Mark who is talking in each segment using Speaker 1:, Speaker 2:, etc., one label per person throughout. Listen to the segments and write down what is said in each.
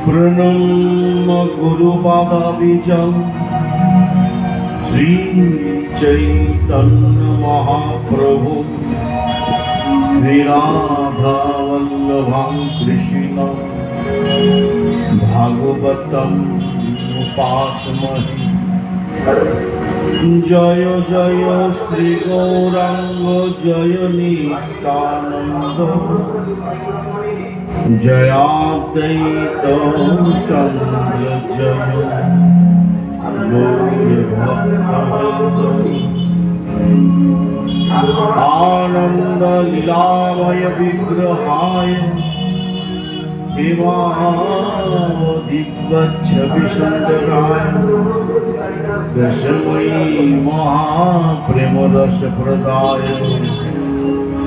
Speaker 1: प्रणम्य गुरुपादाभिजं श्री चैतन्य महाप्रभु श्री राधा वल्लभं कृष्णं भागवतं उपास्महे। जय जय श्री गौरांग जय नित्यानंद जयाद्वैत चंद्र जय गौर भक्त आनंद लीलामय विग्रहाय दिव्यच्छवि सुंदराय दशमयी महाप्रेमरस प्रदाय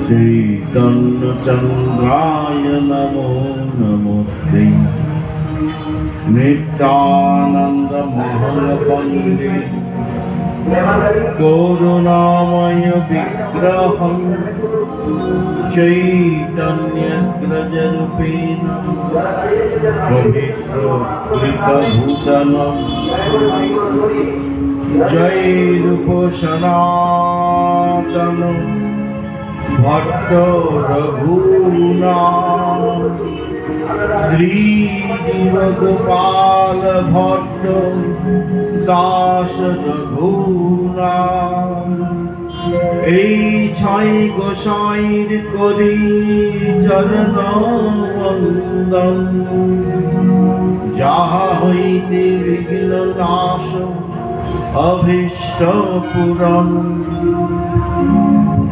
Speaker 1: चैतन्य चंद्राय नमो नमस्ते। नित्यानंद महलवंदे करुणामय विग्रहं चैतन्यग्रजरूपेण पवित्रभूतलं जय रूप सनातन भक्त रघुनाथ श्री जीव गोपाल भट्ट दास रघुनाथ। এই ছয় গোসাইর করি চরণ বন্দন যাহা হইতে বিঘ্ন নাশ অভীষ্ট পূরণ।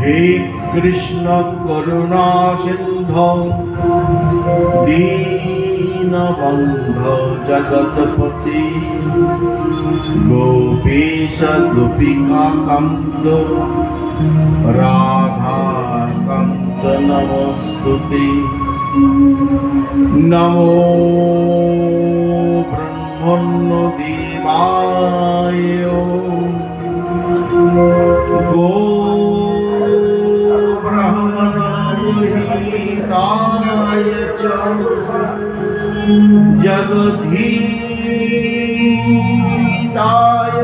Speaker 1: হে কৃষ্ণ করুণা সিন্ধু দীনবন্ধু জগৎপতি গোপীশ গোপিকা কান্ত রাধা কান্ত নমস্তুতে। নমো ব্রহ্মণ্য দেবায় গো ব্রহ্মণহিতায় চ জগদ্ধিতায়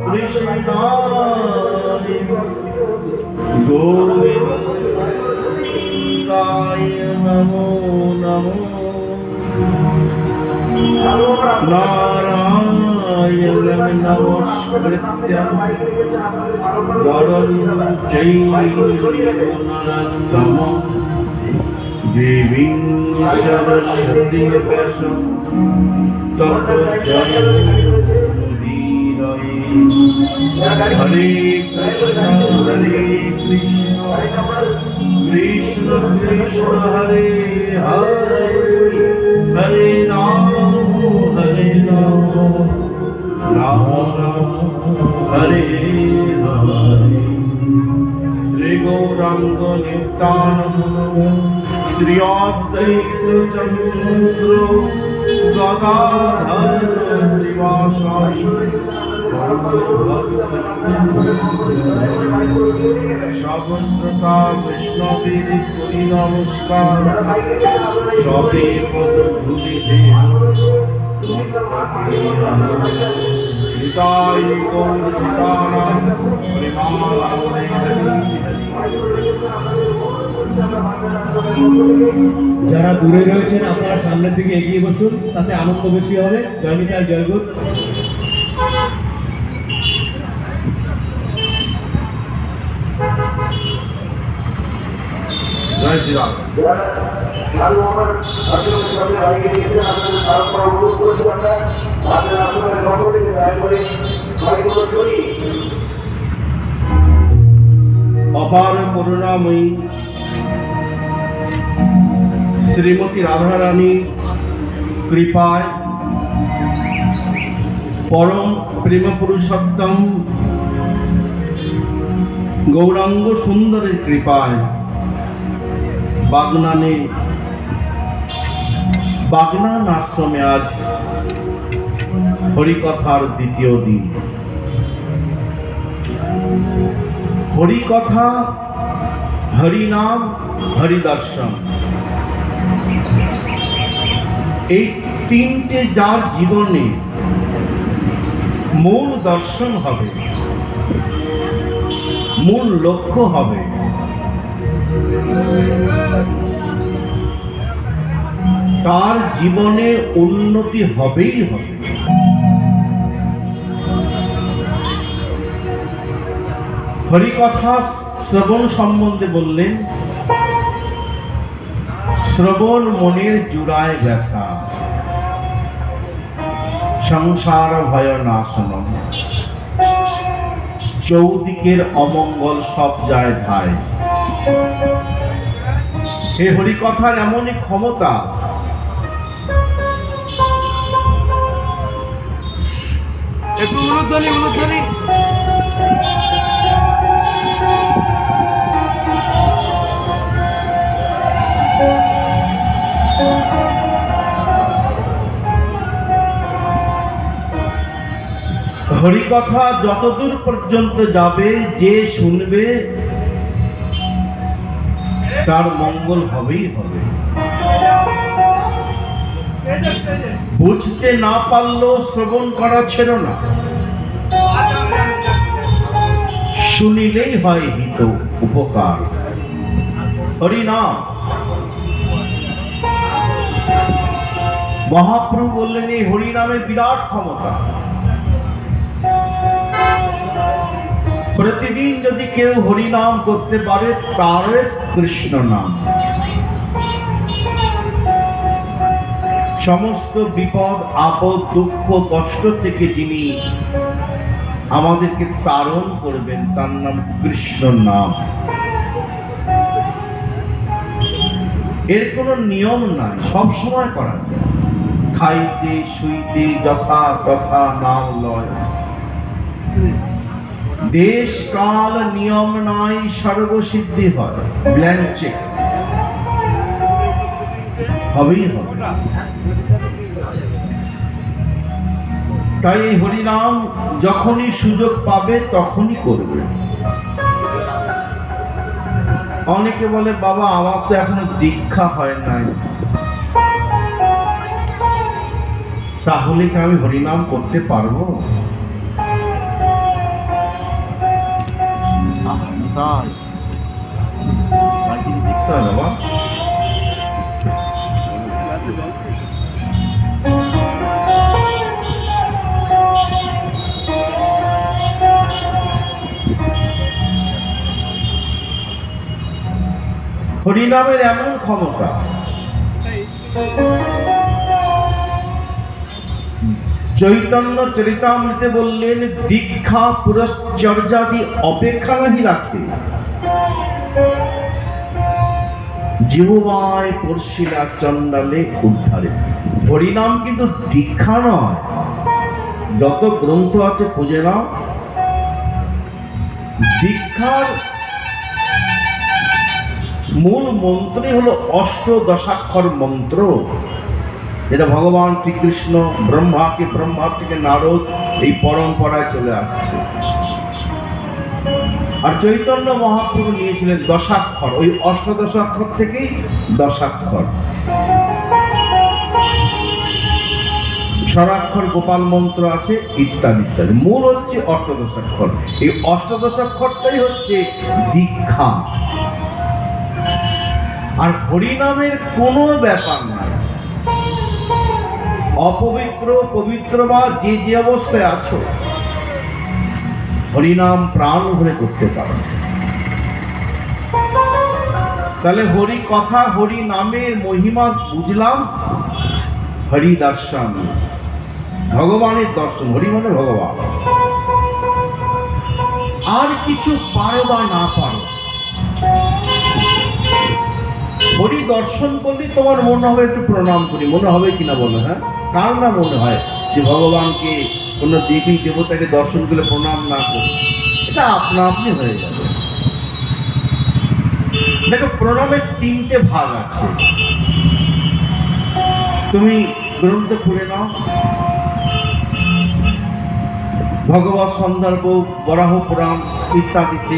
Speaker 1: কৃষ্ণায় গোবিন্দায় নমো নমো। নারায়ণং নমস্কৃত্য নরং চৈব নরোত্তমং দেবীং সরস্বতীং ব্যাসং ততো জয়মুদীরয়ে। হরে কৃষ্ণ কৃষ্ণ কৃষ্ণ হরে হরে হরে রাম রাম রাম হরে হরে। শ্রী গৌরাঙ্গ নিত্যানন্দ শ্রী অদ্বৈত চন্দ্র গদাধর শ্রীবাসাদি সর্বশ্রোতা বৈষ্ণবের করি নমস্কার। সবে পদ ধূলিতে সীতায় গৌর সীতারাম প্রেমানন্দে হরি হরি।
Speaker 2: যারা দূরে রয়েছেন আপনারা সামনের দিকে এগিয়ে বসুন, তাতে আনন্দ বেশি হবে। জয় নিতাই জয় গুরু।
Speaker 1: জয় শ্রীরাম। অপার করুণাময়ী শ্রীমতী রাধারানী কৃপায় পরম প্রেম পুরুষোত্তম গৌরাঙ্গ সুন্দরের কৃপায় বাগনান আশ্রমে আজ হরিকথার দ্বিতীয় দিন। হরিকথা, হরিনাম, হরিদর্শন এই তিনটে যার জীবনে মূল দর্শন হবে, মূল লক্ষ্য হবে, তার জীবনে উন্নতি হবেই হবে। হরিকথা শ্রবণ সম্বন্ধে বললেন, শ্রবণ মনের জুড়ায় ব্যথা, সংসার ভয় নাশনম, চৌদিকের অমঙ্গল সব যায় ধায়। হে হরিকথার এমনই ক্ষমতা,
Speaker 2: একটু উলুধ্বনি।
Speaker 1: হরিকথা যতদূর পর্যন্ত যাবে, যে শুনবে তার মঙ্গল হবেই হবে। বুঝতে না পারলেও শ্রবণ করা ছিল না, শুনিলেই হয় হিত উপকার। হরিনাম মহাপ্রভু বললেন, এই হরিনামের বিরাট ক্ষমতা। প্রতিদিন যদি কেউ হরিনাম করতে পারে, তার কৃষ্ণ নাম। সমস্ত বিপদ আপদ দুঃখ কষ্ট থেকে যিনি আমাদেরকে তারণ করবেন, তার নাম কৃষ্ণ নাম। এর কোনো নিয়ম নাই, সব সময় করা যায়। খাইতে শুইতে যথা তথা নাম লয়, দেশ কাল নিয়ম নাই, সর্বসিদ্ধি হয়। ব্ল্যাঙ্ক চেক হবেই হবে। তাই এই হরিনাম যখনই সুযোগ পাবে তখনই করবে। অনেকে বলে, বাবা আমার তো এখনো দীক্ষা হয় নাই, তাহলে কি আমি হরিনাম করতে পারবো? দেখতে হবে বাবা। হরিনামের এমন ক্ষমতা, চৈতন্য চরিতামৃতে বললেন, দীক্ষা পুরশ্চর্যাদি অপেক্ষা নাহি রাখে, জিহ্বায় পড়শিলা চণ্ডালে উদ্ধারে। হরিনাম কিন্তু দীক্ষা নয়। যত গ্রন্থ আছে খুঁজে নাও, দীক্ষার মূল মন্ত্রই হলো অষ্টদশাক্ষর মন্ত্র, যেটা ভগবান শ্রীকৃষ্ণ ব্রহ্মা থেকে নারদ এই পরম্পরায় চলে আসছে। আর চৈতন্য মহাপ্রভু নিয়েছিলেন দশাক্ষর, ওই অষ্টদশাক্ষর থেকেই দশাক্ষর। স্বরাক্ষর গোপাল মন্ত্র আছে, ইত্যাদি ইত্যাদি। মূল হচ্ছে অষ্টদশাক্ষর। এই অষ্টদশাক্ষরটাই হচ্ছে দীক্ষা। আর হরিনামের কোনো ব্যাপার নাই, অপবিত্র পবিত্র বা যে যে অবস্থায় আছো, হরিনাম প্রাণ ভরে করতে পারো। তাহলে হরি কথা হরি নামের মহিমা বুঝলাম। হরি দর্শন, ভগবানের দর্শন। হরি মানে ভগবান। আর কিছু পারো বা না পারো, হরি দর্শন করলে তোমার মনে হবে একটু প্রণাম করি, মনে হবে কিনা বলো? হ্যাঁ, কার না মনে হয় যে ভগবানকে কোনো দেবী দেবতাকে দর্শন করলে প্রণাম না করি? এটা আপনা আপনি হয়ে যাবে। দেখো, প্রণামের তিনটে ভাগ আছে। তুমি গ্রন্থ পড়ে নাও, ভগবৎ সন্দর্ভ, বরাহ পুরাণ ইত্যাদিতে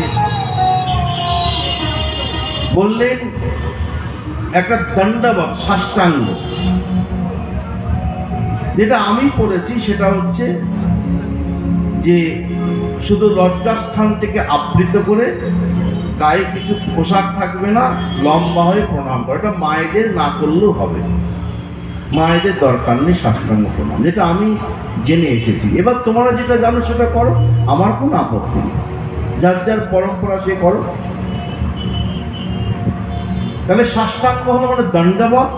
Speaker 1: বললেন একটা দণ্ডবৎ সাষ্টাঙ্গ, যেটা আমি পড়েছি সেটা হচ্ছে যে শুধু লজ্জাস্থান থেকে আবৃত করে গায়ে কিছু পোশাক থাকবে না, লম্বা হয়ে প্রণাম করে। এটা মায়েদের না করলেও হবে, মায়েদের দরকার নেই সাষ্টাঙ্গ প্রণাম, যেটা আমি জেনে এসেছি। এবার তোমরা যেটা জানো সেটা করো, আমার কোনো আপত্তি নেই, যার যার পরম্পরা সে করো। তাহলে সাষ্টাঙ্গ হলো মানে দণ্ডবৎ।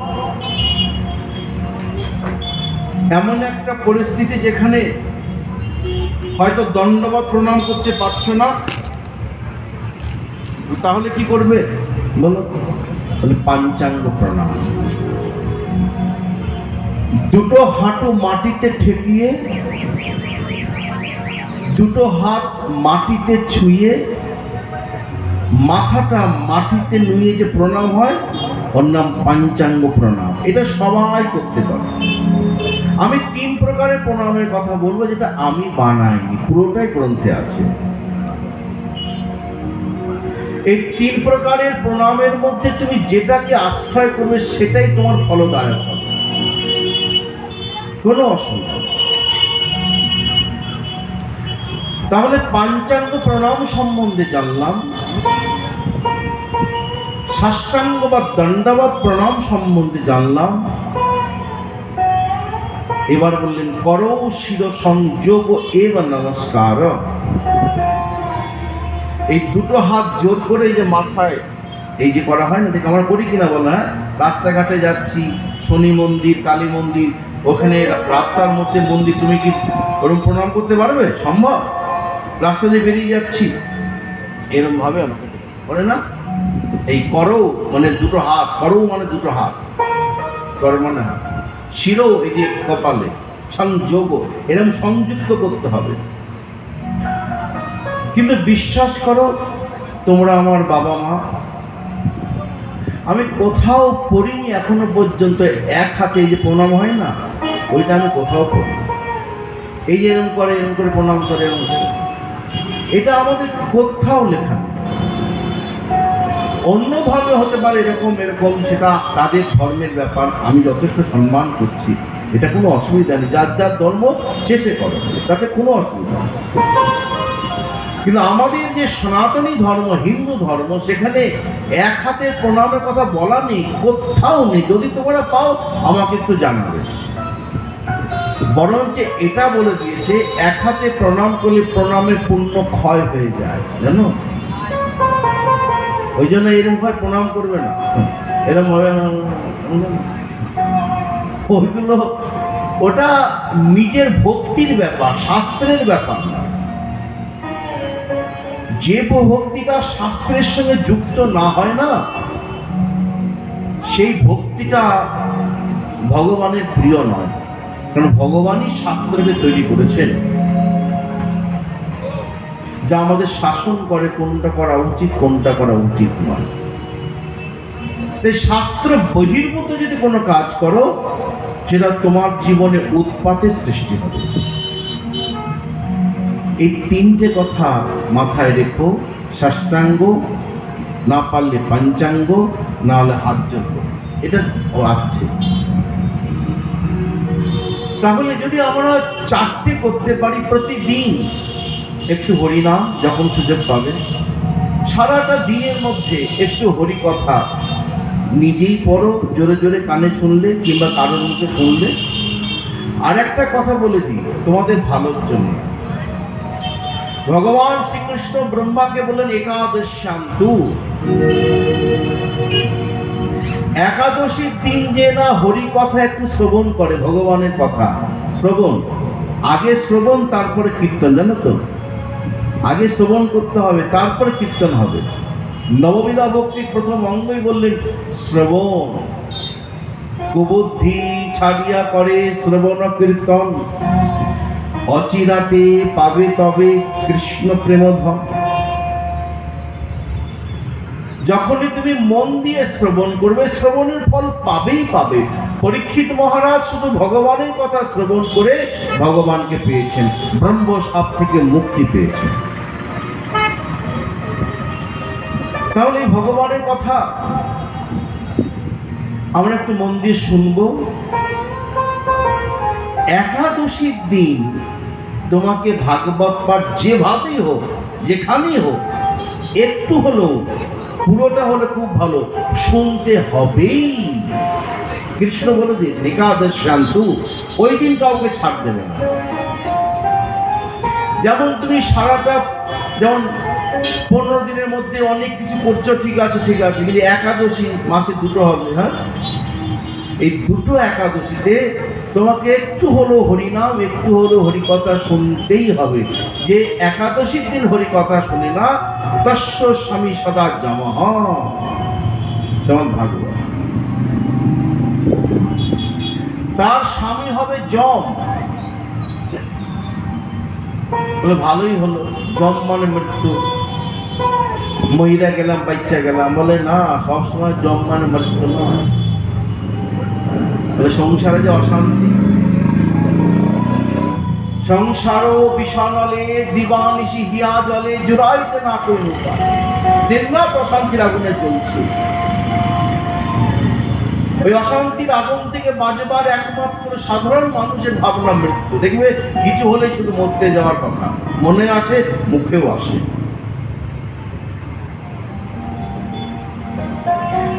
Speaker 1: এমন একটা পরিস্থিতি যেখানে হয়তো দণ্ডবৎ প্রণাম করতে পারছো না, তাহলে কি করবে বলো? তাহলে পাঞ্চাঙ্গ প্রণাম। দুটো হাঁটু মাটিতে ঠেকিয়ে, দুটো হাত মাটিতে ছুঁয়ে, মাথাটা মাটিতে নুয়ে যে প্রণাম হয় ওর নাম পাঞ্চাঙ্গ প্রণাম। এটা সবাই করতে পারে। আমি 3 প্রকারের প্রণামের কথা বলবো, যেটা আমি বানাইনি, পুরোটাই গ্রন্থে আছে। এই 3 প্রকারের প্রণামের মধ্যে তুমি যেটাকে আশ্রয় করবে সেটাই তোমার ফলদায়ক হবে, কোনো অসুবিধা নেই। তাহলে পাঞ্চাঙ্গ প্রণাম সম্বন্ধে জানলাম, সাষ্টাঙ্গ বা দণ্ডবৎ প্রণাম সম্বন্ধে জানলাম। এবার বললেন করো শির সংযোগ এব নমস্কার। এই দুটো হাত জোর করে এই যে মাথায় এই যে করা হয় না, দেখে আমরা করি কিনা বলো? হ্যাঁ, রাস্তাঘাটে যাচ্ছি, শনি মন্দির, কালী মন্দির, ওখানে রাস্তার মধ্যে মন্দির, তুমি কি ওরকম প্রণাম করতে পারবে? সম্ভব? রাস্তা দিয়ে বেরিয়ে যাচ্ছি, এরকম ভাবে আমাকে করে না। এই করো মানে দুটো হাত, করো মানে দুটো হাত, করো মানে হাত, শিরো এই যে কপালে, সংযোগ এরকম সংযুক্ত করতে হবে। কিন্তু বিশ্বাস করো তোমরা আমার বাবা মা, আমি কোথাও পড়িনি এখনো পর্যন্ত এক হাতে এই যে প্রণাম হয় না, ওইটা আমি কোথাও পড়ি। এই যে এরকম করে প্রণাম করে, এরকম করে, এটা আমাদের কোথাও লেখা নেই। অন্য ধর্মে হতে পারে এরকম এরকম, সেটা তাদের ধর্মের ব্যাপার, আমি যথেষ্ট সম্মান করছি, এটা কোনো অসুবিধা নেই। যার যার ধর্ম শেষে করো, তাতে কোনো অসুবিধা নেই। কিন্তু আমাদের যে সনাতনী ধর্ম, হিন্দু ধর্ম, সেখানে এক হাতের প্রণামের কথা বলা নেই, কোথাও নেই। যদি তোমরা পাও আমাকে একটু জানাবে। বরঞ্চ এটা বলে দিয়েছে এক হাতে প্রণাম করলে প্রণামের পুণ্য ক্ষয় হয়ে যায়, জানো? ওই জন্য এরকম ভাবে প্রণাম করবে না, এরকম হবে ওইগুলো, ওটা নিজের ভক্তির ব্যাপার, শাস্ত্রের ব্যাপার না। যে ভক্তিটা শাস্ত্রের সঙ্গে যুক্ত না হয় না, সেই ভক্তিটা ভগবানের প্রিয় নয়। কারণ ভগবানই শাস্ত্রকে তৈরি করেছেন, যা আমাদের শাসন করে কোনটা করা উচিত কোনটা করা উচিত নয়। তাই শাস্ত্র বহির্ভূত যদি কোনো কাজ করো, সেটা তোমার জীবনে উৎপাতের সৃষ্টি হবে। এই 3টে কথা মাথায় রেখো। সাষ্টাঙ্গ, না পারলে পাঞ্চাঙ্গ, না হলে হাত জোড়, এটা আসছে। তাহলে যদি আমরা 4টে করতে পারি প্রতিদিন, একটু হরিনাম যখন সুযোগ পাবে, সারাটা দিনের মধ্যে একটু হরি কথা নিজেই পড়ো, জোরে জোরে কানে শুনলে কিংবা কারোর মুখে শুনলে। আর একটা কথা বলে দিই তোমাদের ভালোর জন্য, ভগবান শ্রীকৃষ্ণ ব্রহ্মাকে বললেন একাদশ্যান্তু, একাদশীর দিন যে না হরি কথা একটু শ্রবণ করে, ভগবানের কথা শ্রবণ, আগে শ্রবণ তারপরে কীর্তন, জানো তো? আগে শ্রবণ করতে হবে তারপরে কীর্তন হবে। নববিধা ভক্তির প্রথম অঙ্গই বললেন শ্রবণ। কুবুদ্ধি ছাড়িয়া করে শ্রবণ কীর্তন, অচিরাতে পাবে তবে কৃষ্ণ প্রেমধন। যখনই তুমি মন দিয়ে শ্রবণ করবে, শ্রবণের ফল পাবেই পাবে। পরীক্ষিত মহারাজ শুধু ভগবানের কথা শ্রবণ করে ভগবানকে পেয়েছেন, ব্রহ্ম সাপ থেকে মুক্তি পেয়েছেন। তাহলে এই ভগবানের কথা আমরা একটু মন দিয়ে শুনবো, একাদশীর দিন তোমাকে ভাগবত পাঠ যেভাবেই হোক, যেখানেই হোক, একটু হলেও, পুরোটা হলে খুব ভালো, শুনতে হবেই। কৃষ্ণ বলে দিয়েছেন একাদশ শান্তু, ওই দিন কাউকে ছাড় দেবে না। যেমন তুমি সারাটা, যেমন 15 দিনের মধ্যে অনেক কিছু করছো, ঠিক আছে, কিন্তু একাদশী মাসে দুটো হবে, হ্যাঁ, এই দুটো একাদশীতে তোমাকে একটু হলো হরিনাম, একটু হলো হরিকথা শুনতেই হবে। যে একাদশীর দিন হরিকথা শুনে না, তস্য স্বামী সদা জামহ, শ্রীমদ্ ভাগবত। তার স্বামী হবে যম। বলে ভালোই হলো, যম মানে মৃত্যু, মহিলা গেলাম, বাচ্চা গেলাম। বলে না, সবসময় যম মানে মৃত্যু নয়। বলে সংসারে যে অশান্তি, সংসারও বিষানলে দিবানিশি হিয়া জলে জুড়াইতে না কই নৌকা, দিন রাত অশান্তির আগুনে চলছে। ওই অশান্তির আগুন থেকে বাঁচবার একমাত্র সাধারণ মানুষের ভাবনা মৃত্যু। দেখবে কিছু হলে শুধু মরতে যাওয়ার কথা মনে আসে, মুখেও আসে।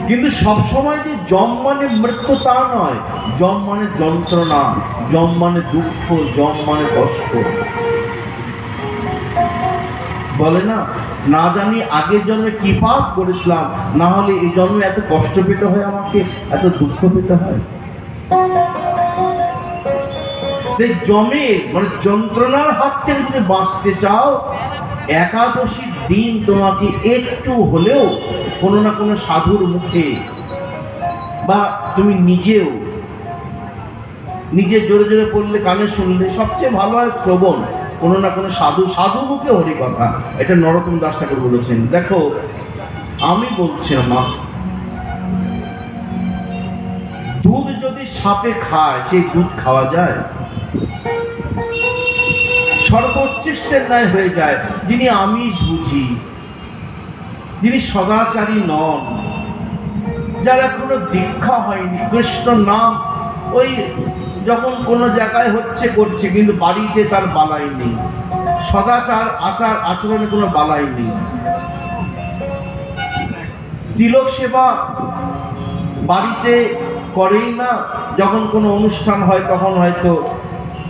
Speaker 1: কিন্তু সবসময় যে যম মানে মৃত্যু তা নয়। যম মানে যন্ত্রণা, যম মানে দুঃখ, যম মানে কষ্ট। বলে না, না জানি আগের জন্মে কি পাপ করেছিলাম, না হলে এই জন্মে এত কষ্ট পেতে হয়, আমাকে এত দুঃখ পেতে হয়। জমের মানে যন্ত্রণার হাত থেকে যদি বাঁচতে চাও, একাদশীর দিন তোমাকে একটু হলেও কোনো না কোনো সাধুর মুখে, বা তুমি নিজেও নিজে জোরে জোরে পড়লে, কানে শুনলে, সবচেয়ে ভালো হয় শ্রবণ, কোনো না কোনো সাধু মুখে হরি কথা। এটা নরোত্তম দাস ঠাকুর বলেছেন। দেখো, আমি বলছি মা, দুধ যদি সাপে খায়, সেই দুধ খাওয়া যায়? সর্বোচ্চিষ্টের ন্যায় হয়ে যায়। যিনি আমিষ বুঝি, যিনি সদাচারী নন, যার এখনো দীক্ষা হয়নি, কৃষ্ণ নাম ওই যখন কোনো জায়গায় হচ্ছে করছে, কিন্তু বাড়িতে তার বালাই নেই, সদাচার আচার আচরণে কোনো বালাই নেই। তিলক সেবা বাড়িতে করেই না, যখন কোনো অনুষ্ঠান হয় তখন হয়তো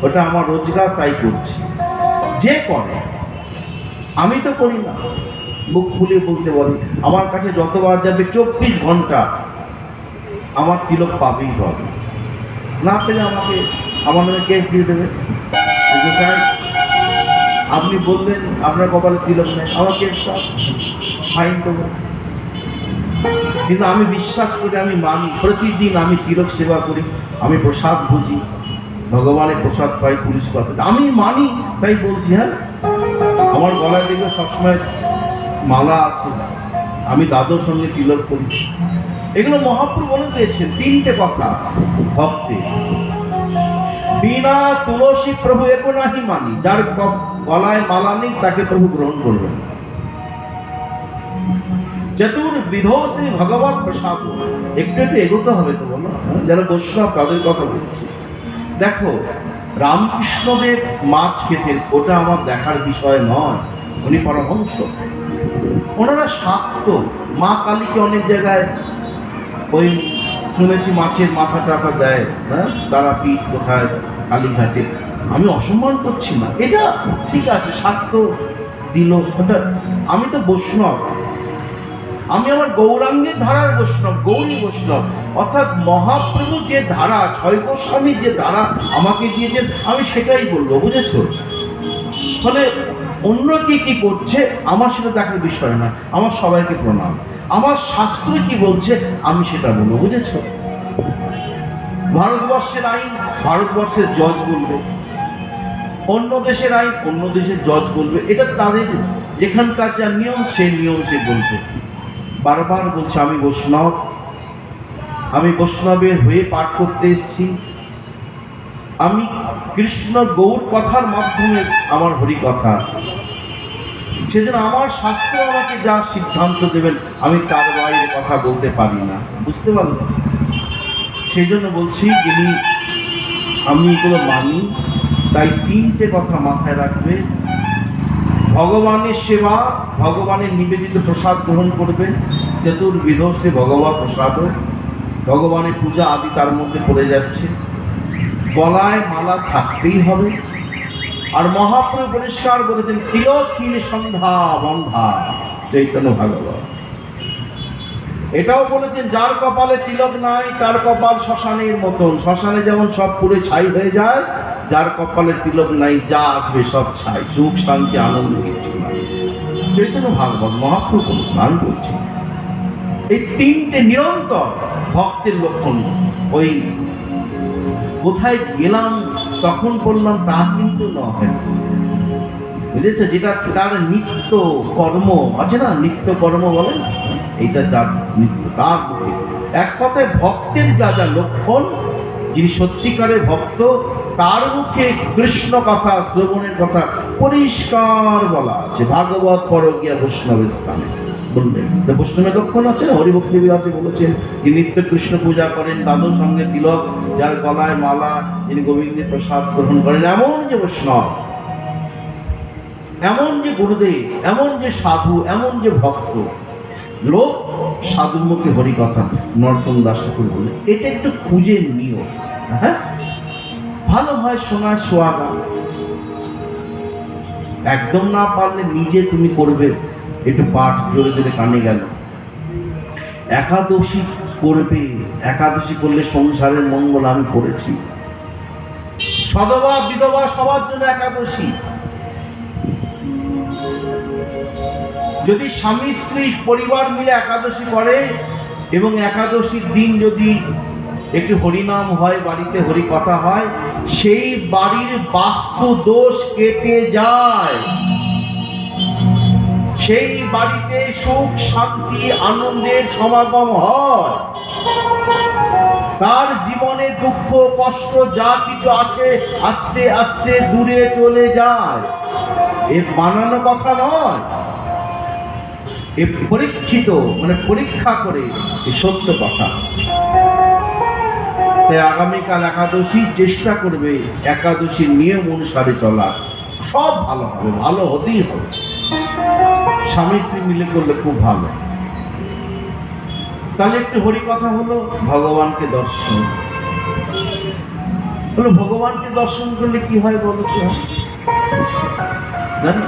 Speaker 1: ওটা আমার রোজগার, তাই করছি। যে করে, আমি তো করি না। বুক ফুলিয়ে বলতে পারি, আমার কাছে যতবার যাবে 24 ঘন্টা আমার তিলক পাবেই পাবে। না পেলে আমাকে, আমার নামে কেস দিয়ে দেবে। আপনি বললেন আপনার কপালে তিলক নেই, আমার কেসটা ফাইন দেবো। কিন্তু আমি বিশ্বাস করি, আমি মানি, প্রতিদিন আমি তিলক সেবা করি, আমি প্রসাদ বুঝি, ভগবানের প্রসাদ পাই, পুলিশ কথা আমি মানি, তাই বলছি। হ্যাঁ, আমার গলায় দেখবে সবসময় মালা আছে, আমি দাদুর সঙ্গে তিলক করি। এগুলো মহাপ্রভু বলে দিয়েছেন 3টে কথা ভক্তি। বিনা তুলসী প্রভু একো নাহি মানি, যার গলায় মালা নেই তাকে প্রভু গ্রহণ করবেন। চতুর্বিধ শ্রী ভগবত প্রসাদ। একটু একটু এগোতে হবে তো, বলো, যারা বৈষ্ণব তাদের কথা বলছি। দেখো, রামকৃষ্ণদেব মাছ খেতেন, ওটা আমার দেখার বিষয় নয়, উনি পরমহংস। ওনারা শাক্ত, মা কালীকে অনেক জায়গায় ওই শুনেছি মাছের মাথা টাথা দেয়, হ্যাঁ, তারাপীঠ কোথায়, কালীঘাটে। আমি অসম্মান করছি না, এটা ঠিক আছে, শাক্ত দিল, ওটা। আমি তো বৈষ্ণব, আমি আমার গৌরাঙ্গের ধারার বৈষ্ণব, গৌরী বৈষ্ণব, অর্থাৎ মহাপ্রভু যে ধারা, 6 গোস্বামীর যে ধারা আমাকে দিয়েছেন, আমি সেটাই বলবো, বুঝেছো? ফলে অন্য কি করছে আমার সেটা দেখার বিষয় না, আমার সবাইকে প্রণাম। আমার শাস্ত্র কি বলছে আমি সেটা বলবো, বুঝেছো? ভারতবর্ষের আইন ভারতবর্ষের জজ বলবে, অন্য দেশের আইন অন্য দেশের জজ বলবে, এটা তাদের যেখানকার যা নিয়ম, সেই নিয়ম সে বলবে। বারবার বলছে, আমি বৈষ্ণব, আমি বৈষ্ণবের হয়ে পাঠ করতে এসেছি, আমি কৃষ্ণ গৌর কথার মাধ্যমে আমার হরি কথা। সেজন্য আমার শাস্ত্র আমাকে যা সিদ্ধান্ত দেবেন, আমি তার বাইরে কথা বলতে পারি না, বুঝতে পারলেন? সেই জন্য বলছি, যিনি আমি এগুলো মানি। তাই তিনটে কথা মাথায় রাখবে। ভগবানের সেবা, ভগবানের নিবেদিত প্রসাদ গ্রহণ করবে, চতুর্বিধ শ্রী ভগবত প্রসাদ, ভগবানের পূজা আদি তার মধ্যে পড়ে যাচ্ছে। গলায় মালা থাকতেই হবে। আর মহাপ্রভু পরিষ্কার বলেছেন, তিলকহীন সন্ধ্যা বন্ধা চৈতন্য ভাগবত। এটাও বলেছেন, যার কপালে তিলক নাই তার কপাল শ্মশানের মতন। শ্মশানে যেমন সব পুড়ে ছাই হয়ে যায়, যার কপালে তিলক নাই যা আসবে সব ছাই, সুখ শান্তি আনন্দ কিছু নাই। চৈতন্য ভাগবত মহাপ্রভু বলেছেন, আমি বলছি। এই তিনটে নিরন্তর ভক্তের লক্ষণ। ওই কোথায় গেলাম তখন করলাম তা কিন্তু নয়, বুঝেছো? যেটা তার নিত্য কর্ম আছে না, নিত্য কর্ম বলেন, এইটা তার নিত্য, তার মুখে। এক কথায় ভক্তের যা যা লক্ষণ, যিনি সত্যিকারের ভক্ত তার মুখে কৃষ্ণ কথা, শ্রবণের কথা পরিষ্কার বলা আছে। ভাগবত পরগিয়া বৈষ্ণবের স্থানে বললেন, বৈষ্ণবের লক্ষণ আছে না, হরিভক্তি বিলাসে বলেছেন যে নিত্য কৃষ্ণ পূজা করেন, দাদুর সঙ্গে তিলক, যার গলায় মালা, যিনি গোবিন্দের প্রসাদ গ্রহণ করেন, এমন যে বৈষ্ণব, এমন যে গুরুদেব, এমন যে সাধু, এমন যে ভক্ত। লোক সাধুর মুখে হরি কথা, নরোত্তম দাস ঠাকুর বলে, এটা একটু খুঁজে নিও। হ্যাঁ, ভালো হয় শোনার সোয়াগা। একদম না পারলে নিজে তুমি করবে, একটু পাঠ জোরে জোরে কানে গেল। একাদশী করবে, একাদশী করলে সংসারের মঙ্গল আমি করেছি। সধবা বিধবা সবার জন্য একাদশী। যদি স্বামী স্ত্রী পরিবার মিলে একাদশী করে এবং একাদশীর দিন যদি একটু হরিনাম হয়, বাড়িতে হরি কথা হয়, সেই বাড়ির বাস্তু দোষ কেটে যায়। সেই বাড়িতে সুখ শান্তি আনন্দের সমাগম হয়। তার জীবনের দুঃখ কষ্ট যা কিছু আছে আস্তে আস্তে দূরে চলে যায়। এ বানানো কথা নয়, এ পরীক্ষিত, মানে পরীক্ষা করে এ সত্য কথা। তাই আগামীকাল একাদশী চেষ্টা করবে একাদশীর নিয়ম অনুসারে চলার, সব ভালো হবে, ভালো হতেই হবে। স্বামী স্ত্রী মিলে করলে খুব ভালো। তাহলে একটু হরি কথা হলো, ভগবানকে দর্শন হলো। ভগবানকে দর্শন করলে কি হয় বলো তো? জানো,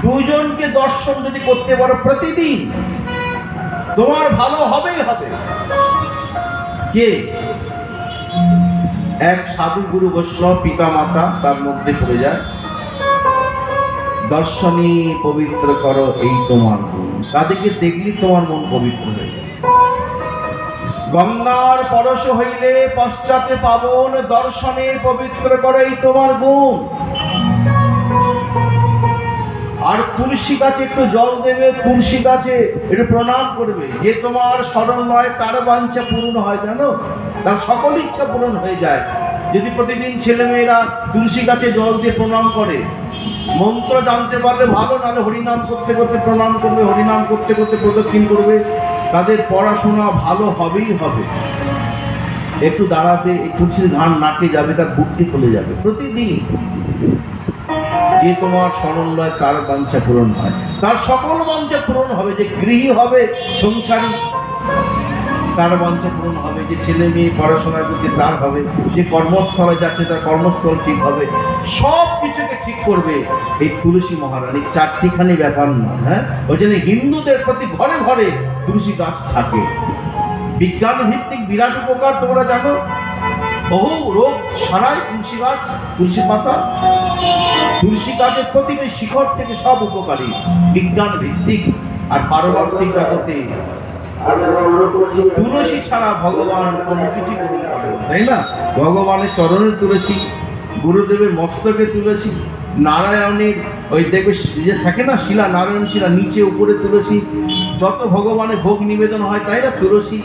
Speaker 1: দুজনকে দর্শন যদি করতে পারো প্রতিদিন, তোমার ভালো হবেই হবে। কে? এক সাধু গুরু বৈষ্ণব পিতা মাতা তার মধ্যে পড়ে যায়। দর্শনী পবিত্র করো এই তোমার গুণ, তাদেরকে দেখলি তোমার মন পবিত্র হয়ে যায়। গঙ্গার পরশ হইলে পশ্চাতে পাবন, দর্শনে পবিত্র করো এই তোমার গুণ। আর তুলসী গাছে একটু জল দেবে, তুলসী গাছে একটু প্রণাম করবে। যে তোমার স্মরণ হয় তার বাঞ্ছা পূরণ হয়, জানো, তার সকল ইচ্ছা পূরণ হয়ে যায় যদি প্রতিদিন ছেলেমেয়েরা তুলসী গাছে জল দিয়ে প্রণাম করে। মন্ত্র জানতে পারলে ভালো, নাহলে হরিনাম করতে করতে প্রণাম করবে, হরিনাম করতে করতে প্রদক্ষিণ করবে। তাদের পড়াশোনা ভালো হবেই হবে। একটু দাঁড়াবে, এই তুলসীর ঘান নাকে যাবে, তার বুদ্ধি খুলে যাবে। প্রতিদিন যে তোমার স্মরণ লয় তার বাঞ্ছা পূরণ হয়, তার সকল বাঞ্ছা পূরণ হবে। যে গৃহী হবে, সংসারী, তার বাঞ্ছা পূরণ হবে। যে ছেলে মেয়ে পড়াশোনা করছে তার হবে। যে কর্মস্থলে যাচ্ছে তার কর্মস্থল ঠিক হবে। সব কিছুকে ঠিক করবে এই তুলসী মহারানী। চারটিখানি ব্যাপার নয়। হ্যাঁ, ওই জন্য হিন্দুদের প্রতি ঘরে ঘরে তুলসী গাছ থাকে। বিজ্ঞান ভিত্তিক বিরাট উপকার তোমরা জানো। বহু রোগ সারায় তুলসী গাছ, তুলসী পাতা। তুলসী গাছের প্রতিটি শিখর থেকে সব উপকারী, বিজ্ঞান ভিত্তিক। আর পারমার্থিক জগতে তুলসী ছাড়া ভগবান কোনো কিছু করতে পারে না, তাই না? ভগবানের চরণের তুলসী, গুরুদেবের মস্তকে তুলসী, নারায়ণের ওই দেখবে যে থাকে না শিলা, নারায়ণ শিলা, নিচে উপরে তুলসী। যত ভগবানের ভোগ নিবেদন হয়, তাই না, তুলসী।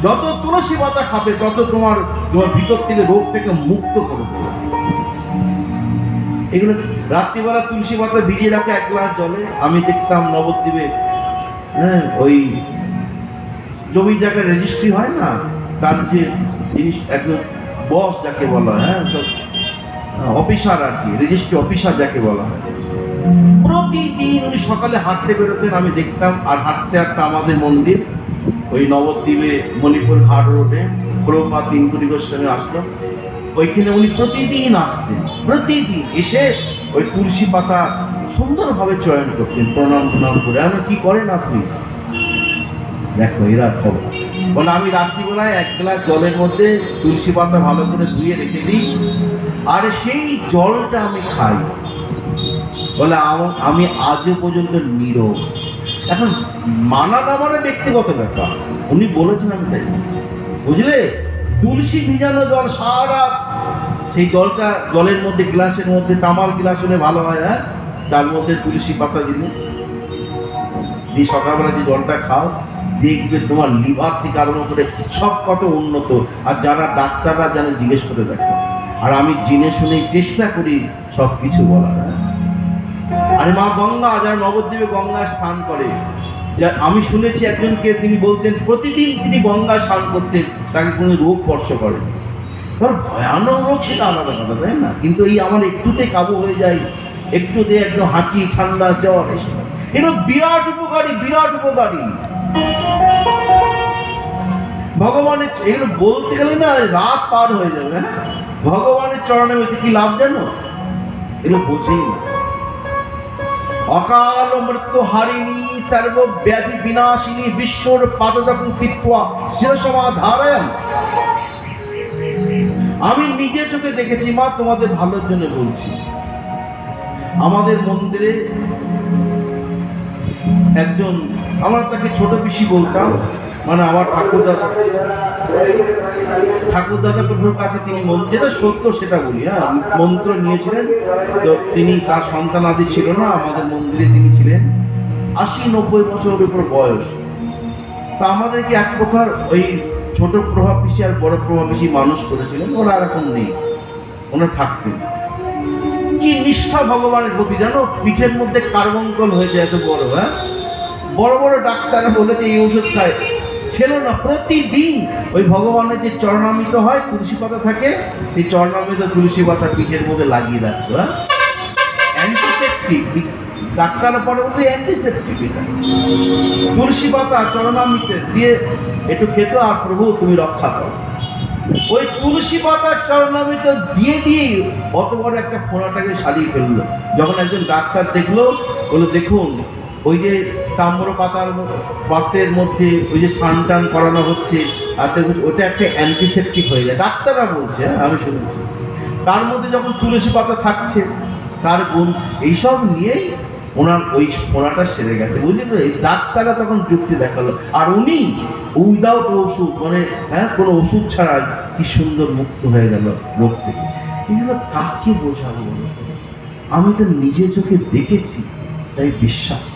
Speaker 1: যত তুলসী পাতা খাবে তত তোমার ভিতর থেকে রোগ থেকে মুক্ত করে দেবে। এগুলো রাত্রিবেলা তুলসী পাতা ভিজিয়ে রাখে এক গ্লাস জলে। আমি দেখতাম নবদ্বীপে, হ্যাঁ, ওই জমির জায়গায় রেজিস্ট্রি হয় না, তার যে জিনিস একদম বস যাকে বলা হয়, হ্যাঁ, সব অফিসার আর কি, রেজিস্ট্রি অফিসার যাকে বলা হয়, প্রতিদিন উনি সকালে হাঁটতে বেরোতেন, আমি দেখতাম। আর হাঁটতে হাঁটতে আমাদের মন্দির ওই নবদ্বীপে মণিপুর ঘাট রোডে প্রভুপাদ তিনকুটি গোস্বামী আসলো, ওইখানে উনি প্রতিদিন আসতেন। প্রতিদিন এসে ওই তুলসী পাতা সুন্দরভাবে চয়ন করতেন, প্রণাম করে। আমি কি করেন আপনি? দেখো এরা খবর বলে, আমি রাত্রিবেলায় এক গ্লাস জলের মধ্যে তুলসী পাতা ভালো করে ধুয়ে রেখে দিই, আর সেই জলটা আমি খাই। বলে আমি আজও পর্যন্ত নীরব। এখন মানা না মানে ব্যক্তিগত ব্যাপার, উনি বলেছেন আমি তাই বলছি, বুঝলে? তুলসী ভিজানো জল সারা, সেই জলটা জলের মধ্যে গ্লাসের মধ্যে, তামার গ্লাস হলে ভালো হয়, হ্যাঁ, তার মধ্যে তুলসী পাতা দিলে দিয়ে সকালবেলা যে জলটা খাও, দেখবে তোমার লিভার থেকে আরম্ভ করে সব কত উন্নত। আর যারা ডাক্তাররা জানে জিজ্ঞেস করে দেখো। আর আমি জেনে শুনে চেষ্টা করি সব কিছু বলার। আর মা গঙ্গা, যারা নবদ্বীপে গঙ্গায় স্নান করে, যা আমি শুনেছি একজনকে, তিনি বলতেন প্রতিদিন তিনি গঙ্গায় স্নান করতেন, তাকে কোনো রোগ স্পর্শ করে। ভয়ানক রোগ সেটা আলাদা কথা, তাই না? কিন্তু এই আমার একটুতে কাবু হয়ে যায়, একটুতে একদম হাঁচি, ঠান্ডা, জ্বর, এসব এগুলো বিরাট উপকারী, বিরাট উপকারী। ভগবানের এগুলো বলতে গেলে না রাত পার হয়ে যাবে। হ্যাঁ, ভগবানের চরণে কি লাভ জানো? এগুলো বোঝেই না। অকাল মৃত্যু হারিণী সর্ব ব্যাধি বিনাশিনী বিশ্বর পাদদকং কৃত্বা শিরসমা ধারয়ন। আমি নিজে চোখে দেখেছি মা, তোমাদের ভালোর জন্য বলছি। আমাদের মন্দিরে একজন, আমরা তাকে ছোট পিসি বলতাম, মানে আমার ঠাকুরদাদা প্রভুর কাছে তিনি, যেটা সত্য সেটা বলি, হ্যাঁ, মন্ত্র নিয়েছিলেন। তো তিনি, তার সন্তান আদি ছিল না, আমাদের মন্দিরে তিনি ছিলেন 80-90 বছরের উপর বয়স। তা আমাদেরকে এক প্রকার ওই ছোট প্রভাব পিসি আর বড় প্রভাব পিসি মানুষ করেছিলেন। ওরা এরকম নেই, ওনারা থাকতেন। কি নিষ্ঠা ভগবানের প্রতি জানো? পিঠের মধ্যে কার্বঙ্কল হয়েছে এত বড়, হ্যাঁ, বড় বড় ডাক্তাররা বলেছে এই ওষুধ খায়, খেলো না। প্রতিদিন ওই ভগবানের যে চরণামৃত হয়, তুলসী পাতা থাকে, সেই চরণামৃত তুলসী পাতা পিঠের মধ্যে লাগিয়ে রাখতো। হ্যাঁ, অ্যান্টিসেপটিক, ডাক্তারের পরে বলতে অ্যান্টিসেপটিক। এটা তুলসী পাতা চরণামৃত দিয়ে একটু খেত, আর প্রভু তুমি রক্ষা করো। ওই তুলসী পাতার চরণামৃত দিয়ে দিয়ে অত বড় একটা ফোঁড়াটাকে সারিয়ে ফেললো। যখন একজন ডাক্তার দেখলো, বলে দেখুন ওই যে তাম্র পাত্রের মধ্যে ওই যে স্নান টান করানো হচ্ছে, আর দেখুন ওটা একটা অ্যান্টিসেপটিক হয়ে যায়, ডাক্তাররা বলছে, আমি শুনেছি। তার মধ্যে যখন তুলসী পাতা থাকছে, তার গুণ, এইসব নিয়েই ওনার ওই ফোঁড়াটা সেরে গেছে, বুঝলেন? এই ডাক্তাররা তখন যুক্তি দেখালো, আর উনি উইদাউট ওষুধ, মানে হ্যাঁ, কোনো ওষুধ ছাড়াই কি সুন্দর মুক্ত হয়ে গেল রোগ থেকে। এগুলো কাকে বোঝাবো? আমি তো নিজে চোখে দেখেছি, তাই বিশ্বাস করি।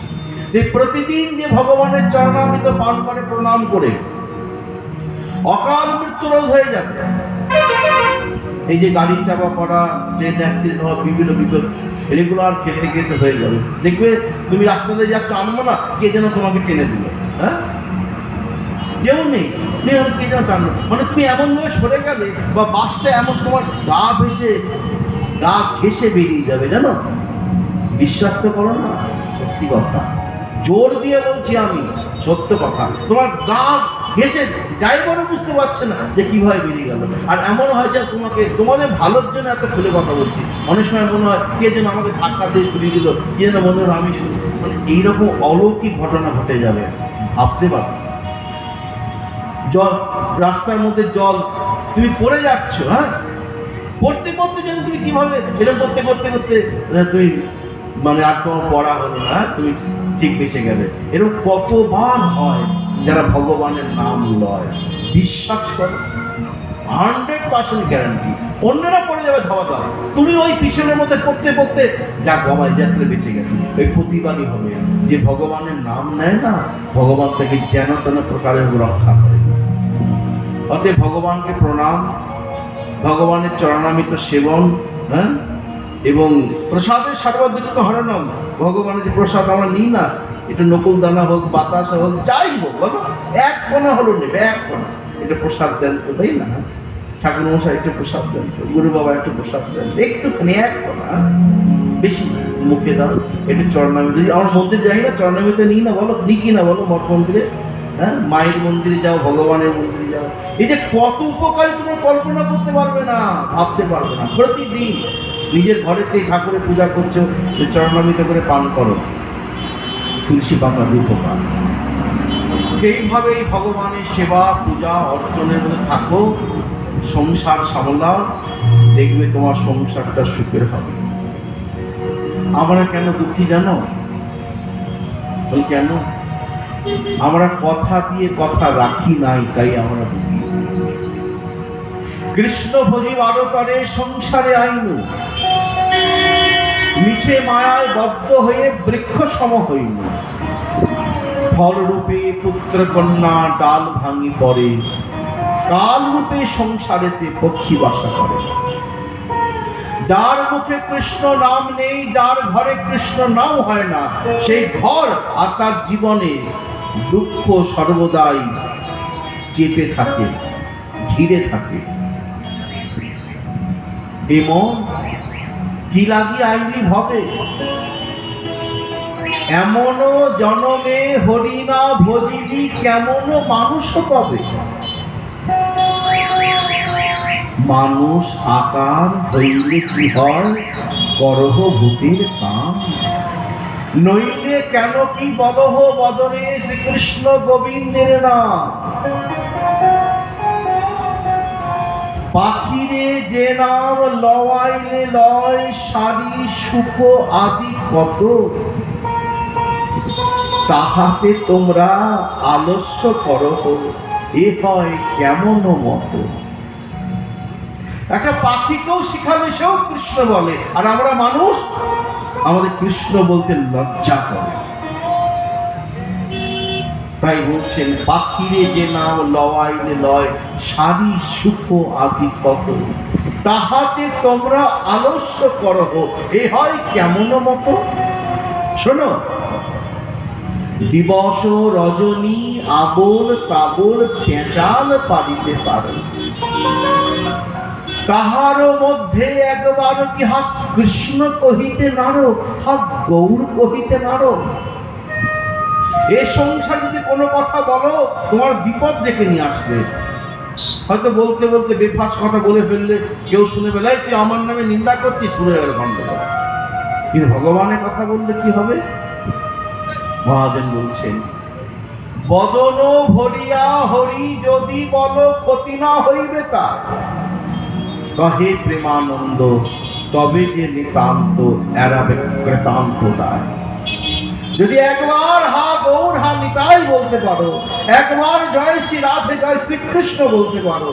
Speaker 1: যে প্রতিদিন যে ভগবানের চরণামৃত পান করে, প্রণাম করে, অকাল মৃত্যু রোধ হয়ে যাবে। এই যে গাড়ির চাপা পড়া, ট্রেন অ্যাক্সিডেন্ট হওয়া, বিভিন্ন বিপদ, এগুলো আর খেতে খেতে হয়ে যাবে। দেখবে তুমি রাস্তাতে যাচ্ছ, আনবো না, কে যেন তোমাকে টেনে দিল, হ্যাঁ, যেও নেই, কে যেন টানলো, মানে তুমি এমনভাবে সরে গেলে, বা বাসটা এমন তোমার গা ঘেসে বেরিয়ে যাবে, জানো? বিশ্বাস তো করো না, সত্যি কথা, জোর দিয়ে বলছি আমি, সত্য কথা। তোমার গা ঘেসে ড্রাইভারও বুঝতে পারছে না যে কিভাবে বেরিয়ে গেল। আর এমন হয় যে তোমাদের ভালোর জন্য এত খুলে কথা বলছি, অনেক সময় মনে হয় কে যেন আমাকে ধাক্কা দিয়ে ঘুরিয়ে দিল, কে যেন মনে হয় আমি, মানে এইরকম অলৌকিক ঘটনা ঘটে যাবে, ভাবতে পারো। জল, রাস্তার মধ্যে জল, তুমি পড়ে যাচ্ছ, হ্যাঁ, পড়তে পড়তে যেন তুমি কিভাবে এরকম করতে করতে করতে তুমি, মানে আর তোমার পড়া হলো না, তুমি ঠিক বেঁচে গেলে। এরকম কতবার হয় যারা ভগবানের নাম লয়। বিশ্বাস করো, 100% গ্যারান্টি। অন্যরা পড়ে যাবে ধাওয়া দাও, তুমি ওই পিছনের মধ্যে পড়তে পড়তে যা গবায় যাত্রা বেঁচে গেছে। ওই প্রতিবারই হবে যে ভগবানের নাম নেয় না, ভগবান তাকে যেন তেন প্রকারে রক্ষা করে। অতএব ভগবানকে প্রণাম, ভগবানের চরণামৃত সেবন, হ্যাঁ, এবং প্রসাদের সর্বাধিক হরণম। ভগবানের যে প্রসাদ আমরা নিই না, এটা নকুল দানা হোক, বাতাসা হোক, যাই হোক, বলো এক কোণা হলো নেবে, এক কোণা, এটা প্রসাদ দেন তো, তাই না? ঠাকুর মশাই একটু প্রসাদ দেন, গুরু বাবা একটু প্রসাদ দেন, একটুখানি এক না, বেশি না, মুখে দাও, একটু চরণামৃত। আমার মন্দির যাই না, চরণামৃত নিই না, বলো নিই কি না বলো, মঠ মন্দিরে, হ্যাঁ, মায়ের মন্দিরে যাও, ভগবানের মন্দিরে যাও, এই যে কত উপকারী তোমরা কল্পনা করতে পারবে না, ভাবতে পারবে না। প্রতিদিন নিজের ঘরেতে ঠাকুরের পূজা করছো, চরণামৃত করে পান করো, তুলসী পাতা উপকার। এইভাবেই ভগবানের সেবা পূজা অর্চনের মধ্যে থাকো, সংসার সামলাও, দেখবে তোমার সংসারটা সুখের হবে। আমরা কেন দুঃখী জানো? বল কেন? আমরা কথা দিয়ে কথা রাখি নাই, তাই আমরা দুঃখী। কৃষ্ণ ভোজি বারতরে সংসারে আইনু, মিছে মায়ায় বদ্ধ হয়ে বৃক্ষ সম হইল। ফলরূপে পুত্র কন্যা ডাল ভাঙি পড়ে, কাল রূপে সংসারেতে পক্ষী বাসা করে। যার মুখে কৃষ্ণ নাম নেই, যার ঘরে কৃষ্ণ নাম হয় না, সেই ঘর আর তার জীবনে দুঃখ সর্বদাই চেপে থাকে, ঘিরে থাকে। এমন কি লাগি আইনি ভবে, এমনও জনমে হরিনা ভজিবি, কেমন মানুষ পাবে। মানুষ আকার হইলে কি হয়, করহ ভূতের কাম। নইলে কেন কি বলহ বদনে শ্রীকৃষ্ণ গোবিন্দের নাম। পাখিরে যে নাম লওয়াইলে লয়, সারি সুখ আদি কত। তাহাতে তোমরা আলস্য করহ, এ হয় কেমন মতো। একটা পাখিকেও শিখালে সেও কৃষ্ণ বলে, আর আমরা মানুষ আমাদের কৃষ্ণ বলতে লজ্জা করে। তাই বলছেন পাখিরে যে নাম লওয়াইলে লয়, সারি সুখ আদি কত। তাহাতে তোমরা আলস্য করহ, এ হয় কেমন মতো। শোনো, দিবস রজনী আবোল তাবোল পেঁচাল পারিতে পারো, তাহারও মধ্যে একবার কি হাত কৃষ্ণ কহিতে নারো, হাত গৌর কহিতে নারো। এ সংসার যদি কোনো কথা বলো, তোমার বিপদ ডেকে নিয়ে আসবে। হয়তো বলতে বলতে বেফাস কথা বলে ফেললে, কেউ শুনে ফেলে তুই আমার নামে নিন্দা করছিস, শুনে গেল গন্ডগোল। কিন্তু ভগবানের কথা বললে কি হবে? মহাজন বলছেন, বদন ভরিয়া হরি যদি বলো, ক্ষতি না হইবে তার। কহে প্রেমানন্দ, তবে যে নিতান্ত এড়াবে কৃতান্ত দায়। যদি একবার হা গৌর হা নিতাই বলতে পারো, একবার জয় শ্রী রাধে জয় শ্রীকৃষ্ণ বলতে পারো,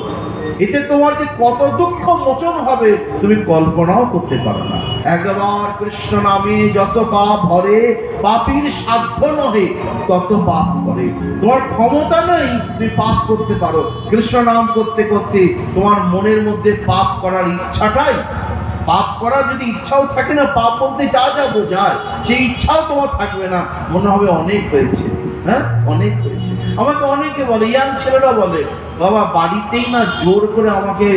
Speaker 1: এতে তোমার যে কত দুঃখ মোচন হবে তুমি কল্পনাও করতে পারো না। একবার কৃষ্ণ নামে যত পাপ ভরে, পাপীর সাধ্য নহে তত পাপ করে। তোমার ক্ষমতা নেই তুমি পাপ করতে পারো। কৃষ্ণ নাম করতে করতে তোমার মনের মধ্যে পাপ করার ইচ্ছাটাই, পাপ করার যদি ইচ্ছাও থাকে না, পাপ বলতে যা যা বোঝায় সেই ইচ্ছাও তোমার থাকবে না, মনে হবে অনেক হয়েছে, হ্যাঁ অনেক হয়েছে। আমাকে অনেকে বলে, ইয়াং ছেলেরা বলে, বাবা বাড়িতেই না জোর করে আমাকে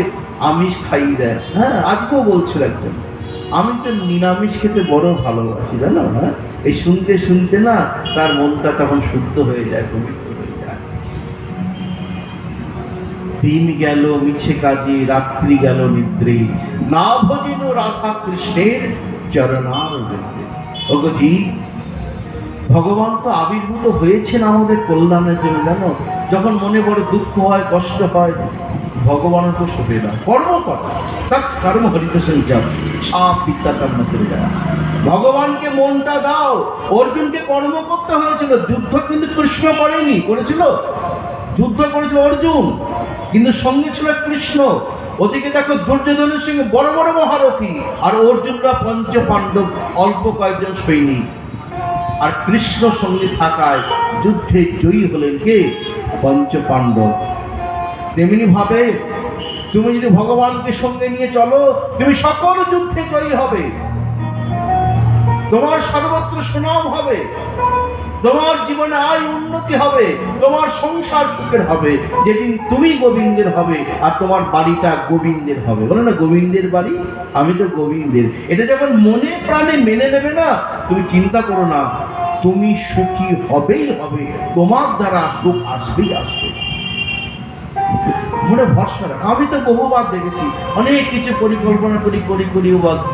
Speaker 1: আমিষ খাইয়ে দেয়। হ্যাঁ, আজকেও বলছিল একজন, আমি তো নিরামিষ খেতে বড় ভালোবাসি জানো। হ্যাঁ, এই শুনতে শুনতে না তার মনটা তখন শুদ্ধ হয়ে যায়, পবিত্র হয়ে যায়। দিন গেল মিছে কাজে, রাত্রি গেল নিদ্রে, না ভজিল রাধা কৃষ্ণের চরণার বিন্দে। ওগো জি, ভগবান তো আবির্ভূত হয়েছেন আমাদের কল্যাণের জন্য জানো। যখন মনে বড় দুঃখ হয়, কষ্ট হয়, ভগবানের তো শোভে না, কর্ম কর, তার কর্ম হরিত সঞ্চার সাপ বিদ্যা তার মধ্যে যায়। ভগবানকে মনটা দাও। অর্জুনকে কর্ম করতে হয়েছিল, যুদ্ধ কিন্তু কৃষ্ণ করেনি, করেছিল যুদ্ধ করেছিল অর্জুন, কিন্তু সঙ্গে ছিল কৃষ্ণ। ওদিকে দেখো দুর্যোধনের সঙ্গে বড় বড় মহারথী, আর অর্জুনরা পঞ্চ পাণ্ডব অল্প কয়েকজন সৈনিক। আর কৃষ্ণ সঙ্গে থাকায় যুদ্ধে জয়ী হলেন কে? পঞ্চ পাণ্ডব। তেমনি ভাবে তুমি যদি ভগবানকে সঙ্গে নিয়ে চলো, তুমি সকল যুদ্ধে জয়ী হবে, তোমার সর্বত্র সুনাম হবে। তোমার জীবনে আয় উন্নতি হবে, তোমার সংসার সুখের হবে যেদিন তুমি গোবিন্দের হবে আর তোমার বাড়িটা গোবিন্দের হবে। বলো না, গোবিন্দের বাড়ি, আমি তো গোবিন্দের। এটা যখন মনে প্রাণে মেনে নেবে না, তুমি চিন্তা করো না, তুমি সুখী হবেই হবে, তোমার দ্বারা সুখ আসবেই আসবে। মনে ভরসা রাখ। আমি তো বহুবার দেখেছি অনেক কিছু পরিকল্পনা করি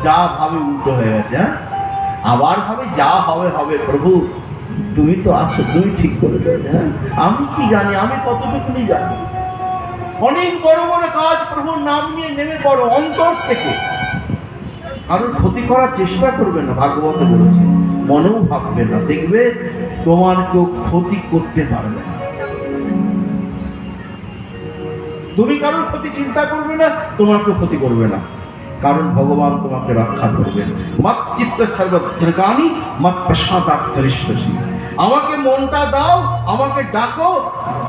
Speaker 1: যা ভাবে উল্টো হয়ে গেছে। হ্যাঁ, আবার ভাবে যা হবে হবে, প্রভু তুমি তো আছো, তুমি ঠিক করে দেবে। হ্যাঁ, আমি কি জানি, আমি কতটুকুনি জানি। অনেক বড় বড় কাজ প্রভুর নাম নিয়ে নেমে পড়ো অন্তর থেকে। কারণ ক্ষতি করার চেষ্টা করবে না, ভাগবতে বলেছে, মনেও ভাববে না, দেখবে তোমার কেউ ক্ষতি করতে পারবে না। তুমি কারোর ক্ষতি চিন্তা করবে না, তোমার কেউ ক্ষতি করবে না, কারণ ভগবান তোমাকে রক্ষা করবেন। মত চিত্ত সর্বত্রগামী মত প্রসাদাত্তরিষ্যসি। আমাকে মনটা দাও, আমাকে ডাকো,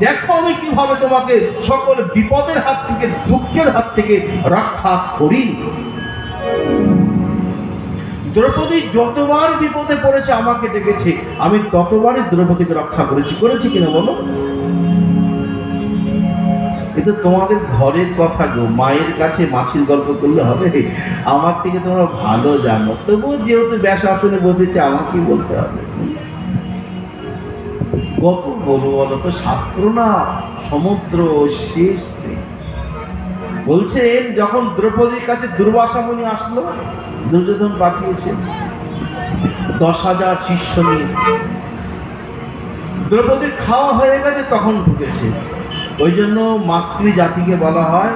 Speaker 1: দেখো আমি কিভাবে তোমাকে সকল বিপদের হাত থেকে, দুঃখের হাত থেকে রক্ষা করি। দ্রৌপদী যতবার বিপদে পড়েছে আমাকে ডেকেছে, আমি ততবারই দ্রৌপদীকে রক্ষা করেছি কিনা বলো? এটা তোমাদের ঘরের কথা গো, মায়ের কাছে মাসির গল্প করলে হবে? আমার থেকে তোমরা ভালো জানো, তবুও যেহেতু ব্যাস আসনে বসেছে আমাকেই বলতে হবে। কত বলবো বলো তো, শাস্ত্র না সমুদ্র, শেষ নেই। বলছেন যখন দ্রৌপদীর কাছে দুর্বাসা মুনি আসলো, দুর্যোধন পাঠিয়েছে 10,000 শিষ্য নিয়ে। দ্রৌপদীর খাওয়া হয়ে গেছে তখন ঢুকেছে। ওই জন্য মাতৃ জাতিকে বলা হয়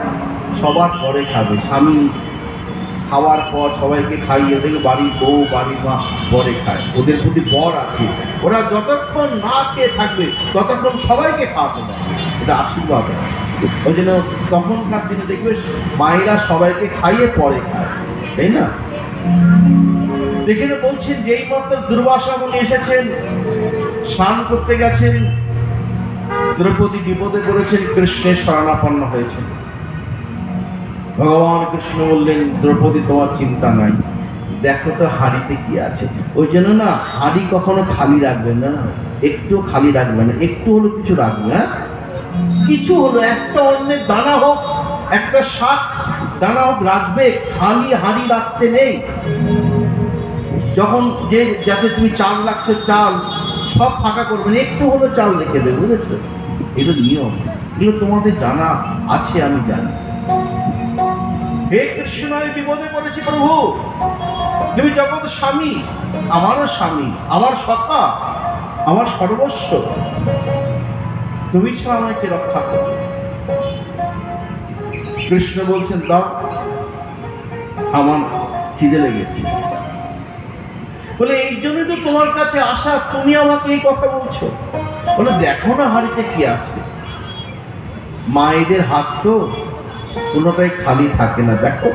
Speaker 1: সবার পরে খাবে। স্বামী খাওয়ার পর সবাইকে খাইয়ে, ওদেরকে বাড়ির বউ বাড়ির মা পরে খায়, ওদের প্রতি বর আছে। ওরা যতক্ষণ না খেয়ে থাকবে ততক্ষণ সবাইকে খাওয়াতে দেয়, এটা আশীর্বাদ। ওই জন্য তখনকার দিনে দেখবে মায়েরা সবাইকে খাইয়ে পরে খায়, তাই না? এখানে বলছেন যেই মাত্র দুর্বাসা মুনি এসেছেন, স্নান করতে গেছেন, দ্রৌপদী বিপদে পড়েছেন, কৃষ্ণের শরণাপন্ন হয়েছেন। ভগবান কৃষ্ণ বললেন, দ্রৌপদী তোমার চিন্তা নাই, দেখো তো হাঁড়িতে কি আছে। ওই জন্য না হাঁড়ি কখনো খালি রাখবেন না, একটু খালি রাখবেন না, একটু হলো কিছু রাখবে। হ্যাঁ, কিছু হলো, একটা অন্যের দানা হোক, একটা শাক দানা হোক রাখবে, খালি হাঁড়ি রাখতে নেই। যখন যে যাতে তুমি চাল রাখছো, চাল সব ফাঁকা করবে না, একটু হলো চাল রেখে দেবে, বুঝেছো? এগুলো নিয়ম, এগুলো তোমাদের জানা আছে, আমি জানি। হে কৃষ্ণ, আমি বিপদে পড়েছি প্রভু, তুমি জগৎ স্বামী, আমারও স্বামী, আমার সখা, আমার সর্বস্ব, তুমি ছাড়া আমাকে রক্ষা করো। কৃষ্ণ বলছেন, দাও, আমার খিদে লেগেছে। বলে এই জন্যই তো তোমার কাছে আসা, তুমি আমাকে এই কথা বলছো? বলে দেখো না হাড়িতে কি আছে। মায়েদের হাত তো কোনোটাই খালি থাকে না, দেখো।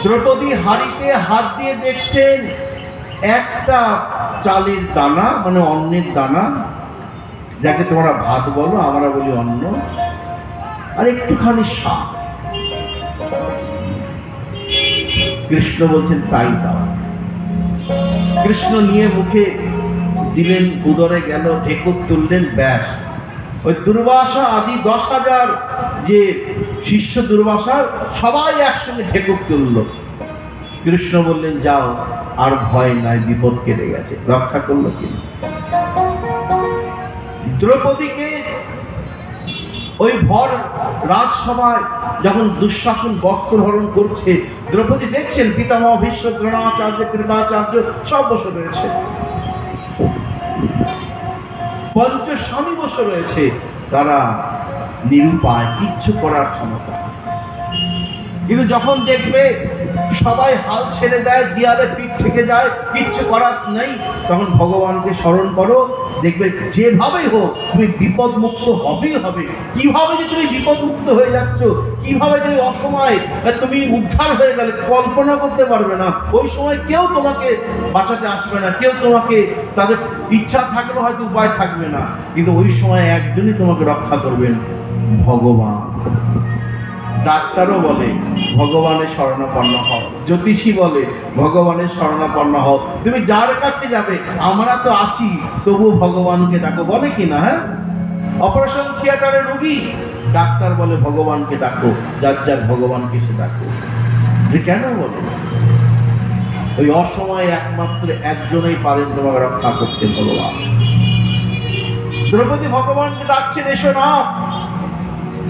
Speaker 1: দ্রৌপদী হাড়িতে হাত দিয়ে দেখছেন একটা চালের দানা, মানে অন্নের দানা, যাকে তোমরা ভাত বলো, আমরা বলি অন্ন, আর একটুখানি শাক। কৃষ্ণ বলছেন তাই দাও। কৃষ্ণ নিয়ে মুখে দিলেন, উদরে গেল, ঢেকুর তুললেন, ব্যাস। ওই দুর্বাসা আদি 10,000 যে শিষ্য দুর্বাসার, সবাই একসঙ্গে ঢেকুর তুলল। কৃষ্ণ বললেন, যাও, আর ভয় নাই, বিপদ কেটে গেছে। রক্ষা করলো কিনা? দ্রৌপদীকে ওই ভর রাজসভায় যখন দুঃশাসন বস্ত্রহরণ করছে, দ্রৌপদী দেখছেন পিতামহ ভীষ্ম, দ্রোণাচার্য, কৃপাচার্য সব বসে রয়েছে, পঞ্চস্বামী বসে রয়েছে। তারা নিরুপায়, কিচ্ছু করার ক্ষমতা। কিন্তু যখন দেখবে সবাই হাল ছেড়ে দেয়, দেয়ালে পিঠ থেকে যায়, কিচ্ছু করার নেই, তখন ভগবানকে স্মরণ করো, দেখবে যেভাবেই হোক তুমি বিপদ মুক্ত হবেই হবে। কিভাবে যে তুমি বিপদ মুক্ত হয়ে যাচ্ছ, কিভাবে যে অসময় তুমি উদ্ধার হয়ে গেলে, কল্পনা করতে পারবে না। ওই সময় কেউ তোমাকে বাঁচাতে আসবে না, কেউ তোমাকে, তাদের ইচ্ছা থাকলেও হয়তো উপায় থাকবে না, কিন্তু ওই সময় একজনই তোমাকে রক্ষা করবেন, ভগবান। ডাক্তারও বলে ভগবানের শরণাপন্ন হও, জ্যোতিষী বলে ভগবানের শরণাপন্ন হও। তুমি যার কাছে যাবে, আমরা তো আছি, তবু ভগবানকে ডাকো, বলে কি না? হ্যাঁ, অপারেশন থিয়েটারে রোগী, ডাক্তার বলে ভগবানকে ডাকো, যার যার ভগবানকে সে ডাকো। কেন বলে? ওই অসময়ে একমাত্র একজনই পারেন তোমাকে রক্ষা করতে, ভগবান। দ্রৌপদী ভগবানকে ডাকছেন, এসো না,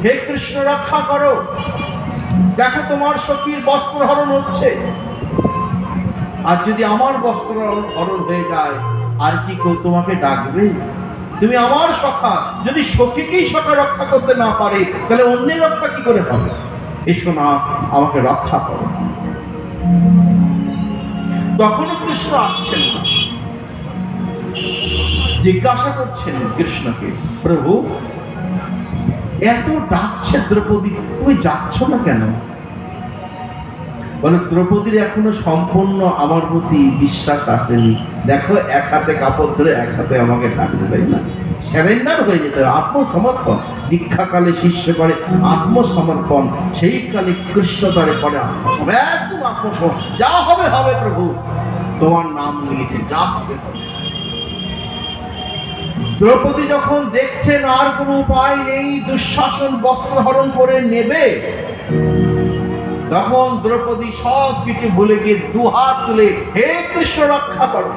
Speaker 1: হে কৃষ্ণ রক্ষা করো, দেখো তোমার সখীর বস্ত্র হরণ হচ্ছে, আর যদি আমার বস্ত্র হরণ হয়ে যায় আর কি কেউ তোমাকে ডাকবে? তুমি আমার সখা, যদি সখীকেই সখা রক্ষা করতে না পারে তাহলে অন্যের রক্ষা কি করে হবে? এসো না, আমাকে রক্ষা করো। তখনও কৃষ্ণ আসছেন না, জিজ্ঞাসা করছেন কৃষ্ণকে, প্রভু এত ডাকছে দ্রৌপদী, তুমি যাচ্ছ না কেন? বলে দ্রৌপদীর এখনো সম্পূর্ণ আমার প্রতি বিশ্বাস আসেনি। দেখো, এক হাতে কাপড় ধরে এক হাতে আমাকে ডাকছে, তাই না? স্যারেন্ডার হয়ে যেতে হবে, আত্মসমর্পণ। দীক্ষাকালে শিষ্য করে আত্মসমর্পণ, সেই কালে কৃষ্ণ তারে করে আত্মসমর্পণ, একদম আত্মসমর্পণ। যা হবে হবে প্রভু, তোমার নাম নিয়েছে, যা হবে হবে। দ্রৌপদী যখন দেখছেন আর কোনো উপায় নেই, দুঃশাসন বস্ত্র হরণ করে নেবে, তখন দ্রৌপদী সব কিছু ভুলে গিয়ে দুহাত তুলে, হে কৃষ্ণ রক্ষা করো,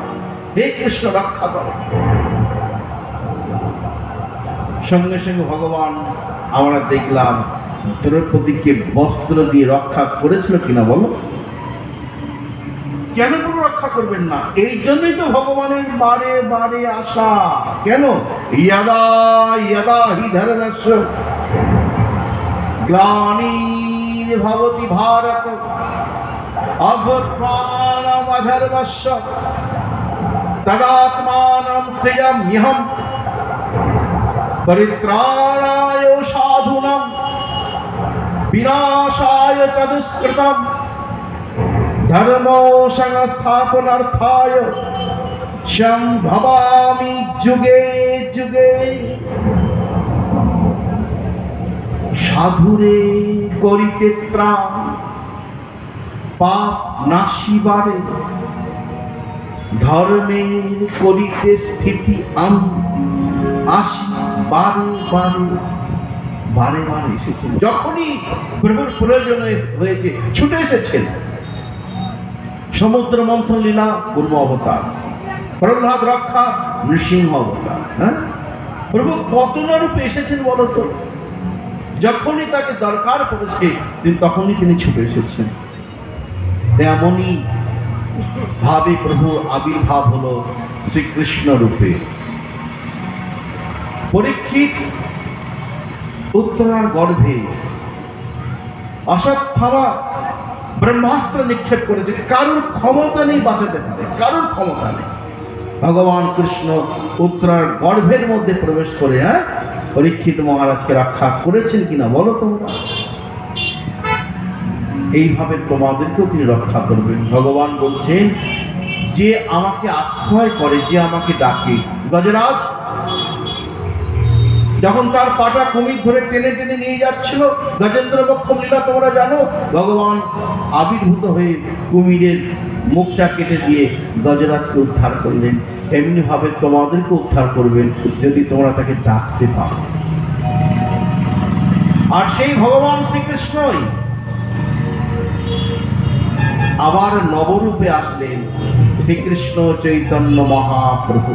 Speaker 1: হে কৃষ্ণ রক্ষা করো। সঙ্গে সঙ্গে ভগবান আমরা দেখলাম দ্রৌপদীকে বস্ত্র দিয়ে রক্ষা করেছিল কিনা বলো? কেন কোনো রক্ষা করবেন না? এই জন্যই তো ভগবানের বারে বারে আসা। কেন? ইয়াদা ইয়াদা হি ধর্মস্য গ্লানির ভবতি ভারত অভ্যুত্থানম অধর্মস্য তদাত্মানম সৃজাম্যহম পরিত্রাণায় সাধুনাম বিনাশায় চ দুষ্কৃতম ধর্ম সংস্থাপনার্থায় সম্ভবামি যুগে যুগে। সাধুরে করিতে ত্রাণ, পাপ নাশিবারে, ধর্মের করিতে স্থিতি আমি আসি বারে বারে। বারে বারে এসেছেন, যখনই প্রভুর প্রয়োজন হয়েছে ছুটে এসেছেন। সমুদ্র মন্থন লীলা পূর্ব অবতার, প্রহ্লাদ রক্ষা নৃসিংহ অবতার। হ্যাঁ, প্রভু কত না রূপে এসেছেন বলতো? যখনই তাকে দরকার পড়েছে তখনই তিনি ছুটে এসেছেন। তেমনই ভাবে প্রভু আবির্ভাব হলো শ্রীকৃষ্ণ রূপে। পরীক্ষিত উত্তরার গর্ভে অশ্বত্থামা ব্রহ্মাস্ত্র নিক্ষেপ করেছে, কারোর ক্ষমতা নেই বাঁচাতে পারে, কারোর ক্ষমতা নেই। ভগবান কৃষ্ণ উত্তরার গর্ভের মধ্যে প্রবেশ করে পরীক্ষিত মহারাজকে রক্ষা করেছেন কিনা বলো তোমরা? এইভাবে তোমাদেরকেও তিনি রক্ষা করবেন। ভগবান বলছেন, যে আমাকে আশ্রয় করে, যে আমাকে ডাকে। গজরাজ যখন তার পাটা কুমির ধরে টেনে টেনে নিয়ে যাচ্ছিল, গজেন্দ্র বক্ষম লীলা তোমরা জানো, ভগবান আবির্ভূত হয়ে কুমিরের মুখটা কেটে দিয়ে গজরাজকে উদ্ধার করলেন। এমনি ভাবে তোমাদেরকে উদ্ধার করবেন যদি তোমরা তাকে ডাকতে পারো। আর সেই ভগবান শ্রীকৃষ্ণই আবার নবরূপে আসলেন, শ্রীকৃষ্ণ চৈতন্য মহাপ্রভু।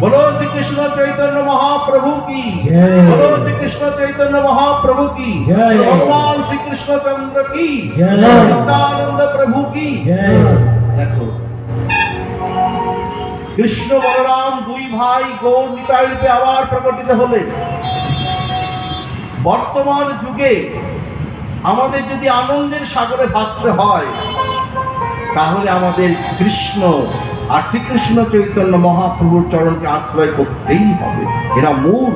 Speaker 1: বলো শ্রীকৃষ্ণ চৈতন্য মহাপ্রভু কি জয়, বলো শ্রীকৃষ্ণ চৈতন্য মহাপ্রভু কি জয়, ভগবান শ্রীকৃষ্ণ চন্দ্র কি জয়, নিত্যানন্দ প্রভু কি জয়। দেখো, কৃষ্ণ বলরাম দুই ভাই গৌর নিতাই রূপে আবার প্রকটিত হলেন। বর্তমান যুগে আমাদের যদি আনন্দের সাগরে ভাসতে হয়, তাহলে আমাদের কৃষ্ণ আর শ্রীকৃষ্ণ চৈতন্য মহাপ্রভুর চরণকে আশ্রয় করতেই হবে। এরা মূল,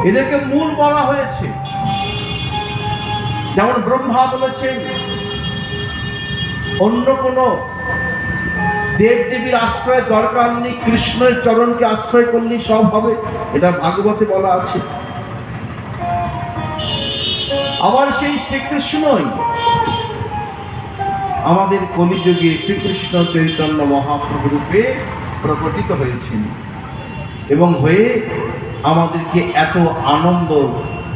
Speaker 1: এদেরকে মূল বলা হয়েছে। যেমন ব্রহ্মা বলেছেন, অন্য কোন দেব দেবীর আশ্রয় দরকার নেই, কৃষ্ণের চরণকে আশ্রয় করলেই সব হবে। এটা ভাগবতে বলা আছে। আবার সেই শ্রীকৃষ্ণই আমাদের কলিযুগে শ্রীকৃষ্ণ চৈতন্য মহাপ্রভু রূপে প্রকটিত হয়েছেন এবং হয়ে আমাদেরকে এত আনন্দ,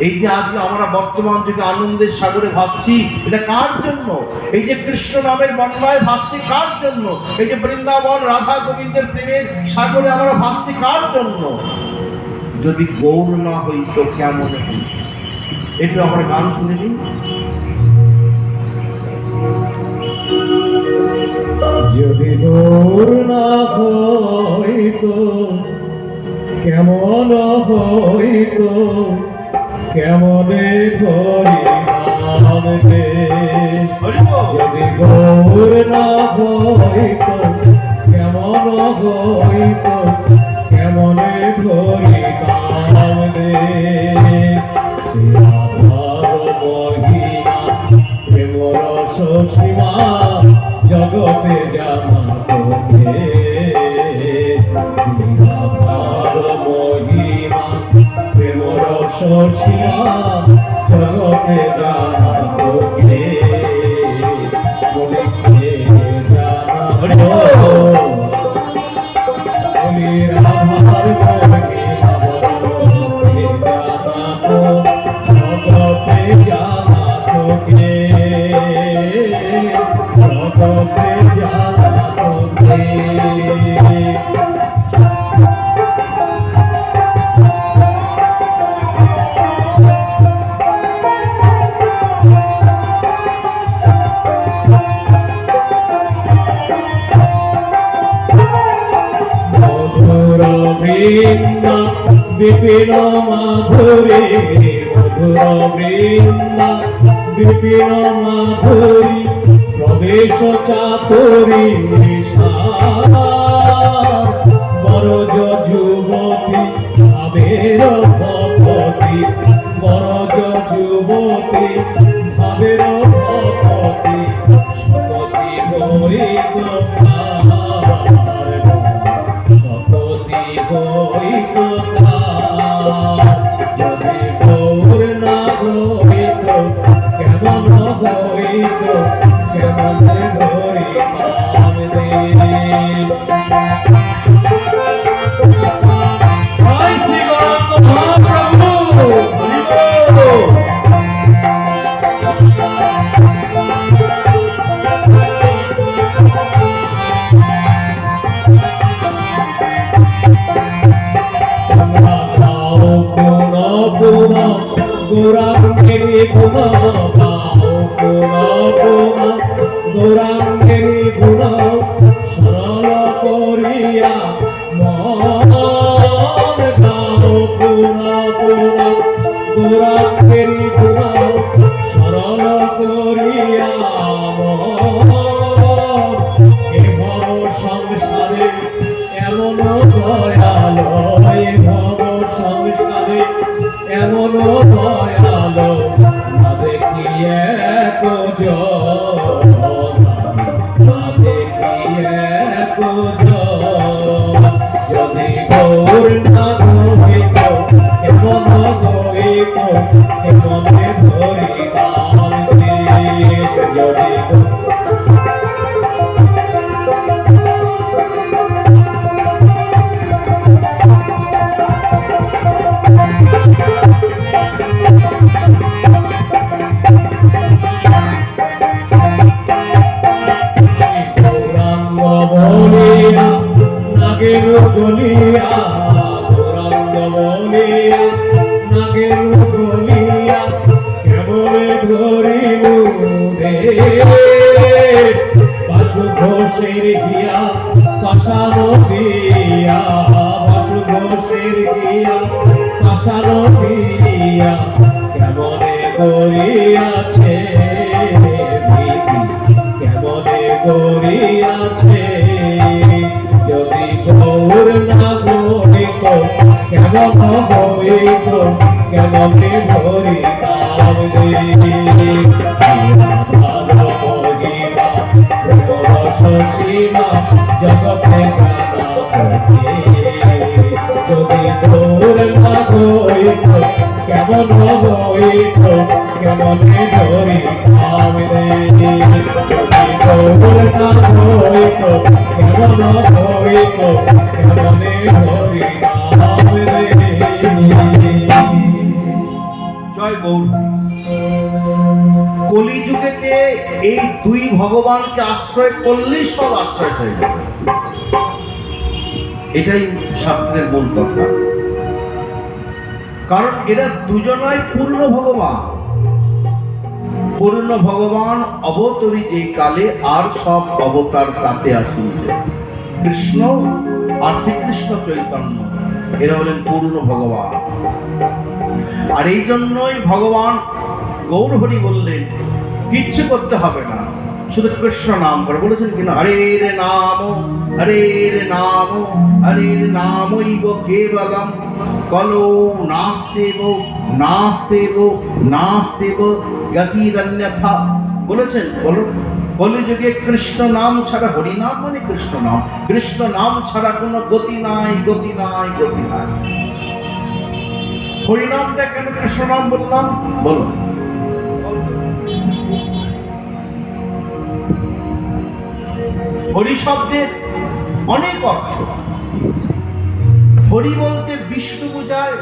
Speaker 1: এই যে আজকে আমরা বর্তমান যুগে আনন্দের সাগরে ভাসছি, এটা কার জন্য? এই যে কৃষ্ণ নামের বন্যায় ভাসছি কার জন্য? এই যে বৃন্দাবন রাধা গোবিন্দের প্রেমের সাগরে আমরা ভাসছি কার জন্য? যদি গৌর না হইতো কেমন হইত? একটু আমরা গান শুনে নিই।
Speaker 2: যদি গৌর না হইতো কেমন হইতো, কেমনে ধরি নাম গে। যদি গৌর না হইতো কেমন হইতো, কেমনে ধরি নাম গে। রাধার মহিমা প্রেম রস সীমা জগতে জানা তোকে। রাধার মহিমা প্রেম রস সীমা জগতে জানা তোকে। মনে জানা বলি রাধার মহিমা জগতে জানা তো, জগতে জানা তোকে, জগতে জানা তোকে। মধুর বৃন্দা বিপিন মাধুরী, মধুর বৃন্দা বিপিন মাধুরী, প্রবেশ চাতুরী বরজ যুবতী ভাবের ভপতি, বরজ যুবতী ভাবের ভপতি, সপতি হই সপতি হই যদি গৌর না হইত কেমন হইত, কেমন ধরি নাম রে। জয় শ্রী গৌরাঙ্গ মহাপ্রভু। গৌরাঙ্গেরি গুণ গাও, গৌরাঙ্গেরি গুণ সরল করিয়া মন গাও। গৌরাঙ্গেরি গুণ সরল করিয়া মন। এ ভব সংসারে এমন দয়ালো, এ ভব সংসারে এমন দয়ালো, না দেখি এক না দেখি এক। যদি গৌর না হইত কেমন হইত, কেমনে ধরি নাম রে। যদি গৌরাঙ্গ বলিয়া নাগের গলিয়া, গৌরাঙ্গ বলিয়া নাগের গলিয়া, কেমনে ধরিব রে। বাসু ঘোষের হিয়া পাশানো দিয়া, বাসু ঘোষের হিয়া পাশানো দিয়া, কেমনে করিয়াছে কেমনে করিয়াছে। যদি গৌর না হইত কেমন হইত, কেমনে ধরি নাম রে। সীমা জগতে জানা তোকে। যদি গৌর না হইত কেমন হইত, হইত কেমনে ধরি নাম রে গৌরনাথ হইত কেমন হইত কেমনে ধরি নাম রে
Speaker 1: জয় গৌর। কলিযুগেতে এই দুই ভগবানকে আশ্রয় করলেই সব আশ্রয় হয়ে যাবে, এটাই শাস্ত্রের মূল কথা। কারণ এরা দুজনাই পূর্ণ ভগবান। পূর্ণ ভগবান অবতরী যে কালে আর সব অবতার তাতে আসিবে। কৃষ্ণ আর শ্রীকৃষ্ণ চৈতন্য এরা হলেন পূর্ণ ভগবান। আর এই জন্যই ভগবান গৌরহরি বললেন কিচ্ছু করতে হবে না, শুধু কৃষ্ণ নাম করে। বলেছেন কিনা হরের নাম হরের নাম হরের নামৈব কেবলম কলৌ নাস্তেব নাস্তেব নাস্তেব গতিরন্যথা। বলেছেন বলো, কলিযুগে কৃষ্ণ নাম ছাড়া, হরি নাম মানে কৃষ্ণ নাম, কৃষ্ণ নাম ছাড়া কোনো গতি নাই, গতি নাই, গতি নাই। হরিনামটা কেন কৃষ্ণ নাম বললাম বলো? হরি শব্দের অনেক অর্থ। হরি বলতে বিষ্ণু বোঝায়,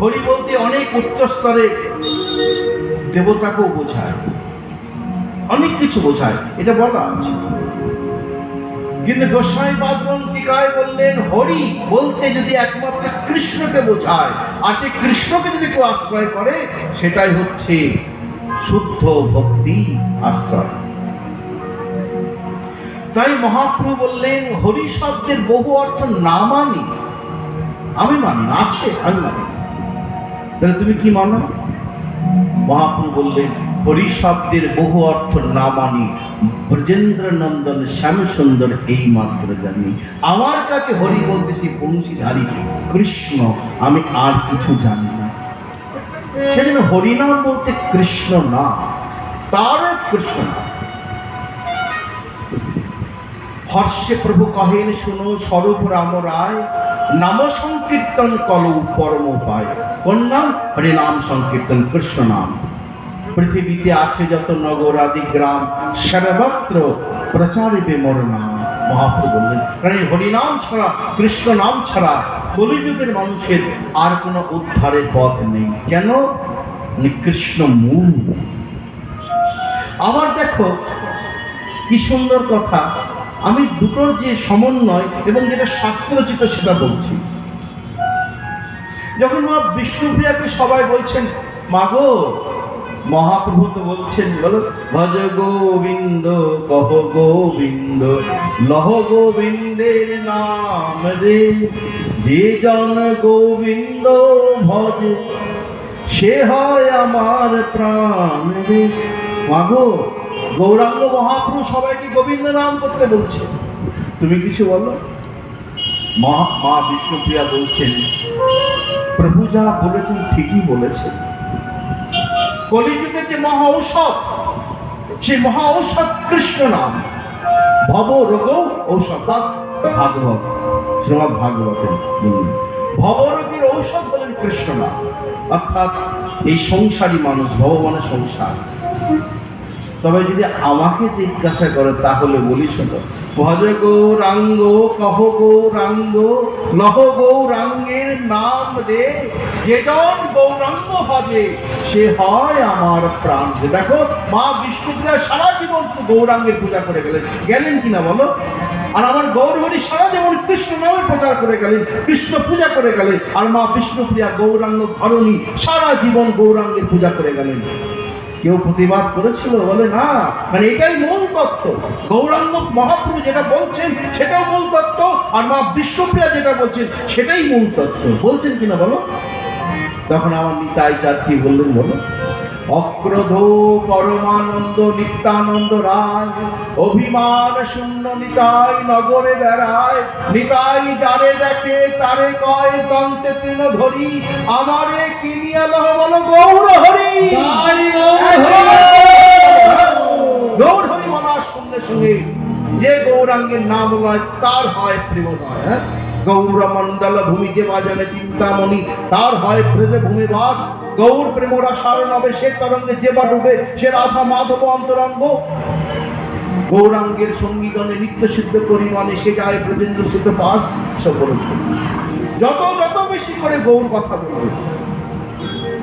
Speaker 1: হরি বলতে অনেক উচ্চস্তরের দেবতাকেও বোঝায়, অনেক কিছু বোঝায়, এটা বলা আছে। কিন্তু গোসাই বাদরণ টিকায় বললেন হরি বলতে যদি একমাত্র কৃষ্ণকে বোঝায়, আর সেই কৃষ্ণকে যদি কেউ আশ্রয় করে সেটাই হচ্ছে শুদ্ধ ভক্তি আশ্রয়। তাই মহাপ্রভু বললেন হরি শব্দের বহু অর্থ না মানি, আমি মানি না, আছে আমি মানি। তাহলে তুমি কি মানো? মহাপ্রভু বললেন হরি শব্দের বহু অর্থ না মানি, ব্রজেন্দ্র নন্দন শ্যাম সুন্দর এই মাত্র জানি। আমার কাছে হরি বলতে সেই বংশীধারী কৃষ্ণ, আমি আর কিছু জানি না। সেজন্য হরিনাম বলতে কৃষ্ণ না, তার কৃষ্ণ না। হর্ষে প্রভু কহেন শুনো স্বরূপ রাম রায়, নাম সংকীর্তন কলৌ পরম উপায়। কোন নাম? হরিনাম সংকীর্তন, কৃষ্ণ নাম। পৃথিবীতে আছে যত নগর আদি গ্রাম, সর্বত্র প্রচারিবে মোর নাম। মহাপ্রভু বললেন কারণ হরিনাম ছাড়া, কৃষ্ণ নাম ছাড়া কলিযুগের মানুষের আর কোনো উদ্ধারের পথ নেই। কেন? কৃষ্ণ মূল। আবার দেখো কি সুন্দর কথা, আমি দুটোর যে সমন্বয় এবং যেটা শাস্ত্রচিত সেটা বলছি। যখন মা বিষ্ণুপ্রিয়াকে সবাই বলছেন মাগো, মহাপ্রভু তো বলছেন বলো ভজ গোবিন্দ কহ গোবিন্দ লহ গোবিন্দের নাম রে, যে জন গোবিন্দ ভজ সে হয় আমার প্রাণ রে। মাগো, গৌরাঙ্গ মহাপ্রভু সবাইকে গোবিন্দ নাম করতে বলছে, তুমি কিছু বলো। মা বিষ্ণুপ্রিয়া বলছেন প্রভু যা বলেছেন ঠিকই বলেছেন। কলিযুগের যে মহা ঔষধ, সেই মহা ঔষধ কৃষ্ণ নাম। ভব রোগ ঔষধ ভাগবত, শ্রীমদ্ ভাগবতের বলুন ভব রোগের ঔষধ বলেন কৃষ্ণ নাম। অর্থাৎ এই সংসারী মানুষ, ভগবানের সংসার। তবে যদি আমাকে জিজ্ঞাসা করে তাহলে বলি শোনো, ভজ গৌরাঙ্গ কহ গৌরাঙ্গ লহ গৌরাঙ্গের নাম রে, যেজন গৌরাঙ্গ ভজে সে হয় আমার প্রাণ রে। দেখো মা বিষ্ণুপ্রিয়া সারা জীবন গৌরাঙ্গের পূজা করে গেলেন কিনা বলো? আর আমার গৌরহরি সারা জীবন কৃষ্ণ নামে প্রচার করে গেলেন, কৃষ্ণ পূজা করে গেলেন। আর মা বিষ্ণুপ্রিয়া গৌরাঙ্গ ধরণী সারা জীবন গৌরাঙ্গের পূজা করে গেলেন। কেউ প্রতিবাদ করেছিল? বলে না, মানে এটাই মূল তত্ত্ব। গৌরাঙ্গ মহাপ্রভু যেটা বলছেন সেটাও মূল তত্ত্ব, আর মা বিষ্ণুপ্রিয়া যেটা বলছেন সেটাই মূল তত্ত্ব। বলছেন কিনা বলো? তখন আমার নিতাই চাঁদ কি বললেন বলো? অক্রোধ পরমানন্দ নিত্যানন্দ রায়, অভিমান শূন্য নিতাই নগরে বেড়ায়। নিতাই যারে দেখে তারে কয় দন্তে তৃণ ধরি, আমারে কিনিয়া লহ বলো গৌর হরি। গৌর হরি বলার সঙ্গে সঙ্গে যে গৌরাঙ্গের নাম লয় তার হয় প্রেমোদয়। গৌরমণ্ডল ভূমি যে বাজানে চিন্তামণি, তার হয় ব্রজে ভূমিবাস। গৌর প্রেমরা সারণবে সে তরঙ্গে যে বা ডুবে, সে রাধা মাধব অন্তরঙ্গ। গৌরাঙ্গের সঙ্গীগণে নিত্য সিদ্ধ পরিমাণে সে যায় ব্রজেন্দ্র সিদ্ধ পাস। সকল যত যত বেশি করে গৌর কথা বলবে,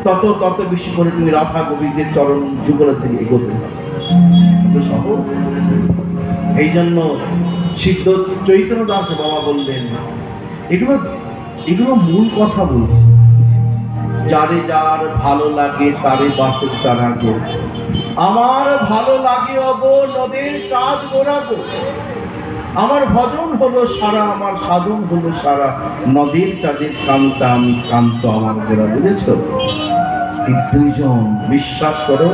Speaker 1: তত তত বেশি করে তুমি রাধা গোবিন্দের চরণ যুগলের দিকে এগোতে হবে। সহজ। এই জন্য সিদ্ধ চৈতন্য দাস বাবা বললেন, এগুলো মূল কথা বলছি। যারে যার ভালো লাগে তারে বাসে চারা গো, আমার ভালো লাগে অগো নদের চাঁদ গোড়া গো। আমার ভজন হলো সারা, আমার সাধন হলো সারা, নদীর চাঁদের কান্তা আমি কান্ত আমার গোড়া। বুঝেছ? এই দুইজন বিশ্বাস করো,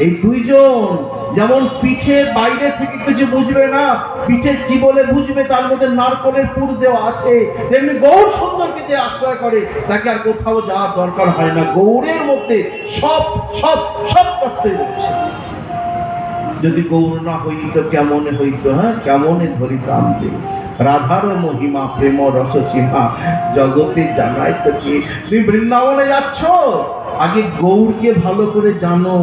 Speaker 1: এই দুইজন যেমন পিঠে বাইরে থেকে কিছু বুঝবে না, পিঠে চিবলে বুঝবে তার মধ্যে নারকলের পুর দেওয়া আছে, তেমনি গৌর সুন্দরকে যে আশ্রয় করে তাকে আর কোথাও যাওয়ার দরকার হয় না। গৌরের মধ্যে সব সব সব তত্ত্ব রয়েছে। যদি গৌর না হইত কেমনে হইত, হ্যাঁ কেমনে ধরিতাম দে রাধার মহিমা প্রেম রস সীমা জগতে জানাই তো কি। তুমি বৃন্দাবনে যাচ্ছ, আগে গৌরকে ভালো করে জানো।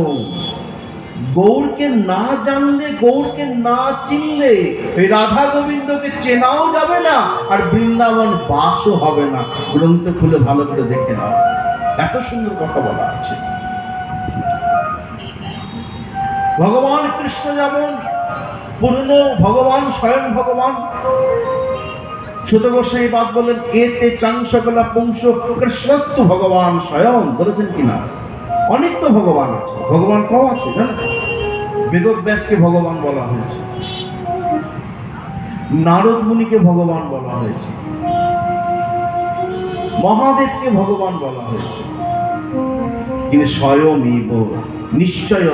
Speaker 1: গৌরকে না জানলে, গৌরকে না চিনলে এই রাধা গোবিন্দকে চেনাও যাবে না, আর বৃন্দাবন বাসও হবে না। গ্রন্থ খুলে ভালো করে দেখে নাও, এত সুন্দর কথা বলা আছে। ভগবান কৃষ্ণ যেমন পূর্ণ ভগবান, স্বয়ং ভগবান। সুত গোস্বামী বাদ বলেন, এতে চাংসকলা পুংস কৃষ্ণস্তু ভগবান স্বয়ং। বলেছেন কিনা? অনেক তো ভগবান আছে, ভগবান কম আছে জানেন? বেদব্যাসকে ভগবান বলা হয়েছে, নারদ মুনিকে ভগবান বলা হয়েছে, মহাদেবকে ভগবান বলা হয়েছে। কিন্তু স্বয়ং নিশ্চয়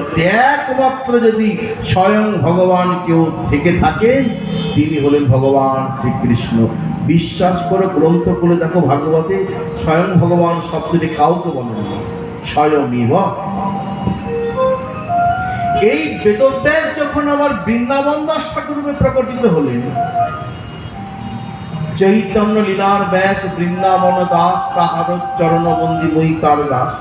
Speaker 1: একমাত্র যদি স্বয়ং ভগবান কেউ থেকে থাকেন, তিনি হলেন ভগবান শ্রীকৃষ্ণ। বিশ্বাস করে গ্রন্থ করে দেখো, ভাগবতে স্বয়ং ভগবান শব্দটি কাউকে বলেন না, স্বয়ং। এই বেদব্যাস যখন আবার বৃন্দাবন দাস ঠাকুরকে প্রকটিত হলেন, চৈতন্য লীলার ব্যাস বৃন্দাবন দাস, তাহার চরণবন্দী মই তার দাস।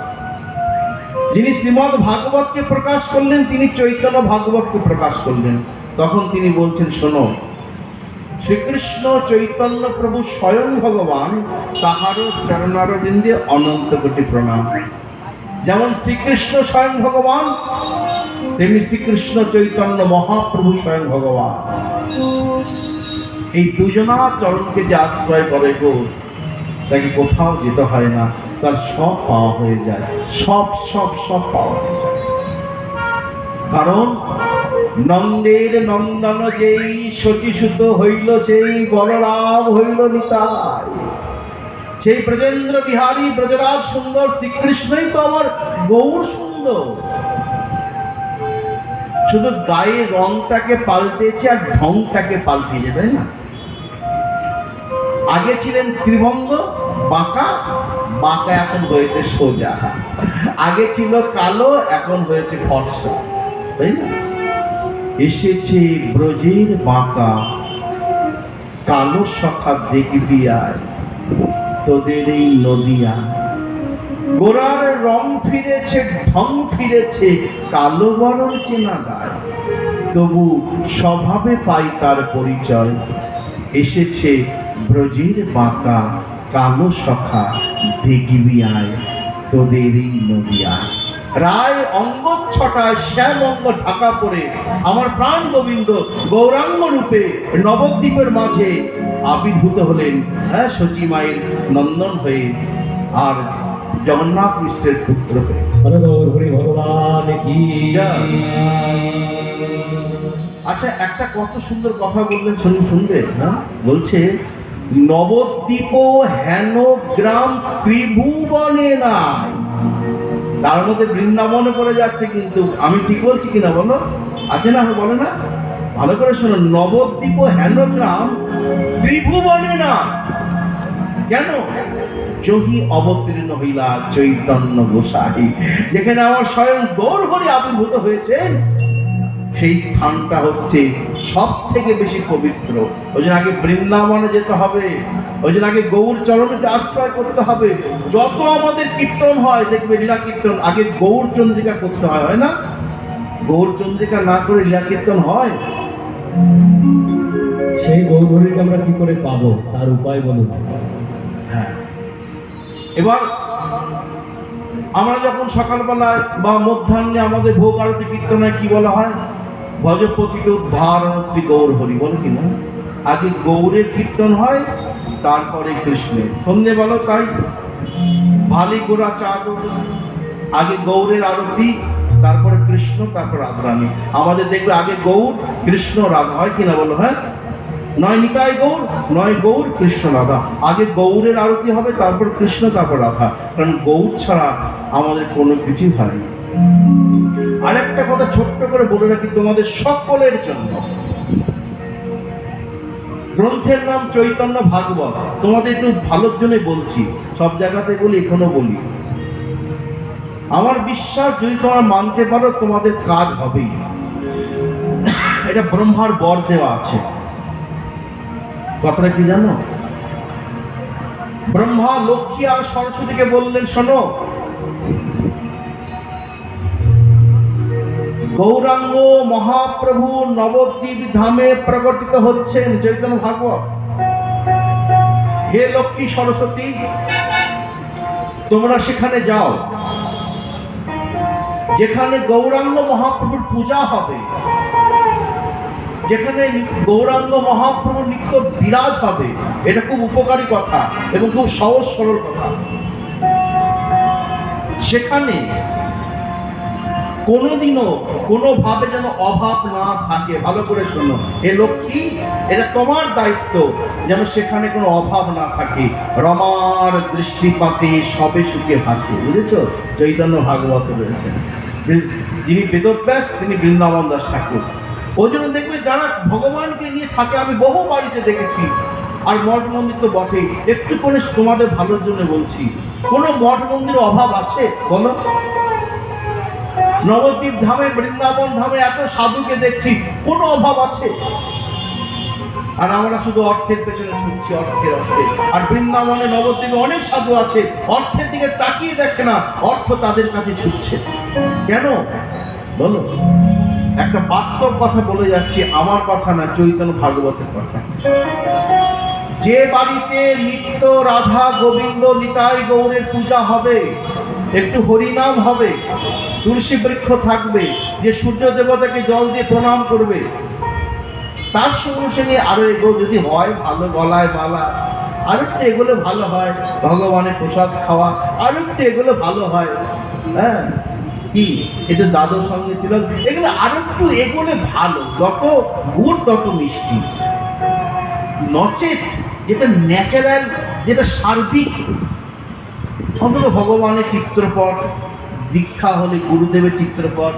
Speaker 1: যিনি শ্রীমদ ভাগবতকে প্রকাশ করলেন, তিনি চৈতন্য ভাগবতকে প্রকাশ করলেন। তখন তিনি বলছেন, শোনো, শ্রীকৃষ্ণ চৈতন্য প্রভু স্বয়ং ভগবান, তাহার চরণারবিন্দে অনন্ত কোটি প্রণাম। যেমন শ্রীকৃষ্ণ স্বয়ং ভগবান, তেমনি শ্রীকৃষ্ণ চৈতন্য মহাপ্রভু স্বয়ং ভগবান। এই দুজনা চরণকে যে আশ্রয় করে গো, তাকে কোথাও যেতে হয় না, তার সব পাওয়া হয়ে যায়, সব সব সব পাওয়া হয়ে যায়। কারণ নন্দের নন্দন যেই শচীসুত হইল, সেই বলরাম হইল নিতাই। সেই ব্রজেন্দ্র বিহারী ব্রজরাজ সুন্দর শ্রীকৃষ্ণই তো আমার গৌর সুন্দর। শুধু গায়ে রংটাকে পাল্টেছে আর ঢংটাকে পাল্টেছে, তাই না? আগে ছিলেন ত্রিভঙ্গ, বাঁকা, বাঁকা এখন হয়েছে সোজা। আগে ছিল কালো, এখন হয়েছে ফর্সা, তাই না? এসেছে ব্রজের বাঁকা, কালো সখা দেখবি আয় তোদের এই নদিয়া। গোরার রং ফিরেছে, ঢং ফিরেছে, কালো বরণ চেনা গায়, তবু স্বভাবে পাই তার পরিচয়। এসেছে ব্রজের বাঁকা, কালো সখা দেখবি আয় তোদের এই নদিয়া। রায় অঙ্গ ছটায় শ্যাম অঙ্গ ঢাকা পড়ে আমার প্রাণ গোবিন্দ গৌরাঙ্গ রূপে নবদ্বীপের মাঝে আবির্ভূত হলেন, হ্যাঁ, সচী মায়ের নন্দন হয়ে আর জগন্নাথ মিশ্রের পুত্র হয়ে।
Speaker 2: ভগবান কি।
Speaker 1: আচ্ছা, একটা কত সুন্দর কথা বললেন, শুনবে না? বলছে, নবদ্বীপ হেন গ্রাম ত্রিভুবনে নাই। তার মধ্যে বৃন্দাবনে পড়ে যাচ্ছে, কিন্তু আমি ঠিক বলছি কিনা বলো? আছে না, বলে না? ভালো করে শোনো, নবদ্বীপ হেন গ্রাম ত্রিভুবনে না। কেন? জহি অবতীর্ণ হইলা চৈতন্য গোসাই। যেখানে আমার স্বয়ং গৌর হরি আবির্ভূত হয়েছেন, সেই স্থানটা হচ্ছে সব থেকে বেশি পবিত্র। ওই জন্য আগে বৃন্দাবনে যেতে হবে, ওই জন্য আগে গৌর চরণে আশ্রয় করতে হবে। যত আমাদের কীর্তন হয় দেখবে লীলা কীর্তন, আগে গৌর চন্দ্রিকা করতে হয়, হয় না? গৌর চন্দ্রিকা না করে লীলা কীর্তন হয়?
Speaker 2: সেই গৌরহরিকে আমরা কি করে পাবো, তার উপায় বলুন।
Speaker 1: হ্যাঁ, এবার আমরা যখন সকালবেলায় বা মধ্যাহ্নে আমাদের ভোগ আরতি কীর্তনে কি বলা হয়? ভজপতিকে উদ্ধারণ শ্রী গৌর হরি, বলে কি না? আগে গৌরের কীর্তন হয়, তারপরে কৃষ্ণের। সন্ধ্যেবেলা তাই ভালি গোড়া চাঁদ, আগে গৌরের আরতি, তারপরে কৃষ্ণ, তারপর রাধারানী। আমাদের দেখবে আগে গৌর, কৃষ্ণ, রাধা, হয় কিনা বলো? হ্যাঁ, নয় নিতাই গৌর, নয় গৌর, কৃষ্ণ রাধা। আগে গৌরের আরতি হবে, তারপর কৃষ্ণ, তারপর রাধা। কারণ গৌর ছাড়া আমাদের কোনো কিছুই হয় না। আরেকটা কথা ছোট্ট করে বলে রাখি তোমাদের সকলের জন্য, গ্রন্থের নাম চৈতন্য ভাগবত। তোমাদের একটু ভালোর জন্য বলছি, সব জায়গাতে বলি, এখনো বলি। আমার বিশ্বাস যদি তোমরা মানতে পারো তোমাদের কাজ হবেই। এটা ব্রহ্মার বর দেওয়া আছে। কথাটা কি জানো? ব্রহ্মা লক্ষ্মী আর সরস্বতীকে বললেন, শোনো, গৌরাঙ্গ মহাপ্রভু নবদ্বীপ ধামে প্রকটিত হচ্ছেন, চৈতন্য ভাগবত। হে লক্ষ্মী সরস্বতী, তোমরা সেখানে যাও, যেখানে গৌরাঙ্গ মহাপ্রভুর পূজা হবে, যেখানে গৌরাঙ্গ মহাপ্রভু নিত্য বিরাজ হবে। এটা খুব উপকারী কথা এবং খুব সহজ সরল কথা। সেখানে কোনোদিনও কোনোভাবে যেন অভাব না থাকে। ভালো করে শোনো, হে লক্ষ্মী, এটা তোমার দায়িত্ব যেন সেখানে কোনো অভাব না থাকে। রমার দৃষ্টিপাতে সবে সুখে ভাসে, বুঝেছো? চৈতন্য ভাগবত রয়েছে। যিনি বেদব্যাস, তিনি বৃন্দাবন দাস ঠাকুর। ওই জন্য দেখবে যারা ভগবানকে নিয়ে থাকে, আমি বহু বাড়িতে দেখেছি, আর মঠ মন্দির তো বটেই। একটু করে তোমাদের ভালোর জন্য বলছি, কোনো মঠ মন্দির অভাব আছে বলো? নবদ্বীপ ধামে, বৃন্দাবন ধামে এত সাধুকে দেখছি, কোনো অভাব আছে? আর আমরা শুধু অর্থের পেছনে ছুটছি, অর্থে অর্থে। আর বৃন্দাবনে, নবদ্বীপে অনেক সাধু আছে, অর্থের দিকে তাকিয়ে দেখে না, অর্থ তাদের কাছে ছুটছে। কেন বলো? একটা বাস্তব কথা বলে যাচ্ছি, আমার কথা না, চৈতন্য ভাগবতের কথা। যে বাড়িতে নিত্য রাধা গোবিন্দ নিতাই গৌরের পূজা হবে, একটু হরিনাম হবে, তুলসী বৃক্ষ থাকবে, যে সূর্য দেবতাকে জল দিয়ে প্রণাম করবে, তার সঙ্গে সঙ্গে আরো এগো যদি হয়, ভালো গলায় মালা, আরো একটু এগুলো ভালো হয়, ভগবানের প্রসাদ খাওয়া, আরো একটু এগুলো ভালো হয়। হ্যাঁ, কি এটা দাদুর সঙ্গে তিলক, এগুলো আরো একটু এগুলো ভালো। যত গুড় তত মিষ্টি। নচেত যেটা ন্যাচারাল, যেটা সার্বিক, অন্তত ভগবানের চিত্রপট, দীক্ষা হলে গুরুদেবের চিত্রপট,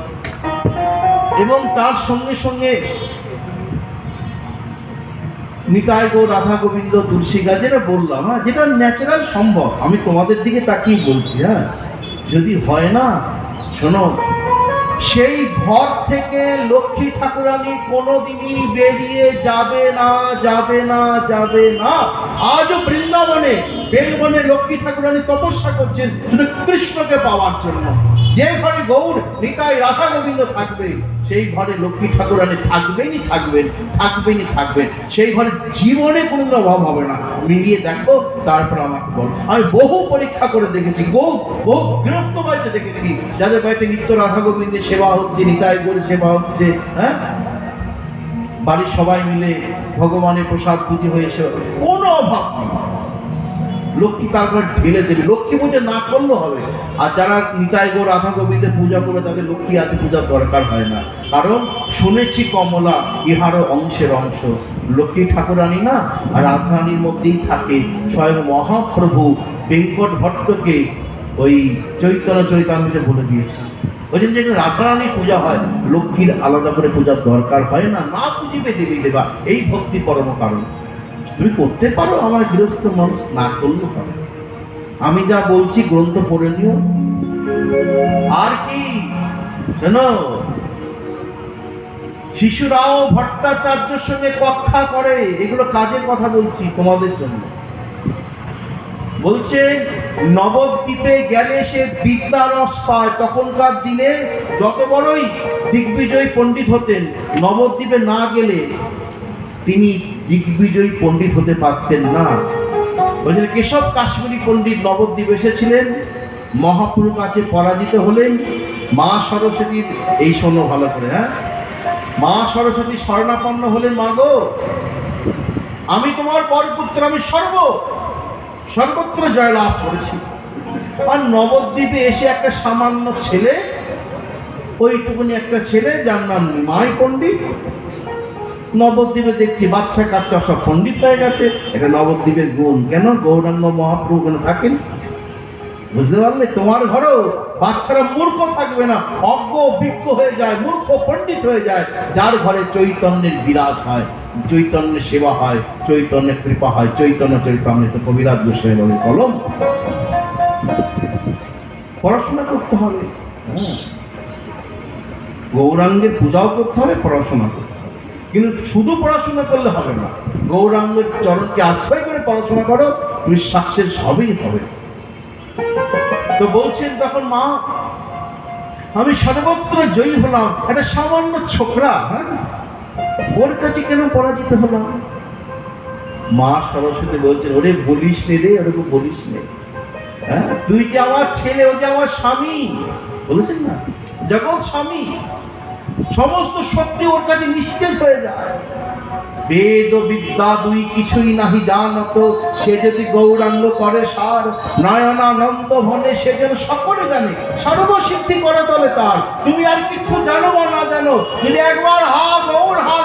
Speaker 1: এবং তার সঙ্গে সঙ্গে নিতাই গো রাধা গোবিন্দ তুলসী গাছ, যেটা বললাম, হ্যাঁ, যেটা ন্যাচারাল সম্ভব। আমি তোমাদের দিকে তাকিয়ে বলছি। হ্যাঁ, যদি হয় না, শোনো, সেই ঘর থেকে লক্ষ্মী ঠাকুরানী কোনোদিনই বেরিয়ে যাবে না, যাবে না, যাবে না। আজও বৃন্দাবনে, বেলবনে লক্ষ্মী ঠাকুরানী তপস্যা করছেন শুধু কৃষ্ণকে পাওয়ার জন্য। যে ঘরে গৌর নিতাই রাধা গোবিন্দ থাকবে, সেই ঘরে লক্ষ্মী ঠাকুরানী থাকবেনই থাকবেন, থাকবেনই থাকবেন। সেই ঘরে জীবনে কোনো অভাব হবে না। মিলিয়ে দেখো, তারপর আমাকে বল। আমি বহু পরীক্ষা করে দেখেছি, বহু গৃহস্থ বাড়িতে দেখেছি, যাদের বাড়িতে নিত্য রাধা গোবিন্দের সেবা হচ্ছে, নিতাই গৌরের সেবা হচ্ছে, হ্যাঁ, বাড়ির সবাই মিলে ভগবানের প্রসাদ পুঁজি হয়েছে, কোনো অভাব নেই। লক্ষ্মী তারপর ঢেলে দেবে। লক্ষ্মী পূজা না করলেও হবে। আর যারা নিতাই গো রাধা গোবিন্দের পূজা করবে, তাদের লক্ষ্মী আদি পূজার দরকার হয় না। কারণ শুনেছি কমলা ইহারও অংশের অংশ। লক্ষ্মী ঠাকুরানী না রাধারানীর মধ্যেই থাকে। স্বয়ং মহাপ্রভু বেঙ্কট ভট্টকে ওই চৈতন্য চৈতামৃতে বলে দিয়েছে। ওই জন্য যেখানে রাধারানীর পূজা হয়, লক্ষ্মীর আলাদা করে পূজার দরকার হয় না। না পুজিবে দেবী দেবা, এই ভক্তি পরম কারণ। তুমি করতে পারো, আমার গৃহস্থ মানুষ, না করলেও পারো। আমি যা বলছি গ্রন্থ পড়ে নিও। আর কি শোনো, শিশুরাও ভট্টাচার্যের সঙ্গে কক্ষা করে। এগুলো কাজের কথা বলছি তোমাদের জন্য। বলছে নবদ্বীপে গেলে সে বিদ্যারস পায়। তখনকার দিনে যত বড়ই দিগ্বিজয়ী পণ্ডিত হতেন, নবদ্বীপে না গেলে তিনি দিগ্বিজয়ী পণ্ডিত হতে পারতেন না। বলছেন কেশব কাশ্মীরি পণ্ডিত নবদ্বীপ এসেছিলেন, মহাপ্রভুর কাছে পরাজিত হলেন। মা সরস্বতীর, এই শোনো ভালো করে, হ্যাঁ, মা সরস্বতী শরণাপন্ন হলেন, মা গো আমি তোমার বরপুত্র, আমি সর্বত্র জয়লাভ করেছি। আর নবদ্বীপে এসে একটা সামান্য ছেলে, ওইটুকুনি একটা ছেলে যার নাম নিমাই পণ্ডিত, নবদ্বীপে দেখছি বাচ্চা কাচ্চা সব পণ্ডিত হয়ে গেছে। এটা নবদ্বীপের গুণ। কেন? গৌরাঙ্গ মহাপ্রভু কেন থাকেন? বুঝতে পারলে? তোমার ঘরেও বাচ্চারা মূর্খ থাকবে না, অজ্ঞ বিজ্ঞ হয়ে যায়, মূর্খ পণ্ডিত হয়ে যায়। যার ঘরে চৈতন্যের বিরাজ হয়, চৈতন্যের সেবা হয়, চৈতন্যের কৃপা হয়, চৈতন্য চরিতামৃত কবিরাজ গোস্বামী বলে কলম। পড়াশোনা করতে হবে, গৌরাঙ্গের পূজাও করতে হবে, পড়াশোনা করতে হবে। কিন্তু শুধু পড়াশোনা করলে হবে না, গৌরাঙ্গের চরণকে আশ্রয় করে পড়াশোনা করো, তুমি সাকসেস হবেই হবে। তো বলছেন তখন মা আমি সর্বত্র জয়ী হলাম, একটা সামান্য ছোকরা, হ্যাঁ, ওর কাছে কেন পরাজিত হলাম? মা সরস্বতী বলছেন ওরে বলিস নে রে, ওরকম বলিস নে, হ্যাঁ, তুই যে আমার ছেলে, ও যে আমার স্বামী, বলেছেন না, জগৎ স্বামী, সমস্ত সত্যি ওর কাছে নিস্তেজ হয়ে যায়। বেদ ও বিদ্যা দুই কিছুই নাহি জানত, সে যদি গৌরাঙ্গ করে সার, নয়নানন্দ ভনে সে যেন সকলে জানে, সর্বসিদ্ধি করে তলে তার। তুমি আর কিছু জানো বা না জানো, যদি একবার হা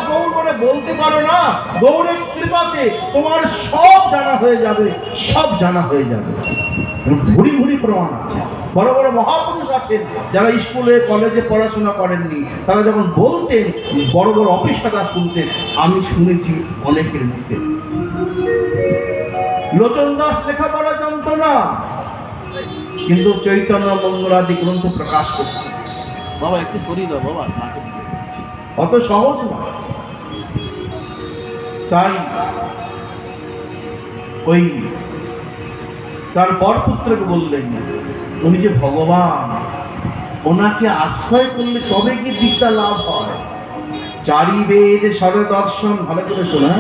Speaker 1: গৌর করে বলতে পারো না, গৌরের কৃপাতে তোমার সব জানা হয়ে যাবে, সব জানা হয়ে যাবে। ভুরি ভুরি প্রমাণ আছে। বড় বড় মহাপুরুষ আছেন যারা স্কুলে কলেজে পড়াশোনা করেননি, তারা যখন বলতেন বড় বড় অফিসাররা শুনতেন। আমি শুনেছি অনেকের মুখে। লোচন দাস লেখাপড়া জানত না, কিন্তু চৈতন্য মঙ্গলাদি গ্রন্থ প্রকাশ করছে। বাবা একটু সরিয়ে দাও বাবা, অত সহজ নয়। তাই ওই তার বরপুত্রকে বললেন উনি যে ভগবান, ওনাকে আশ্রয় করলে তবে কি বিদ্যা লাভ হয়। চারি বেদ সরদর্শন, ভালো করে শোনা,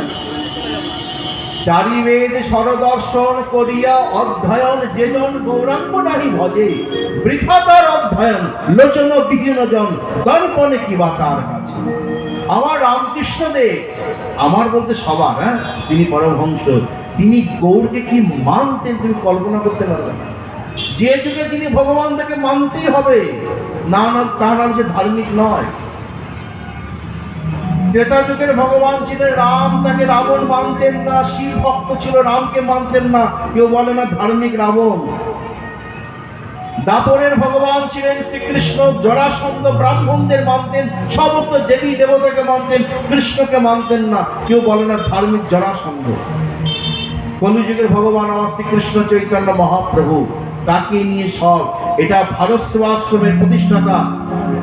Speaker 1: চারি বেদ সরদর্শন করিয়া অধ্যয়ন যেজন গৌরাঙ্গ নাহি ভজে, বৃথা তার অধ্যয়ন, লোচন বিহীন জন দর্পণে কিবা তার কাছে। আমার রামকৃষ্ণ দেব, আমার বলতে সবার, হ্যাঁ, তিনি পরমহংস, তিনি গৌরকে কি মানতেন তুমি কল্পনা করতে পারবে না। যে যুগে তিনি ভগবান তাকে মানতেই হবে, না না তার নাম সে ধার্মিক নয়। ত্রেতা যুগের ভগবান ছিলেন রাম, তাকে রাবণ মানতেন না, শিব ভক্ত ছিল, রামকে মানতেন না, কেউ বলে না ধার্মিক রাবণ। দাপরের ভগবান ছিলেন শ্রীকৃষ্ণ, জরাসন্ধ ব্রাহ্মণদের মানতেন, সমস্ত দেবী দেবতাকে মানতেন, কৃষ্ণকে মানতেন না, কেউ বলে না ধার্মিক জরাসন্ধ। কলিযুগের ভগবান আমার শ্রীকৃষ্ণ চৈতন্য মহাপ্রভু, তাকে নিয়ে সব। এটা ভারত সেবাশ্রমের প্রতিষ্ঠাতা,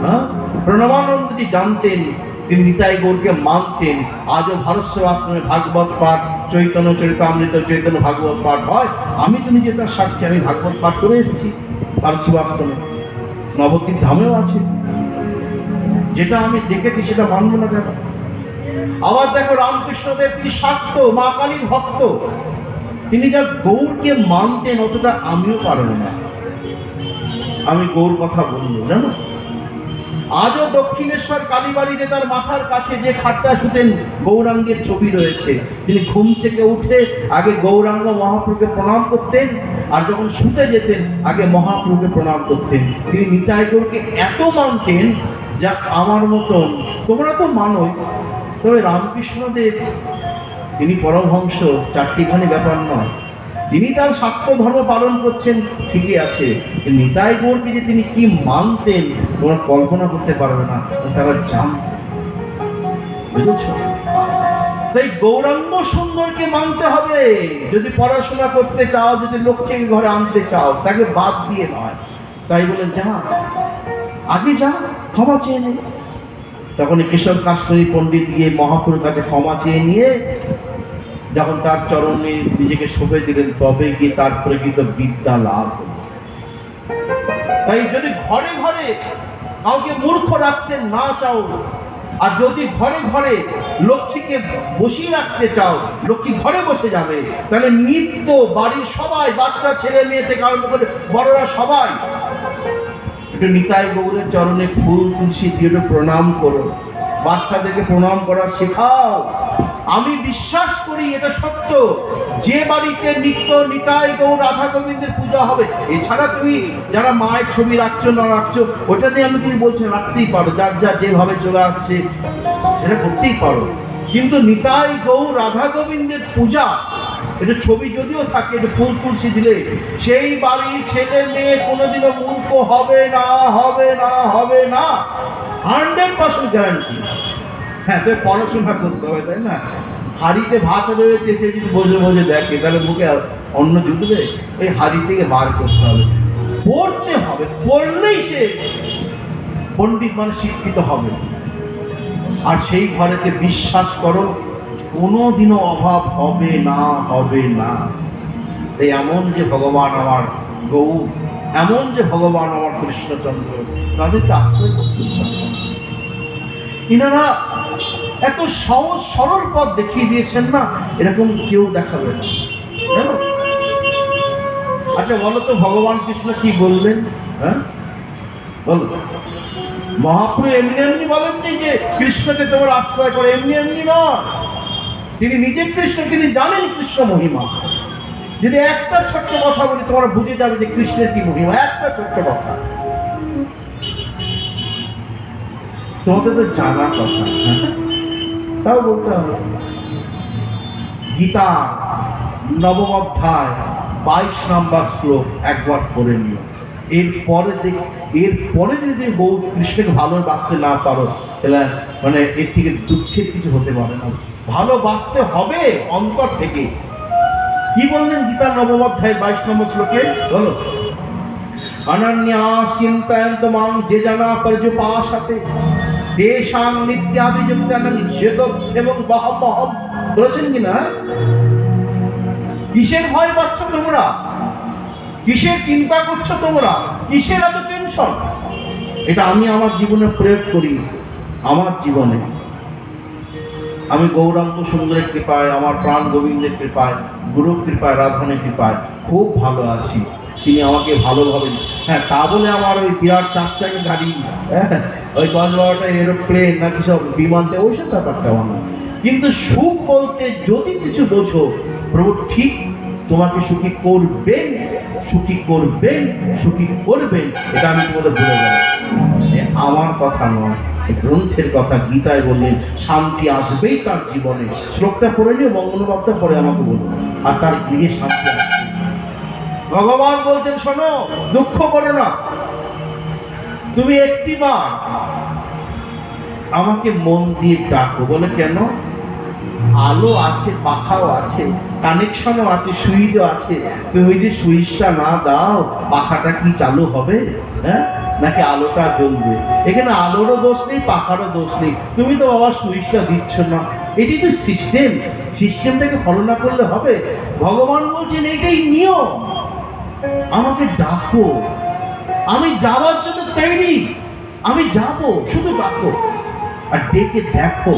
Speaker 1: হ্যাঁ, প্রণবানন্দজি জানতেন, তিনি নিতাই গৌরকে মানতেন। আজও ভারত সেবাশ্রমে ভাগবত পাঠ, চৈতন্য চরিতামৃত, চৈতন্য ভাগবত পাঠ হয়। আমি তুমি যে তার সাক্ষী, আমি ভাগবত পাঠ করে এসেছি ভারত সেবাশ্রমে, নবদ্বীপ ধামেও আছে। যেটা আমি দেখেছি সেটা মানব না কেন? আবার দেখো রামকৃষ্ণদেব, তিনি শাক্ত, মা কালীর ভক্ত, তিনি যা গৌরকে মানতেন অতটা আমিও পারব না। আমি গৌর কথা বলবো, জানো, আজও দক্ষিণেশ্বর কালীবাড়িতে তার মাথার কাছে যে খাটটা শুতেন গৌরাঙ্গের ছবি রয়েছে। তিনি ঘুম থেকে উঠে আগে গৌরাঙ্গ মহাপ্রভুকে প্রণাম করতেন, আর যখন শুতে যেতেন আগে মহাপ্রভুকে প্রণাম করতেন। তিনি নিতাই গৌরকে এত মানতেন যা আমার মতন তোমরা তো মানোই, তবে রামকৃষ্ণদেব তিনি পরমহংস, চারটিখানি ব্যাপার নয়। তিনি তার শাক্ত ধর্ম পালন করছেন, ঠিকই আছে, নিতাই গৌরকে যে তিনি কি মানতেন তোমরা কল্পনা করতে পারবে না, তারা জানতেন, বুঝেছ? তাই গৌরাঙ্গ সুন্দরকে মানতে হবে। যদি পড়াশোনা করতে চাও, যদি লক্ষ্মীকে ঘরে আনতে চাও, তাকে বাদ দিয়ে নয়। তাই বলে যা, আগে যা, ক্ষমা চেয়ে নে, তখন কেশব কাশ্মীরি পণ্ডিত গিয়ে মহাপুরুর কাছে ক্ষমা চেয়ে নিয়ে যখন তার চরণে নিজেকে সঁপে দিলেন, তবে গিয়ে তার প্রকৃত বিদ্যা লাভ হল। তাই যদি ঘরে ঘরে কাউকে মূর্খ রাখতে না চাও, আর যদি ঘরে ঘরে লক্ষ্মীকে বসিয়ে রাখতে চাও, লক্ষ্মী ঘরে বসে যাবে, তাহলে নিত্য বাড়ির সবাই, বাচ্চা ছেলে মেয়ে থেকে আরম্ভ করে বড়রা সবাই একটু নিতাই গৌরের চরণে ফুল তুলসী দিয়ে একটু প্রণাম করো, বাচ্চাদেরকে প্রণাম করা শেখাও। আমি বিশ্বাস করি এটা সত্য, যে বাড়িতে নিত্য নিতাই গৌর রাধা গোবিন্দের পূজা হবে, এছাড়া তুমি যারা মায়ের ছবি রাখছো না রাখছো ওটা নিয়ে আমি তুমি বলছি রাখতেই পারো, যার যার যেভাবে চলে আসছে সেটা করতেই পারো, কিন্তু নিতাই গৌর রাধা গোবিন্দের পূজা এটা ছবি যদিও থাকে, এটা ফুল তুলসী দিলে সেই বাড়ির ছেলে মেয়ে কোনোদিনও মূর্খ হবে না, হবে না, হবে না, 100% গ্যারান্টি। হ্যাঁ, তো পড়াশোনা করতে হবে, তাই না? হাড়িতে ভাত রয়েছে, সে যদি বসে বসে দেখে তাহলে মুখে অন্ন জুটবে, ওই হাড়ি থেকে বার করতে হবে, পড়তে হবে, পড়লেই সে পণ্ডিত মানে শিক্ষিত হবে। আর সেই ঘরেতে বিশ্বাস করো কোনোদিনও অভাব হবে না, হবে না। তাই এমন যে ভগবান আমার গৌর, এমন যে ভগবান আমার কৃষ্ণচন্দ্র, তাদেরকে আশ্রয় করতে হবে। ইনারা এত সহজ সরল পথ দেখিয়ে দিয়েছেন না, এরকম কেউ দেখাবে না, জানো? আচ্ছা বলো তো, ভগবান কৃষ্ণ কি বললেন? হ্যাঁ বলো। মহাপ্রভু এমনি এমনি বলেননি যে কৃষ্ণকে তোমার আশ্রয় করে, এমনি এমনি নয়। তিনি নিজে কৃষ্ণ, তিনি জানেন কৃষ্ণ মহিমা। যদি একটা ছোট্ট কথা বলি তোমরা বুঝে যাবে যে কৃষ্ণের কি মহিমা। একটা ছোট্ট কথা তোমাদের তো জানা কথা, তাও বলতে হবে। গীতা নবম অধ্যায় 22 নম্বর শ্লোক একবার পড়ে নিও। এরপরে যদি বউ কৃষ্ণকে ভালোবাসতে না পারো, তাহলে মানে এর থেকে দুঃখের কিছু হতে পারে না। ভালোবাসতে হবে অন্তর থেকে। কি বললেন গীতার নবম অধ্যায় 22 নম্বর শ্লোকে? বলো। অনন্যাস চিন্তয়ন্ত মাং যে জানা পর্যুপাসতে দেশাং নিত্যাভিযুক্তানাং জগৎ বহমহম। বলেছেন কিনা? কিসের ভয় পাচ্ছ তোমরা? কিসের চিন্তা করছো তোমরা? কিসের এত টেনশন? এটা আমি আমার জীবনে প্রয়োগ করি। আমার জীবনে আমি গৌরাঙ্গ সুন্দরের কৃপায়, আমার প্রাণ গোবিন্দের কৃপায়, গুরু কৃপায়, রাধানের কৃপায় খুব ভালো আছি। তিনি আমাকে ভালোভাবেন। হ্যাঁ, তা বলে আমার ওই বিরাট 4 চাকা গাড়ি, ওই 10-12টা এরোপ্লেন নাকি সব বিমানতে, ওইসব ব্যাপারটা আমার না। কিন্তু সুখ বলতে যদি কিছু বোঝো, প্রভু ঠিক তোমাকে সুখী করবেন, সুখী করবেন, সুখী করবেন, এটা আমি তোমাদের বলে গেলাম। আমার কথা নয়, গ্রন্থের কথা। গীতায় বললেন শান্তি আসবেই তার জীবনে। শ্লোকটা পড়ে নিয়ে মঙ্গলবাবটা পরে আমাকে বলুন, আর তার গৃহে শান্তি আসবে। ভগবান বলছেন শোনো, দুঃখ করো না, তুমি একটিবার আমাকে মন দিয়ে ডাকো। বলে কেন? আলো আছে, পাখাও আছে, কানেকশনও আছে, সুইচও আছে। তুমি যে সুইচটা না দাও, পাখাটা কি চালু হবে? হ্যাঁ, নাকি আলোটা জ্বলবে? এখানে আলোরও দোষ নেই, পাখারও দোষ নেই। তুমি তো বাবা সুইচটা দিচ্ছ না। এটি তো সিস্টেম, সিস্টেমটাকে ফলো না করলে হবে? ভগবান বলছেন এটাই নিয়ম। আমাকে ডাকো, আমি যাওয়ার জন্য তৈরি, আমি যাব, শুধু ডাকো আর ডেকে দেখো।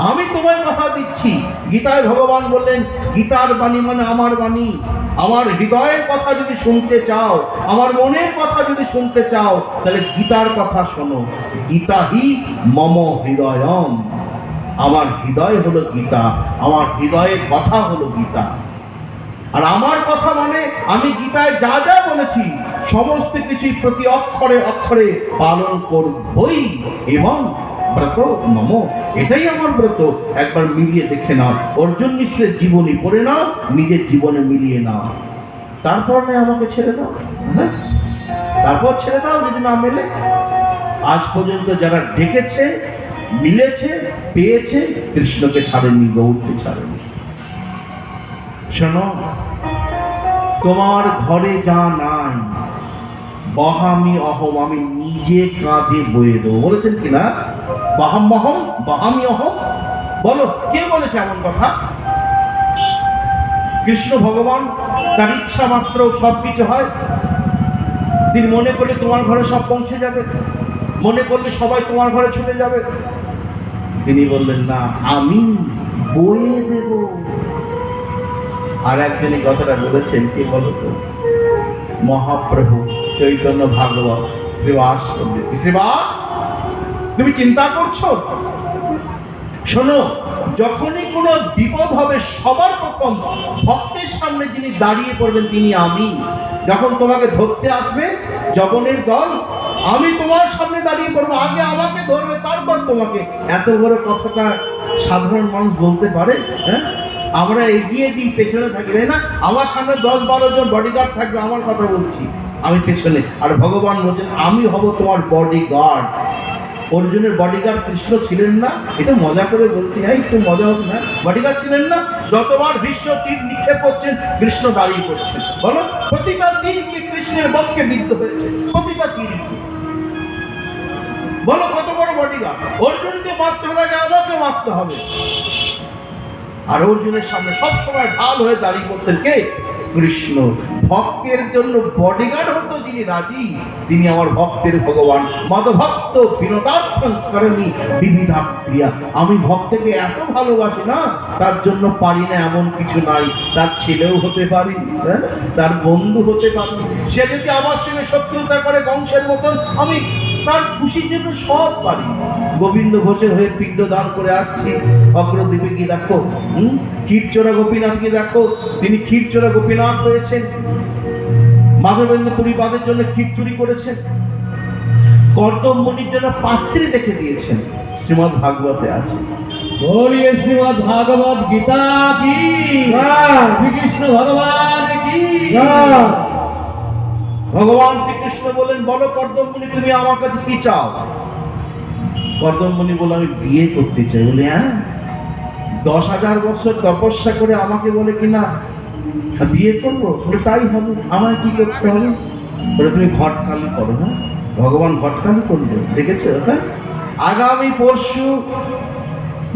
Speaker 1: আমি তোমার কথা দিচ্ছি। গীতায় ভগবান বললেন, গীতার বাণী মানে আমার বাণী। আমার হৃদয়ের কথা যদি শুনতে চাও, আমার মনের কথা যদি শুনতে চাও, তাহলে গীতার কথা শোনো। গীতা হি মম হৃদয়ম। আমার হৃদয় হলো গীতা, আমার হৃদয়ের কথা হলো গীতা। আর আমার কথা মানে আমি গীতায় যা যা বলেছি সমস্ত কিছুই প্রতি অক্ষরে অক্ষরে পালন করবই। এবং ব্রত মম, এটাই আমার ব্রত। একবার মিলিয়ে দেখে নাও, অর্জুন মিশ্রের জীবনী পড়ে নাও, নিজের জীবনে মিলিয়ে নাও, তারপর না আমাকে ছেড়ে দাও। তারপর ছেড়ে দাও যদি না মেলে। আজ পর্যন্ত যারা ডেকেছে, মিলেছে, পেয়েছে, কৃষ্ণকে ছাড়েনি, গৌরকে ছাড়েনি। শোনো, তোমার ঘরে যা নাই, বাহামি অহম, আমি নিজে কাঁধে বয়ে দেবো, বলেছেন কিনা? বাহাম অহম, বাহামি অহম, বলো কে বলেছে এমন কথা? কৃষ্ণ ভগবান, তার ইচ্ছা মাত্র সবকিছু হয়। তিনি মনে করলে তোমার ঘরে সব পৌঁছে যাবে, মনে করলে সবাই তোমার ঘরে ছুটে যাবে। তিনি বললেন না, আমি বয়ে দেব। আর একজন এই কথাটা বলেছেন, কে বলতো? মহাপ্রভু চৈতন্য ভাগবত শ্রীবাস। শ্রীবাস, তুমি চিন্তা করছো? শোনো, যখনই কোনো বিপদ হবে সবার প্রথম ভক্তের সামনে যিনি দাঁড়িয়ে পড়বেন তিনি আমি। যখন তোমাকে ধরতে আসবে জবনের দল, আমি তোমার সামনে দাঁড়িয়ে পড়বো, আগে আমাকে ধরবে তারপর তোমাকে। এত বড় কথাটা সাধারণ মানুষ বলতে পারে? হ্যাঁ, আমরা এগিয়ে দিই, পেছনে থাকি, তাই না? আমার সামনে 10-12 জন বডিগার্ড থাকবে, আমার কথা বলছি, আমি পেছনে। আর ভগবান বলছেন আমি হব তোমার বডিগার্ড। অর্জুনের বডিগার্ড কৃষ্ণ ছিলেন না? এটা মজা করে বলছি, হ্যাঁ একটু মজা হবে না? বডিগার্ড ছিলেন না? যতবার ভীষ্ম তীর নিক্ষেপ করছেন কৃষ্ণ দাঁড়িয়ে করছেন। বলো, প্রতিটা তীর কি কৃষ্ণের বক্ষে বিদ্ধ হয়েছে? প্রতিটা তীর কি? বলো কত বড় বডিগার্ড! অর্জুনকে মারতে হলে আমাকে মারতে হবে। আর অর্জুনের সামনে সবসময় ঢাল হয়ে দাঁড়িয়ে করতেন কে? কৃষ্ণ। ভক্তের জন্য বডিগার্ড হতো যিনি রাজি, তিনি আমার ভক্তের ভগবান। মদভক্ত বিনোদার্থং করমি বিবিধা ক্রিয়া। আমি ভক্তকে এত ভালোবাসি না, তার জন্য পারি না এমন কিছু নাই। তার ছেলেও হতে পারি, হ্যাঁ? তার বন্ধু হতে পারি। সে যদি আমার সঙ্গে শত্রুতা করে বংশের মতন, আমি তার খুশির জন্য সব পারি। গোবিন্দ ঘোষের হয়ে পিণ্ড দান করে আসছি। অগ্রদ্বীপে কি দেখো, ক্ষীরচোরা গোপীনাথকে দেখো, তিনি ক্ষীরচোরা গোপীনাথ হয়েছেন। মাধবেন্দ্র পরিবাদের জন্য ক্ষীর চুরি করেছেন। কর্দম মুনির জন্য পাত্রী রেখে দিয়েছেন, শ্রীমদ্ ভাগবতে আছে।
Speaker 2: बोलिए श्रीमद् भागवत गीता की, श्री कृष्ण भगवान की।
Speaker 1: ভগবান শ্রীকৃষ্ণ বলেন, বলো কর্দম মুনি তুমি আমার কাছে কি চাও? কর্দম মুনি বলে, আমি বিয়ে করতে চাই। বলে, হ্যাঁ 10,000 বছর তপস্যা করে আমাকে বলে কিনা বিয়ে করবো? বলে, তাই হবে। আমায় কি করতে হবে? বলে, তুমি ঘটকালি করো। না, ভগবান ঘটকালি করবে, দেখেছো? হ্যাঁ, আগামী পরশু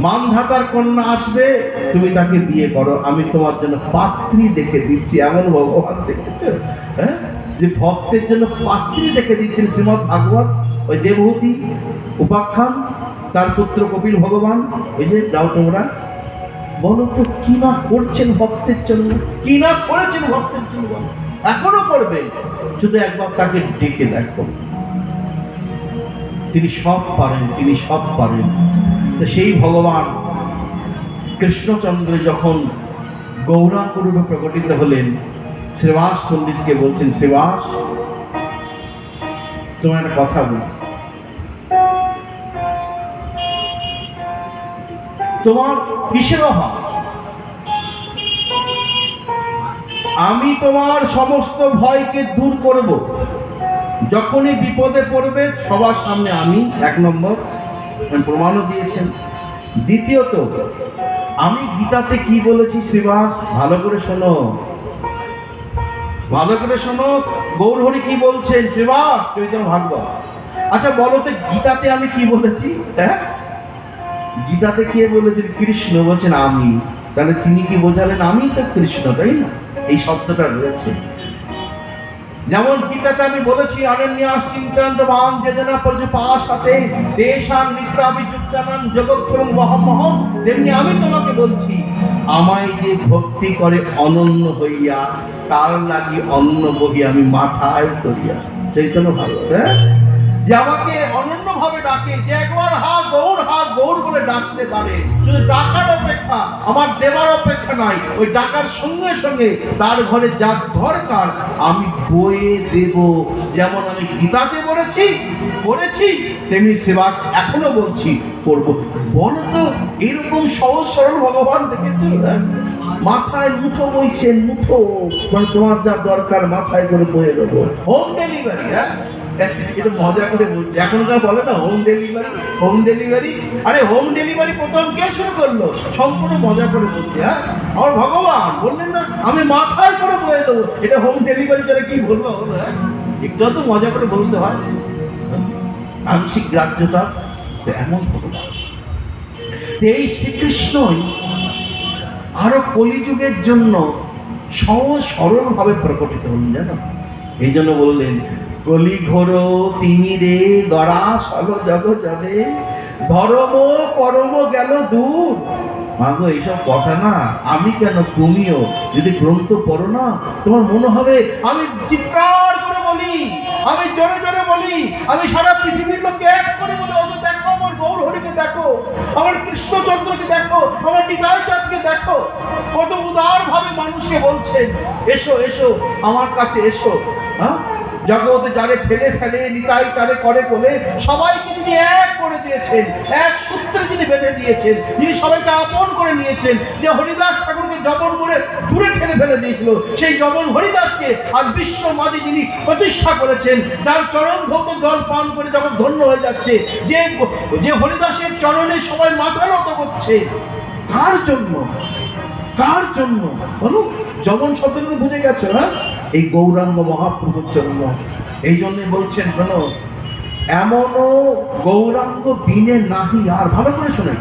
Speaker 1: মানধাতার কন্যা আসবে, তুমি তাকে বিয়ে করো, আমি তোমার জন্য পাত্রী দেখে দিচ্ছি। এমন ভগবান, দেখেছো? হ্যাঁ, যে ভক্তের জন্য পাত্রী দেখে দিচ্ছেন। শ্রীমদ্ ভাগবত, ওই দেবহূতি উপাখ্যান, তার পুত্র কপিল ভগবান। ওই যে যাও তোমরা, বলো তো কি না করছেন ভক্তের জন্য, কি না করেছেন ভক্তের জন্য, এখনো করবে। শুধু একবার তাকে ডেকে দেখো, তিনি সব পারেন, তিনি সব পারেন। তো সেই ভগবান কৃষ্ণচন্দ্র যখন গৌরাঙ্গ রূপে প্রকটিত হলেন, শ্রীবাস পণ্ডিতকে বলছেন, শ্রীবাস তোমার একটা কথা বলি, তোমার কিসের অভাব? আমি তোমার সমস্ত ভয়কে দূর করব। যখনই বিপদে পড়বে সবার সামনে আমি, 1 নম্বর, প্রমাণও দিয়েছেন। দ্বিতীয়ত, আমি গীতাতে কি বলেছি শ্রীবাস, ভালো করে শোনো, ভালো করে শোনো। গৌরহরি কি বলছেন শ্রীবাস, চৈতন্য ভাগবত। আচ্ছা বলো তো, গীতাতে আমি কি বলেছি? হ্যাঁ, গীতাতে কে বলেছেন? কৃষ্ণ বলছেন আমি। তাহলে তিনি কি বোঝালেন? আমি তো কৃষ্ণ, তাই না? এই শব্দটা রয়েছে। যেমন গীতাতে আমি বলেছি, অনন্যাস চিন্তয়ন্তমাং যেজনা পর্যপাসাতে তেষাং নিত্যাভিযুক্তানাং জগৎক্ষরং বহমহং। তেমনি আমি তোমাকে বলছি, আমায় যে ভক্তি করে অনন্য হইয়া, তার লাগি অন্ন বহি আমি মাথায় করিয়া। চৈতন্য ভাগবত, হ্যাঁ, যে আমাকে অনন্য ভাবে ডাকে, যে একবার হা গৌর বলে ডাকতে পারে, শুধু ডাকার অপেক্ষা, আমার দেবার অপেক্ষা নাই। ওই ডাকার সঙ্গে সঙ্গে তার ঘরে যা দরকার আমি বয়ে দেব। যেমন আমি গীতাতে করেছি, তেমনি শ্রীবাস এখনো বলছি, করবো। বলো তো, এরকম সহজ সরল ভগবান দেখেছি? মাথায় মুঠো বইছেন, মুঠো, মানে তোমার যা দরকার মাথায় করে বয়ে দেবো। হোম ডেলিভারি, হ্যাঁ, এটা মজা করে বলছি। এখনকার বলে না হোম ডেলিভারি, হোম ডেলিভারি। আরে হোম ডেলিভারি প্রথম কে শুরু করলো? সম্পূর্ণ মজা করে বলছি। হ্যাঁ, আমার ভগবান বললেন না, আমি মাথায় করে বয়ে দেবো। এটা হোম ডেলিভারি ছাড়া কি বলবো? হ্যাঁ, একটু তো মজা করে বলতে হয়, আংশিক গ্রাহ্যতা। তো এমন ভগবান, এই শ্রীকৃষ্ণই আরো কলিযুগের জন্য সহজ সরল ভাবে প্রকটিত হলেন, জানো? এই জন্য বললেন, কলি ঘোর তিমিরে গড়া সল জগ জলে, ধর্ম করম গেল দূর। মাগো, এইসব কথা না আমি কেন, তুমিও যদি গ্রন্থ পড়ো না, তোমার মনে হবে আমি চিৎকার করে বলি, আমি জোরে জোরে বলি, আমি সারা পৃথিবীর লোককে এক করে বলি, ওকে দেখো, আমার গৌর হরিকে দেখো, আমার কৃষ্ণচন্দ্রকে দেখো, আমার নিতাই চাঁদকে দেখো, কত উদার ভাবে মানুষকে বলছেন, এসো এসো আমার কাছে এসো। হ্যাঁ, জগতে যারে ঠেলে ফেলে, নিতাই তারে করে কোলে, সবাইকে যিনি এক করে দিয়েছেন, এক সূত্রে যিনি বেঁধে দিয়েছেন, যিনি সবাইকে আপন করে নিয়েছেন, যে হরিদাস ঠাকুরকে জবন করে দূরে ঠেলে ফেলে দিয়েছিল, সেই জবন হরিদাসকে আজ বিশ্ব মাঝে যিনি প্রতিষ্ঠা করেছেন, যার চরণ ধৌত জল পান করে যখন ধন্য হয়ে যাচ্ছে, যে হরিদাসের চরণে সবাই মাথা নত করছে, কার জন্য? কার জন্য বলো? জবন শব্দটা তো বুঝে গেছো, হ্যাঁ? এই গৌরাঙ্গ মহাপ্রভুর জন্য। এই জন্য বলছেন, শোনো, এমনও গৌরাঙ্গ বিনে নাহি আর। ভালো করে শোনো,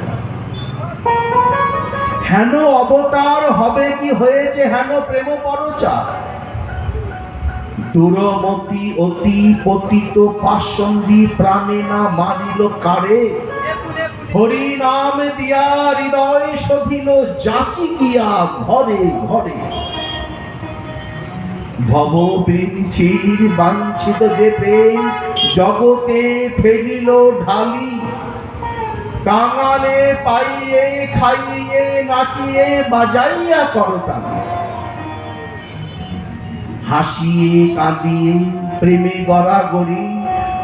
Speaker 1: হেন অবতার হবে কি হয়েছে, হেন প্রেম পরচা, দুরমতি অতি পতিত পাষণ্ডী প্রাণে না মারিল কারে, হরি নাম দিয়া হৃদয় শোধিল যাচি গিয়া ঘরে ঘরে, ভব বৃঞ্চির বাঞ্ছিত যে প্রেম জগতে ফেলিল ঢালি, কাঙালে পাইয়ে খাইয়ে নাচিয়ে বাজাইয়া করতালি, হাসিয়ে কাঁদিয়ে প্রেমে গড়াগড়ি,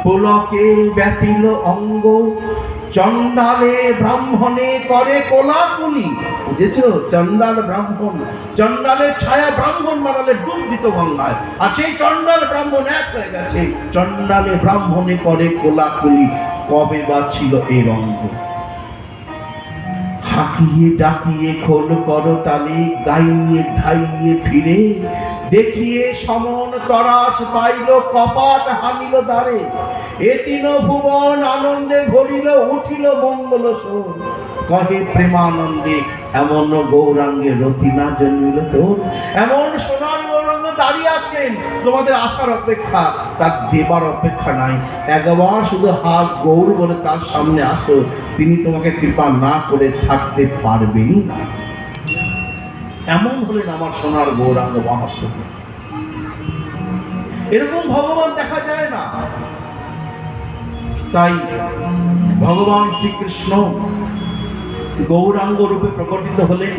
Speaker 1: পুলকে ব্যাপিল অঙ্গ, চণ্ডালে ব্রাহ্মণে করে কোলাকুলি। বুঝেছো? চণ্ডাল ব্রাহ্মণ, চণ্ডালের ছায়া ব্রাহ্মণ বানালে ডুব দিত গঙ্গায়, আর সেই চণ্ডাল ব্রাহ্মণ এক হয়ে গেছে। চণ্ডালে ব্রাহ্মণে করে কোলাকুলি, কবে বা ছিল এই রঙ্গ। হাকিয়ে ডাকিয়ে খোল করতালে, গাইয়ে ঢাইয়ে ফিরে, দেখিয়ে সমন তরাস পাইল, কপাট হানিল দ্বারে, এ তিন ভুবন আনন্দে ভরিল, উঠিল মঙ্গল সোর, কহে প্রেমানন্দে এমন গৌরাঙ্গে রতি না জন্মিল তোর। এমন সোনার গৌরাঙ্গ দাঁড়িয়ে আছেন, তোমাদের আসার অপেক্ষা, তার দেবার অপেক্ষা নাই। একবার শুধু হাত গৌর বলে তার সামনে আসো, তিনি তোমাকে কৃপা না করে থাকতে পারবেনই না। এমন হলেন আমার সোনার গৌরাঙ্গ মহাপ্রভু। এরকম ভগবান দেখা যায় না। তাই ভগবান শ্রীকৃষ্ণ গৌরাঙ্গ রূপে প্রকটিত হলেন,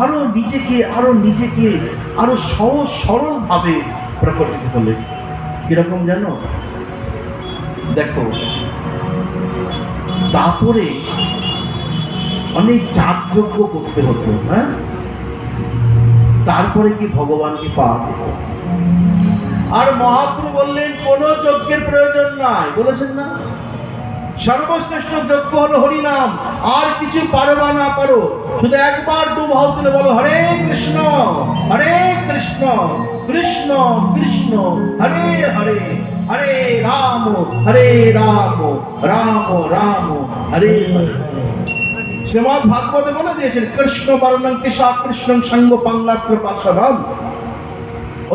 Speaker 1: আরো নিজেকে আরো সহজ সরল ভাবে প্রকটিত হলেন। কিরকম জানো? দেখো, তারপরে অনেক যাগযজ্ঞ করতে হতো, হ্যাঁ, তারপরে কি ভগবানকে পাওয়া যেত। আর মহাপ্রভু বললেন, কোন যজ্ঞের প্রয়োজন নাই, বলেছেন না? সর্বশ্রেষ্ঠ যজ্ঞ হলো হরিনাম। আর কিছু পারো বা না পারো, শুধু একবার দু ভাব তুলে বলো, হরে কৃষ্ণ কৃষ্ণ কৃষ্ণ হরে হরে, হরে রাম রাম রাম হরে হরে। শ্রীমদ্ ভাগবতে বলে দিয়েছেন, কৃষ্ণ বর্ণং কৃষা কৃষ্ণং সঙ্গ পাঙ্গাত্র পার্শ্বদাম।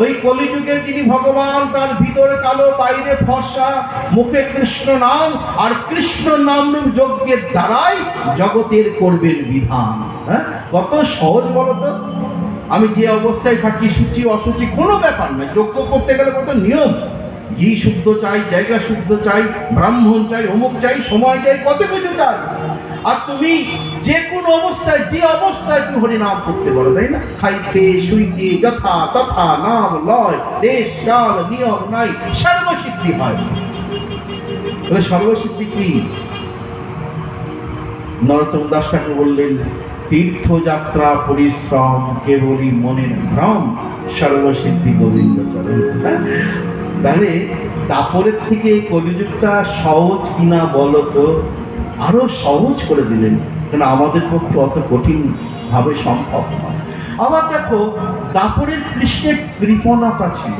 Speaker 1: ওই কলিযুগের যিনি ভগবান, তার ভিতরে কালো বাইরে ফর্সা, মুখে কৃষ্ণ নাম, আর কৃষ্ণ নাম যজ্ঞের দ্বারাই জগতের করবেন বিধান। হ্যাঁ, কত সহজ বলতো। আমি যে অবস্থায় থাকি, সূচি অসুচি কোনো ব্যাপার নয়, যজ্ঞ করতে গেলে কত নিয়ম, ঘি শুদ্ধ চাই, জায়গা শুদ্ধ চাই, ব্রাহ্মণ চাই, অমুক চাই, সময় চাই, কত কিছু চাই। আর তুমি যে কোন অবস্থায়, যে অবস্থায় তুমি হরিনাম করতে পারো, তাই না? খাইতে শুইতে যথা তথা নাম লয়, দেশ কাল নিয়ম নাই, সর্বসিদ্ধি হয়। সর্বসিদ্ধি কি? নরোত্তম দাস ঠাকুর বললেন, তীর্থযাত্রা পরিশ্রম কেবলই মনের ভ্রম, সর্বসিদ্ধি গোবিন্দ চরণ। তাহলে তারপরের থেকে কলিযুগটা সহজ কিনা বলো তো? আরো সহজ করে দিলেন, কেন আমাদের পক্ষে অত কঠিন ভাবে সম্ভব নয়। আবার দেখো, দাপরের কৃষ্ণের কৃপণতা ছিল।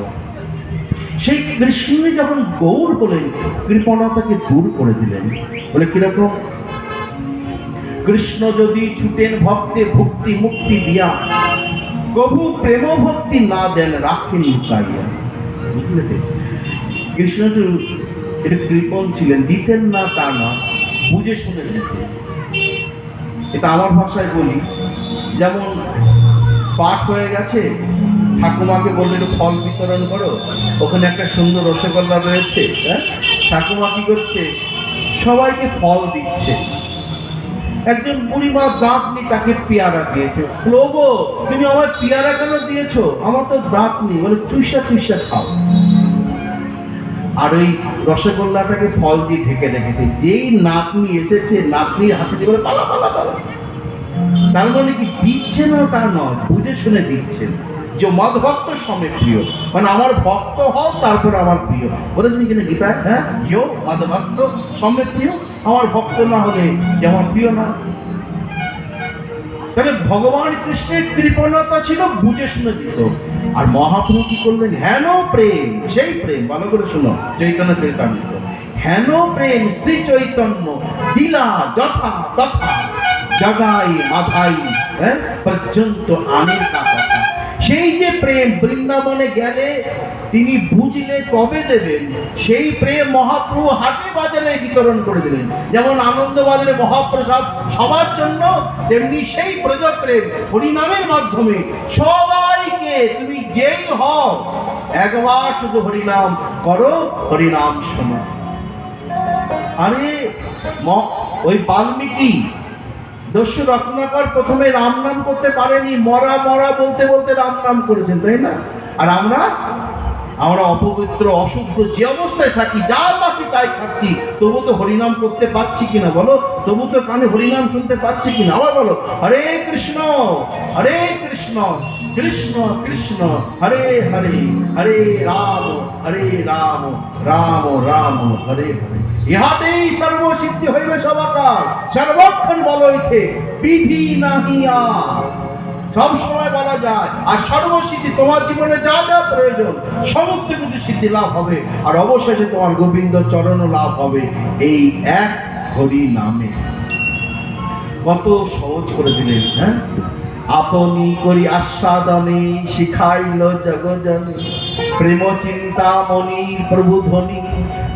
Speaker 1: সেই কৃষ্ণ যখন গৌর হলেন, কৃপণতাকে দূর করে দিলেন। বলে কিরকম? কৃষ্ণ যদি ছুটেন ভক্তে ভক্তি মুক্তি দিয়া, কবু প্রেম ভক্তি না দেন রাখেন লুকাইয়া। বুঝলে? কৃষ্ণ তো এটা কৃপণ ছিলেন, দিতেন না তা না, বুঝে শুনে দিতেন। এটা আমার ভাষায় বলি, যেমন পাঠ হয়ে গেছে, ঠাকুমাকে বললে একটু ফল বিতরণ করো, ওখানে একটা সুন্দর রসগোল্লা রয়েছে, হ্যাঁ, ঠাকুমা কি করছে? সবাইকে ফল দিচ্ছে। একজন বুড়িমা দাঁত নেই, তাকে পেয়ারা দিয়েছে। প্রভু, তুমি আমার পেয়ারা কেন দিয়েছো? আমার তো দাঁত নেই। বলে চুইসা চুইসা খাও। আর ওই রসগোল্লাটাকে ফল দিয়ে ঢেকে রেখেছে। যেই নাতনি এসেছে, নাতনির হাতে দিয়ে বলে পালা পালা পালা। তার মানে কি দিচ্ছে না তা নয়, বুঝে শুনে দিচ্ছেন যে মদভক্ত সমে প্রিয়, মানে আমার ভক্ত হও তারপরে আমার প্রিয়। বলেছেন কিনা গীতায়? হ্যাঁ, ইয়ো মদভক্ত সমে প্রিয়, আমার ভক্ত না হলে যে আমার প্রিয় না। তাহলে ভগবান কৃষ্ণের কৃপণতা ছিল, বুঝে শুনে দিত। আর মহাপ্রভু কি করলেন? হেন প্রেম, সেই প্রেম, ভালো করে শুনো চৈতন্য চরিতামৃত। হেন প্রেম শ্রী চৈতন্য দিলা যথা তথা জগাই মাধাই, হ্যাঁ, পর্যন্ত আনের কথা। সেই যে প্রেম বৃন্দাবনে গেলে তিনি বুঝলে কবে দেবেন, সেই প্রেম মহাপ্রভু হাটে বাজারে বিতরণ করে দিলেন। যেমন আনন্দ বাজারে মহাপ্রসাদ সবার জন্য, তেমনি সেই ব্রজ প্রেম হরিনামের মাধ্যমে সবাইকে, তুমি যেই হও একবার শুধু হরিনাম করো, হরিনাম শোনো। আরে ওই বাল্মীকি দস্যু রত্নাকর প্রথমে রাম নাম করতে পারেনি, মরা মরা বলতে বলতে রাম নাম করেছেন, তাই না? আর আমরা অপবিত্র অশুদ্ধ যে অবস্থায় থাকি, যা পাচ্ছি তাই খাচ্ছি, তবু তো হরিনাম করতে পারছি কিনা বলো? তবু তো কানে হরিনাম শুনতে পাচ্ছি কিনা? আবার বলো, হরে কৃষ্ণ কৃষ্ণ কৃষ্ণ হরে হরে, হরে রাম রাম রাম হরে হরে। ইহাতেই সর্বসিদ্ধি হইবে সবাকার, সর্বক্ষণ বলইতে বিধি নাহিয়া। সব সময় বলা যায়। আর সর্বসিদ্ধি, তোমার জীবনে যা যা প্রয়োজন সমস্ত কিছু সিদ্ধি লাভ হবে, আর অবশেষে তোমার গোবিন্দ চরণ লাভ হবে এই এক হরি নামে। কত সহজ করে দিলেন, হ্যাঁ? আপনি করি আস্বাদনে শিখাইল জগজনে, প্রেম চিন্তা মনি প্রভু ধ্বনি,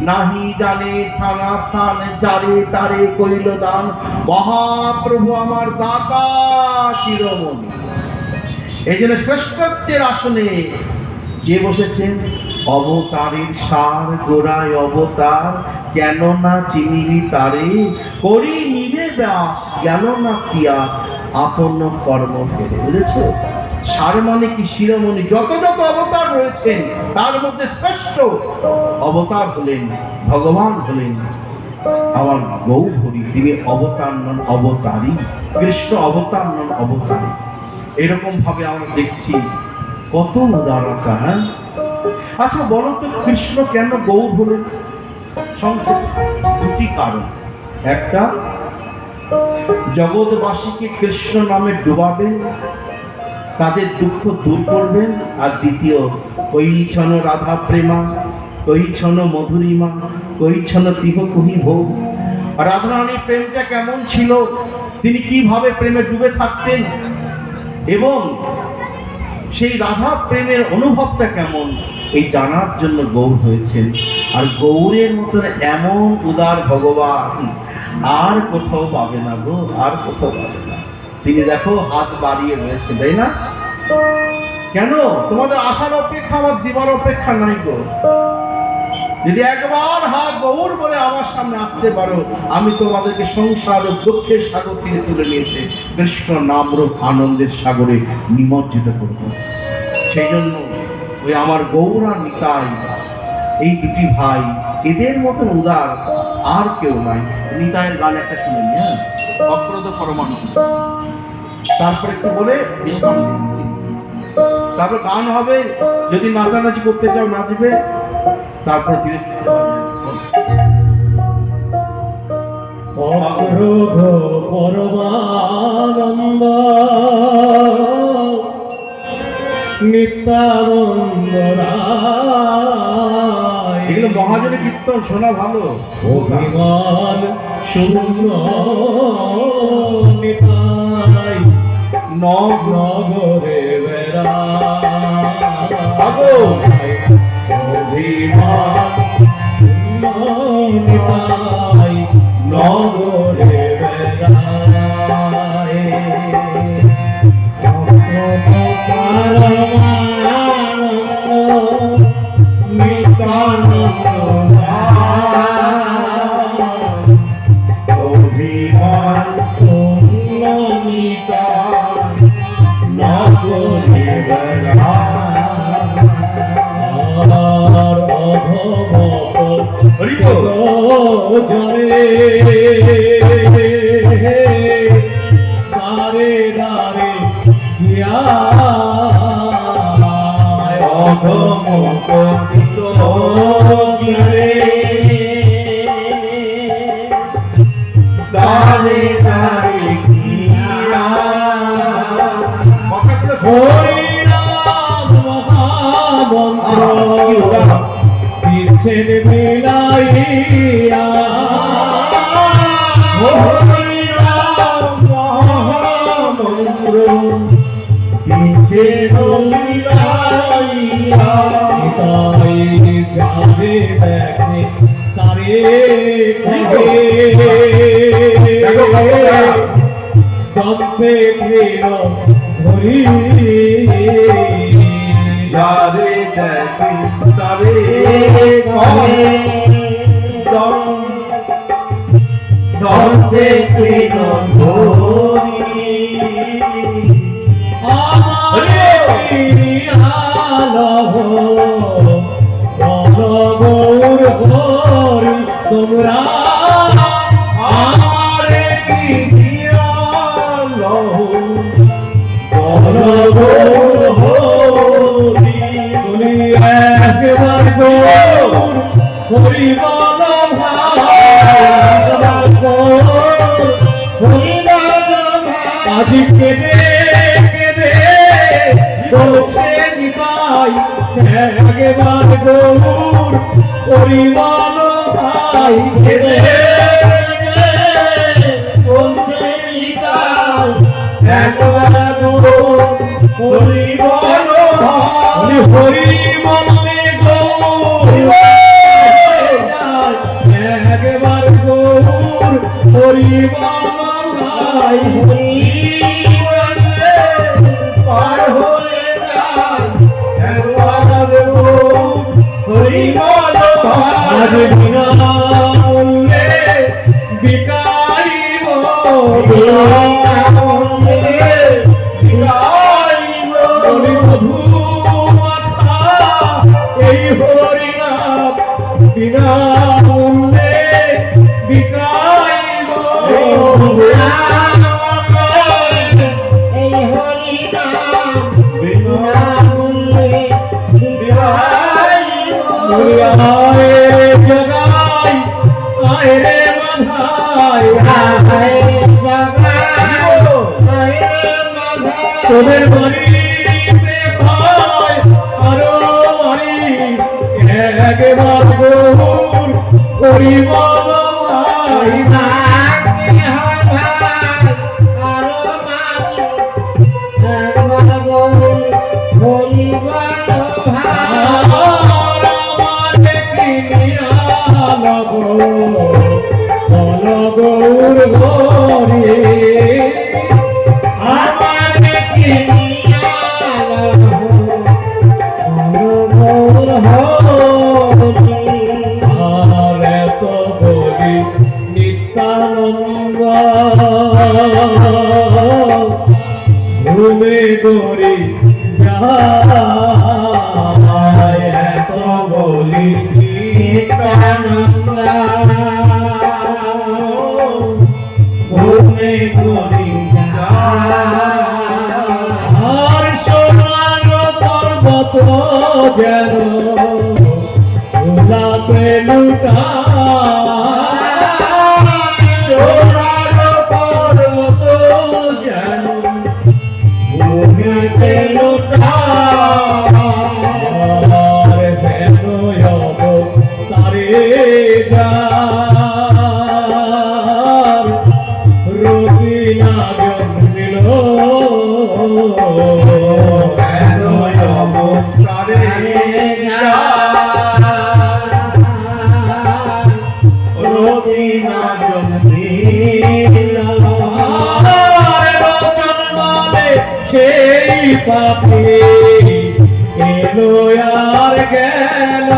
Speaker 1: নাহি জানে স্থানা স্থান, চারে তারে কইল দান, মহাপ্রভু আমার দাতা শিরোমণি। এই জন্য শ্রেষ্ঠত্বের আসনে কে বসেছেন? অবতারের সার গোড়ায় অবতার, কেন না চিনিবি তারে, করি নিবে ব্যাস গেল না পিয়া আপন কর্ম ফেলে। বুঝেছ? সার মানে কি? শিরোমণি। যত যত অবতার রয়েছেন তার মধ্যে শ্রেষ্ঠ অবতার হলেন ভগবান, হলেন আমার গৌরহরি। তিনি অবতার নন অবতারী, কৃষ্ণ অবতার নন অবতারী। এরকম ভাবে আমরা দেখছি কত উদারতা। হ্যাঁ, আচ্ছা বলো তো, কৃষ্ণ কেন গৌর হলেন? সংক্ষেপে দুটি কারণ। একটা, জগৎবাসীকে কৃষ্ণ নামে ডুবাবেন, তাদের দুঃখ দূর করবেন। আর দ্বিতীয়, কৈছন রাধা প্রেমা, কৈছন মধুরিমা, কৈছন তিহ কহি ভোগ। রাধারানীর প্রেমটা কেমন ছিল, তিনি কিভাবে প্রেমে ডুবে থাকতেন, এবং সেই রাধা প্রেমের অনুভবটা কেমন, এই জানার জন্য গৌর হয়েছেন। আর গৌরের মতন এমন উদার ভগবান আর কোথাও পাবে না গো, আর কোথাও পাবে না। তিনি দেখো হাত বাড়িয়ে রয়েছে, তাই না? কেন? তোমাদের আশার অপেক্ষা আমার দিবার অপেক্ষা নাই গো। যদি একবার হাত গৌর বলে আমার সামনে আসতে পারো, আমি তোমাদেরকে সংসার ও দুঃখের সাগর থেকে তুলে নিয়েছে কৃষ্ণ নামরূপ আনন্দের সাগরে নিমজ্জিত করব। সেই জন্য ওই আমার গৌর আর নিতাই, এই দুটি ভাই, এদের মতন উদার আর কেউ নাই। নিতাইয়ের গান একটা শুনে নি, হ্যাঁ, অপ্রদ পরমাণু। তারপরে একটু বলে বিশ্রাম দিচ্ছি, তারপর গান হবে। যদি নাচানাচি করতে চাও নাচবে, তারপর ধীরে
Speaker 2: অক্রোধ পরমানন্দ নিত্যানন্দ রায়।
Speaker 1: এগুলো মহাজনের কীর্তন শোনা ভালো।
Speaker 2: অভিমান শূন্য নিতাই নগরে বেড়ায় অভিমান শূন্য নিতাই নগরে বেড়ায় দারে দারে গিয়া অধম পতিত দারে দারে গিয়া হরি নাম মহামন্ত্র দিচ্ছেন মিলাইয়া হরি নাম মহামন্ত্র দিচ্ছেন মিলাইয়া তাই যাবে দেখে তারে গল্পে ঘের ধরি
Speaker 1: যারে দেখি তারে দর্পে কৃণ ধরি
Speaker 2: আমারে আলহ বলগৌর হরি তোমরা
Speaker 1: আমারে কি দিয়ালো বলগৌর হরি
Speaker 2: বলি একবার গৌর হরি বল আজি কেঁদে কেঁদে বলছে নিতাই একবার গৌর হরি বল ভাই কেঁদে
Speaker 1: বলছে নিতাই একবার গৌর হরি বল
Speaker 2: হরি হরি মনে গৌর একবার গৌর হরি বল ভাই
Speaker 1: পার হয়ে যায় একবার গৌর হরি বল
Speaker 2: আজ বিনা মূল্যে বিকাইব হরি মধু মাথা এই হরি নাম বিনা মূল্যে বিকাইব আয় জগাই আয় রে মাধাই তোদের বাড়িতে ভাই আরো বাড়ি একবার গৌর হরি বল ভাই গৌর গৌরী আর এত বলি নিত্যানন্দ ঘুমে গরি যায় এত বলি নিত্যানন্দ ঘুমে গরি আর সোনার পর্বত যেন গোলাপে লুটা সোনার পর্বত যেন ভূমিতে লুটা আর যেন পারে যার রবিনা জন্মিল সেই পাপি এলো আর গেল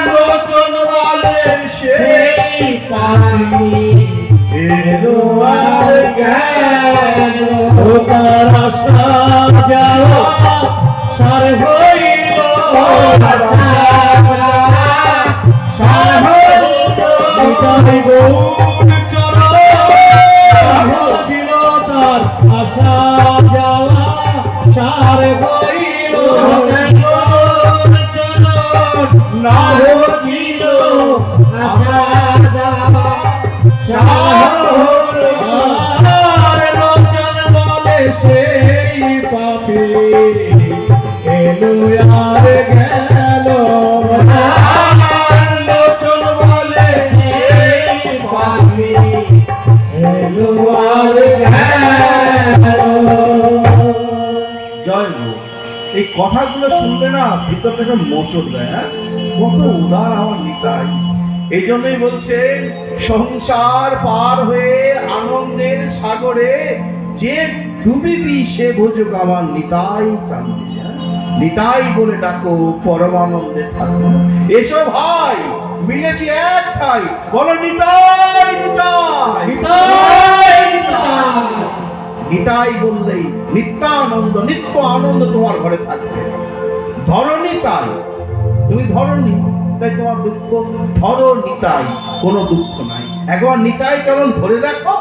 Speaker 1: লোচন বলে সেই পাপি এলো আর গেল।
Speaker 2: তার আশা যাওয়া সার হইল নিতাই গৌর চরণ ছিল তার আশা যাওয়া সার হইল
Speaker 1: না হইল আশা যাওয়া
Speaker 2: আর লোচন বলে সেই পাপি এলো আর গেল
Speaker 1: লোচন বলে সেই পাপি এলো আর গেল। জয় গো। এই কথাগুলো শুনবে না ভিতর থেকে মোচড় দেয়। হ্যাঁ, কত উদার আমার নিতাই। এই জন্যই বলছে সংসার পার হয়ে আনন্দের সাগরে যে ডুবিবি সে বুঝুক আমার নিতাই চাঁদে। নিতাই বলে ডাকো পরমানন্দে থাকো। এসো ভাই মিলেছি এক ঠাই, বলো নিতাই নিতাই
Speaker 2: নিতাই নিতাই।
Speaker 1: নিতাই বললেই নিত্যানন্দ, নিত্য আনন্দ তোমার ঘরে থাকবে। ধরণী তাই, তুমি ধরণী তাই তোমার দুঃখ, ধরো নিতাই কোনো দুঃখ নাই। একবার নিতাই চরণ ধরে দেখো।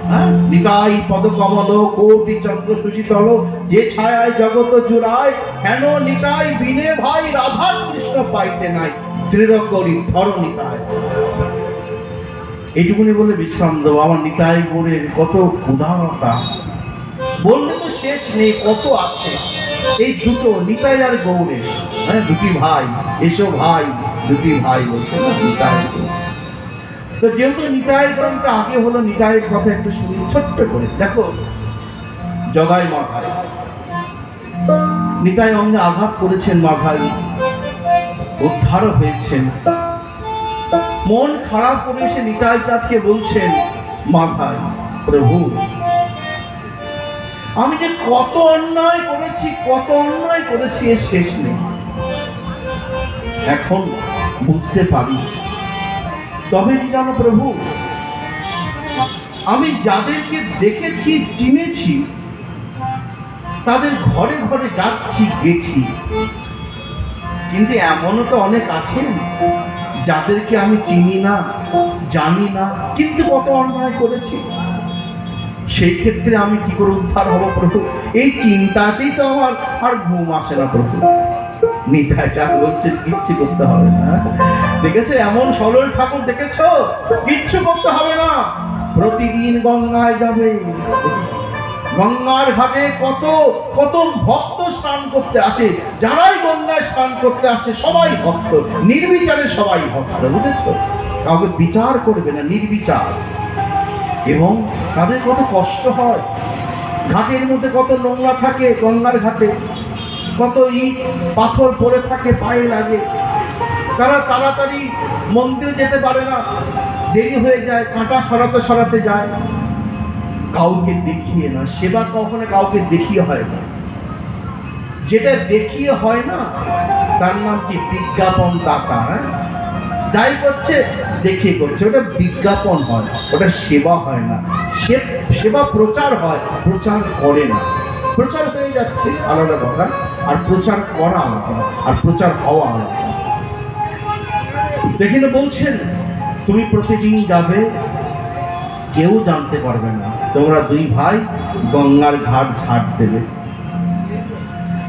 Speaker 1: হ্যাঁ, নিতাই পদকমল কোটি চন্দ্র সুশীতল, যে ছায়ায় জগত জুড়ায়, হেন নিতাই বিনে ভাই রাধা কৃষ্ণ পাইতে নাই, দৃঢ় করি ধরো নিতাই। এইটুকুনি বলে বিশ্রাম দেবো। আমার নিতাই গুণের কত উদারতা বললে তো শেষ নেই, কত আছে। এই দুটো নিতাই আর গৌরের, হ্যাঁ দুটি ভাই, এসো ভাই দুটি ভাই বলছে না নিতাই। তো যেহেতু নিতাইয়ের গানটা আগে হলো, নিতাইয়ের কথা একটু শুনি ছোট্ট করে। দেখো জগাই মাথায় নিতাই অঙ্গে আঘাত করেছেন, মাথায় উদ্ধারও হয়েছেন। মন খারাপ করে এসে নিতাই চাঁদকে বলছেন, মাথায় প্রভু আমি যে কত অন্যায় করেছি, কত অন্যায় করেছি এর শেষ নেই, এখন বুঝতে পারি। তবে কি জানো প্রভু, আমি যাদেরকে দেখেছি চিনেছি তাদের ঘরে ঘরে যাচ্ছি গেছি, কিন্তু এমনও তো অনেক আছেন যাদেরকে আমি চিনি না জানি না, কিন্তু কত অন্যায় করেছি। সেই ক্ষেত্রে আমি কি করে উদ্ধার হব প্রভু? এই চিন্তাতেই তো আমার আর ঘুম আসে না প্রভু। নিতাই চাঁদ বলছে কিচ্ছু করতে হবে না। দেখেছো এমন সরল ঠাকুর দেখেছো, কিচ্ছু করতে হবে না। প্রতিদিন গঙ্গায় যাবে, গঙ্গার ঘাটে কত কত ভক্ত স্নান করতে আসে, যারাই গঙ্গায় স্নান করতে আসে সবাই ভক্ত, নির্বিচারে সবাই ভক্ত, বুঝেছো? কাউকে বিচার করবে না, নির্বিচার। এবং তাদের কত কষ্ট হয়, ঘাটের মধ্যে কত নোংরা থাকে, গঙ্গার ঘাটে কত ইট পাথর পড়ে থাকে, পায়ে লাগে। তারা তাড়াতাড়ি মন্দিরে যেতে পারে না, দেরি হয়ে যায়, কাঁটা সরাতে সরাতে যায়। কাউকে দেখিয়ে না, সেবা কখনো কাউকে দেখিয়ে হয় না। যেটা দেখিয়ে হয় না তার নাম কি? বিজ্ঞাপন দাতা। যাই করছে দেখিয়ে করছে, ওটা বিজ্ঞাপন হয়, ওটা সেবা হয় না। সেবা প্রচার হয়, প্রচার করে না। প্রচার হয়ে যাচ্ছে আলাদা কথা, আর প্রচার করা আলাদা, আর প্রচার হওয়া আলাদা। দেখে বলছেন তুমি প্রতিদিন যাবে, কেউ জানতে পারবে না, তোমরা দুই ভাই গঙ্গার ঘাট ঝাড় দেবে।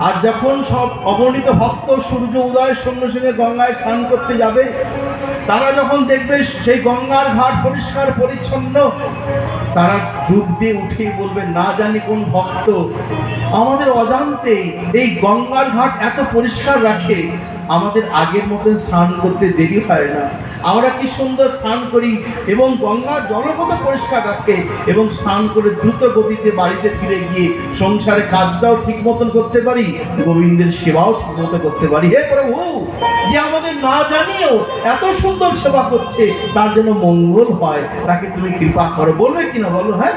Speaker 1: আর যখন সব অগণিত ভক্ত সূর্য উদয়ের সঙ্গে সঙ্গে গঙ্গায় স্নান করতে যাবে, তারা যখন দেখবে সেই গঙ্গার ঘাট পরিষ্কার পরিচ্ছন্ন, তারা ডুব দিয়ে উঠেই বলবে, না জানি কোন ভক্ত আমাদের অজান্তেই এই গঙ্গার ঘাট এত পরিষ্কার রাখে, আমাদের আগের মতো স্নান করতে দেরি হয় না। আমরা কি সুন্দর স্নান করি এবং গঙ্গার জলপথ পরিষ্কার রাখে এবং স্নান করে দ্রুত গতিতে বাড়িতে ফিরে গিয়ে সংসারে কাজটাও ঠিক মতন করতে পারি, গোবিন্দের সেবাও ঠিক মতো করতে পারি। হে প্রভু, যে আমাদের না জানিয়েও এত সুন্দর সেবা করছে, তার জন্য মঙ্গল হয়, তাকে তুমি কৃপা করো। বলবে কিনা বলো? হ্যাঁ,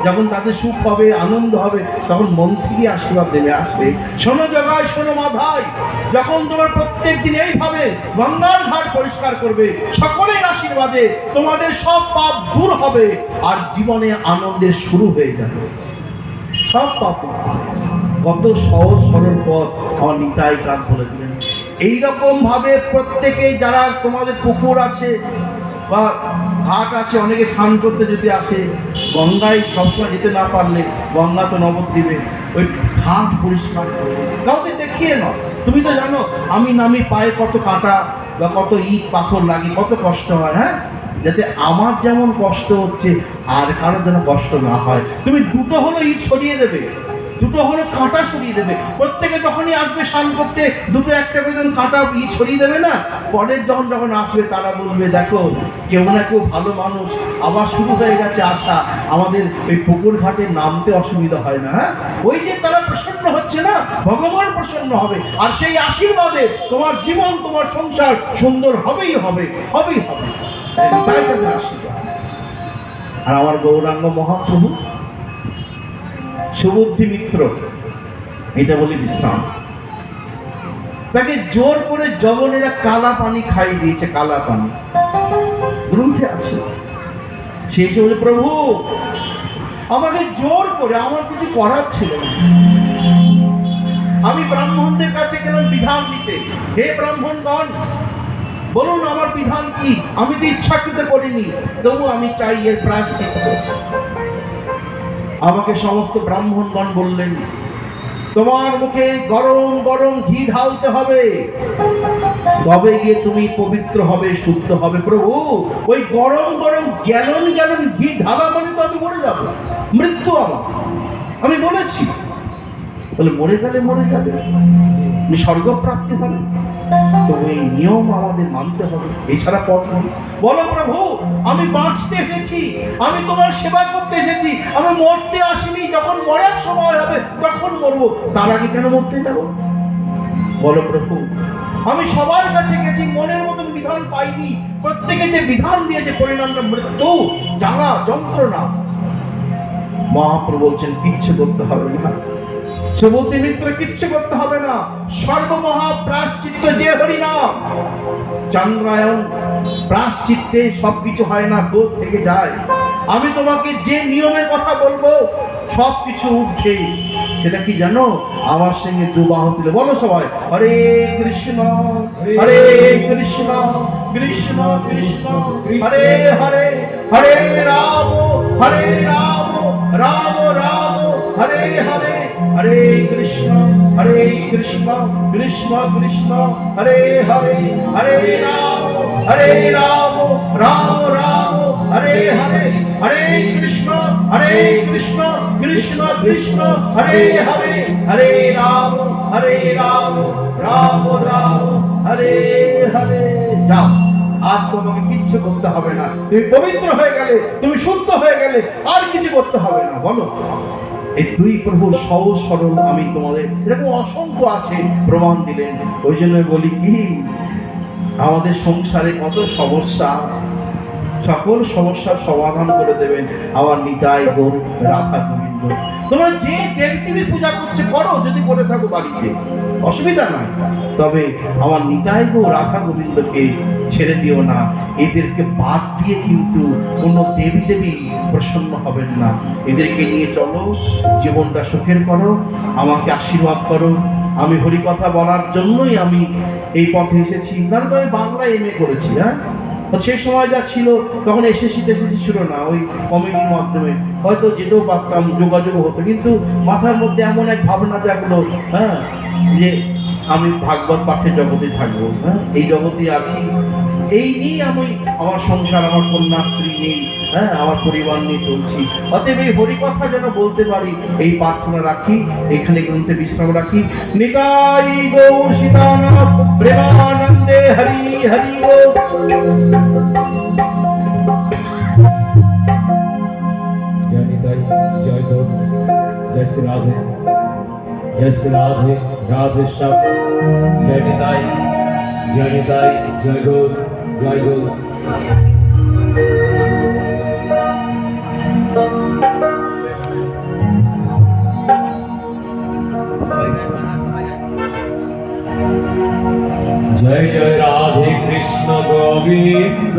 Speaker 1: যখন তাদের সুখ হবে, আনন্দ হবে, তখন মন থেকে আশীর্বাদ নেমে আসবে। শোনো জগায়, শোনো মাধাই, যখন তোমার প্রত্যেক দিন এইভাবে গঙ্গার ঘাট পরিষ্কার করবে, সকলের আশীর্বাদে তোমাদের সব পাপ দূর হবে আর জীবনে আনন্দের শুরু হয়ে যাবে। সব পাপ কত সহজ সরল পথ আমার নিতাই চাঁদ বলে দিলেন। এইরকম ভাবে প্রত্যেকেই, যারা তোমাদের পুকুর আছে বা ঘাট আছে, অনেকে স্নান করতে যদি আসে, গঙ্গায় সবসময় যেতে না পারলে গঙ্গা তো নবদ্বীপে, ওই ঘাট পরিষ্কার করবে, কাউকে দেখিয়ে নাও। তুমি তো জানো আমি নামি পায়ে কত কাঁটা বা কত ইট পাথর লাগে, কত কষ্ট হয়। হ্যাঁ, যাতে আমার যেমন কষ্ট হচ্ছে আর কারো যেন কষ্ট না হয়। তুমি দুটো হলো ইট সরিয়ে দেবে, দুটো হলো কাঁটা সরিয়ে দেবে। প্রত্যেকে যখনই আসবে স্নান করতে, দুটো একটা করে যখন কাঁটা ইট সরিয়ে দেবে না, পরের যখন আসবে তারা বলবে, দেখো কেউ না কেউ ভালো মানুষ আবার শুরু হয়ে গেছে আসা, আমাদের এই পুকুর ঘাটে নামতে অসুবিধা হয় না। হ্যাঁ, ওই যে তারা প্রসন্ন হচ্ছে না, ভগবান প্রসন্ন হবে আর সেই আশীর্বাদে তোমার জীবন, তোমার সংসার সুন্দর হবেই হবে, হবেই হবে। তাই তাদের আশীর্বাদ। আর আমার গৌরাঙ্গ মহাপ্রভু সুবুদ্ধি মিত্র, এটা বলি বিশ্রাম, তাকে জোর করে জবনেরা কালা পানি খাইয়ে দিয়েছে। কালা পানি গ্রন্থে আছে। সেই সময় প্রভু আমাকে জোর করে, আমার কিছু করার ছিল না, আমি ব্রাহ্মণদের কাছে গেলাম বিধান নিতে। হে ব্রাহ্মণগণ, বলুন আমার বিধান কি? আমি তো ইচ্ছাকৃত করিনি, তবু আমি চাই এর প্রায়শ্চিত্ত। আমাকে সমস্ত ব্রাহ্মণগণ বললেন, তোমার মুখে গরম গরম ঘি ঢালতে হবে, তবে গিয়ে তুমি পবিত্র হবে, শুদ্ধ হবে। প্রভু, ওই গরম গরম গ্যালন গ্যালন ঘি ঢালা মানে তো আমি মরে যাব, মৃত্যু আমার। আমি বলেছি, বলে মরে গেলে মরে যাবে, তুমি স্বর্গপ্রাপ্তি হবে, তো এই নিয়ম আমাদের মানতে হবে, এছাড়া পথ নেই। বলো প্রভু, আমি বাঁচতে এসেছি, আমি তোমার সেবা করতে এসেছি, আমি মরতে আসিনি। যখন মরার সময় হবে তখন মরবো, তার আগে কেন মরতে যাব? বলো প্রভু, আমি সবার কাছে গেছি, মনের মতন বিধান পাইনি। প্রত্যেকে যে বিধান দিয়েছে পরিণামটা মৃত্যু, জ্বালা, যন্ত্রণা। মহাপ্রভু বলছেন কিচ্ছু করতে হবে না, সুবুদ্ধি মিত্র, কিচ্ছু করতে হবে না। সর্বমহা প্রায়শ্চিত্ত যে হরিনাম। চন্দ্রায়ণ প্রায়শ্চিত্তে সবকিছু হয় না, দোষ থেকে যায়। আমি তোমাকে যে নিয়মের কথা বলবো সবকিছু উঠে, সেটা কি জানো? আমার সঙ্গে দুবাহু তুলে বলো সবাই, হরে কৃষ্ণ হরে কৃষ্ণ কৃষ্ণ কৃষ্ণ হরে হরে, হরে রাম রাম রাম হরে হরে, হরে কৃষ্ণ কৃষ্ণ কৃষ্ণ হরে হরে, হরে রাম রাম রাম হরে হরে, হরে কৃষ্ণ কৃষ্ণ কৃষ্ণ হরে হরে, হরে রাম রাম রাম হরে হরে। যাও, আর তোমাকে কিচ্ছু করতে হবে না, তুমি পবিত্র হয়ে গেলে, তুমি শুদ্ধ হয়ে গেলে, আর কিছু করতে হবে না। বলো, এই দুই প্রভু সহজ সরল, আমি তোমাদের এরকম অসংখ্য আছে প্রমাণ দিলেন। ওই জন্য বলি কি, আমাদের সংসারে কত সমস্যা, সকল সমস্যার সমাধান করে দেবেন আমার নিতাই গৌর রাধা গোবিন্দ। তোমরা যে দেবদেবীর পূজা করছে করো, যদি করে থাকো বাড়িতে, অসুবিধা নাই, তবে আমার নিতাই গৌর রাধা গোবিন্দকে ছেড়ে দিও না। এদেরকে বাদ দিয়ে কিন্তু কোনো দেবী দেবী প্রসন্ন হবেন না। এদেরকে নিয়ে চলো, জীবনটা সুখের করো, আমাকে আশীর্বাদ করো। আমি হরিকথা বলার জন্যই আমি এই পথে এসেছি। কারণ তো আমি বাংলায় এমএ করেছি। হ্যাঁ, সেই সময় যা ছিল তখন এসএসসি ছিল না, ওই কমিটির মাধ্যমে হয়তো যেতেও পারতাম, যোগাযোগ হতো, কিন্তু মাথার মধ্যে এমন এক ভাবনা জাগলো, হ্যাঁ, যে আমি ভাগবত পাঠের জগতে থাকবো। হ্যাঁ, এই জগতে আছি, এই নিয়ে আমি আমার সংসার, আমার কন্যা স্ত্রী নেই, হ্যাঁ, আমার পরিবার নিয়ে চলছি। অতএব এই হরিকথা যেন বলতে পারি এই প্রার্থনা রাখি, এখানে গ্রন্থে বিশ্রাম রাখি। নিতাই গৌর সীতানাথ প্রেমানন্দে হরি হরি বল।
Speaker 2: जय निताई, जय गौर, जय श्री राधे, जय श्री राधे, राधे श्याम। जय निताई, जय गौर, जय गौर। जय जय राधे कृष्ण गोविंद।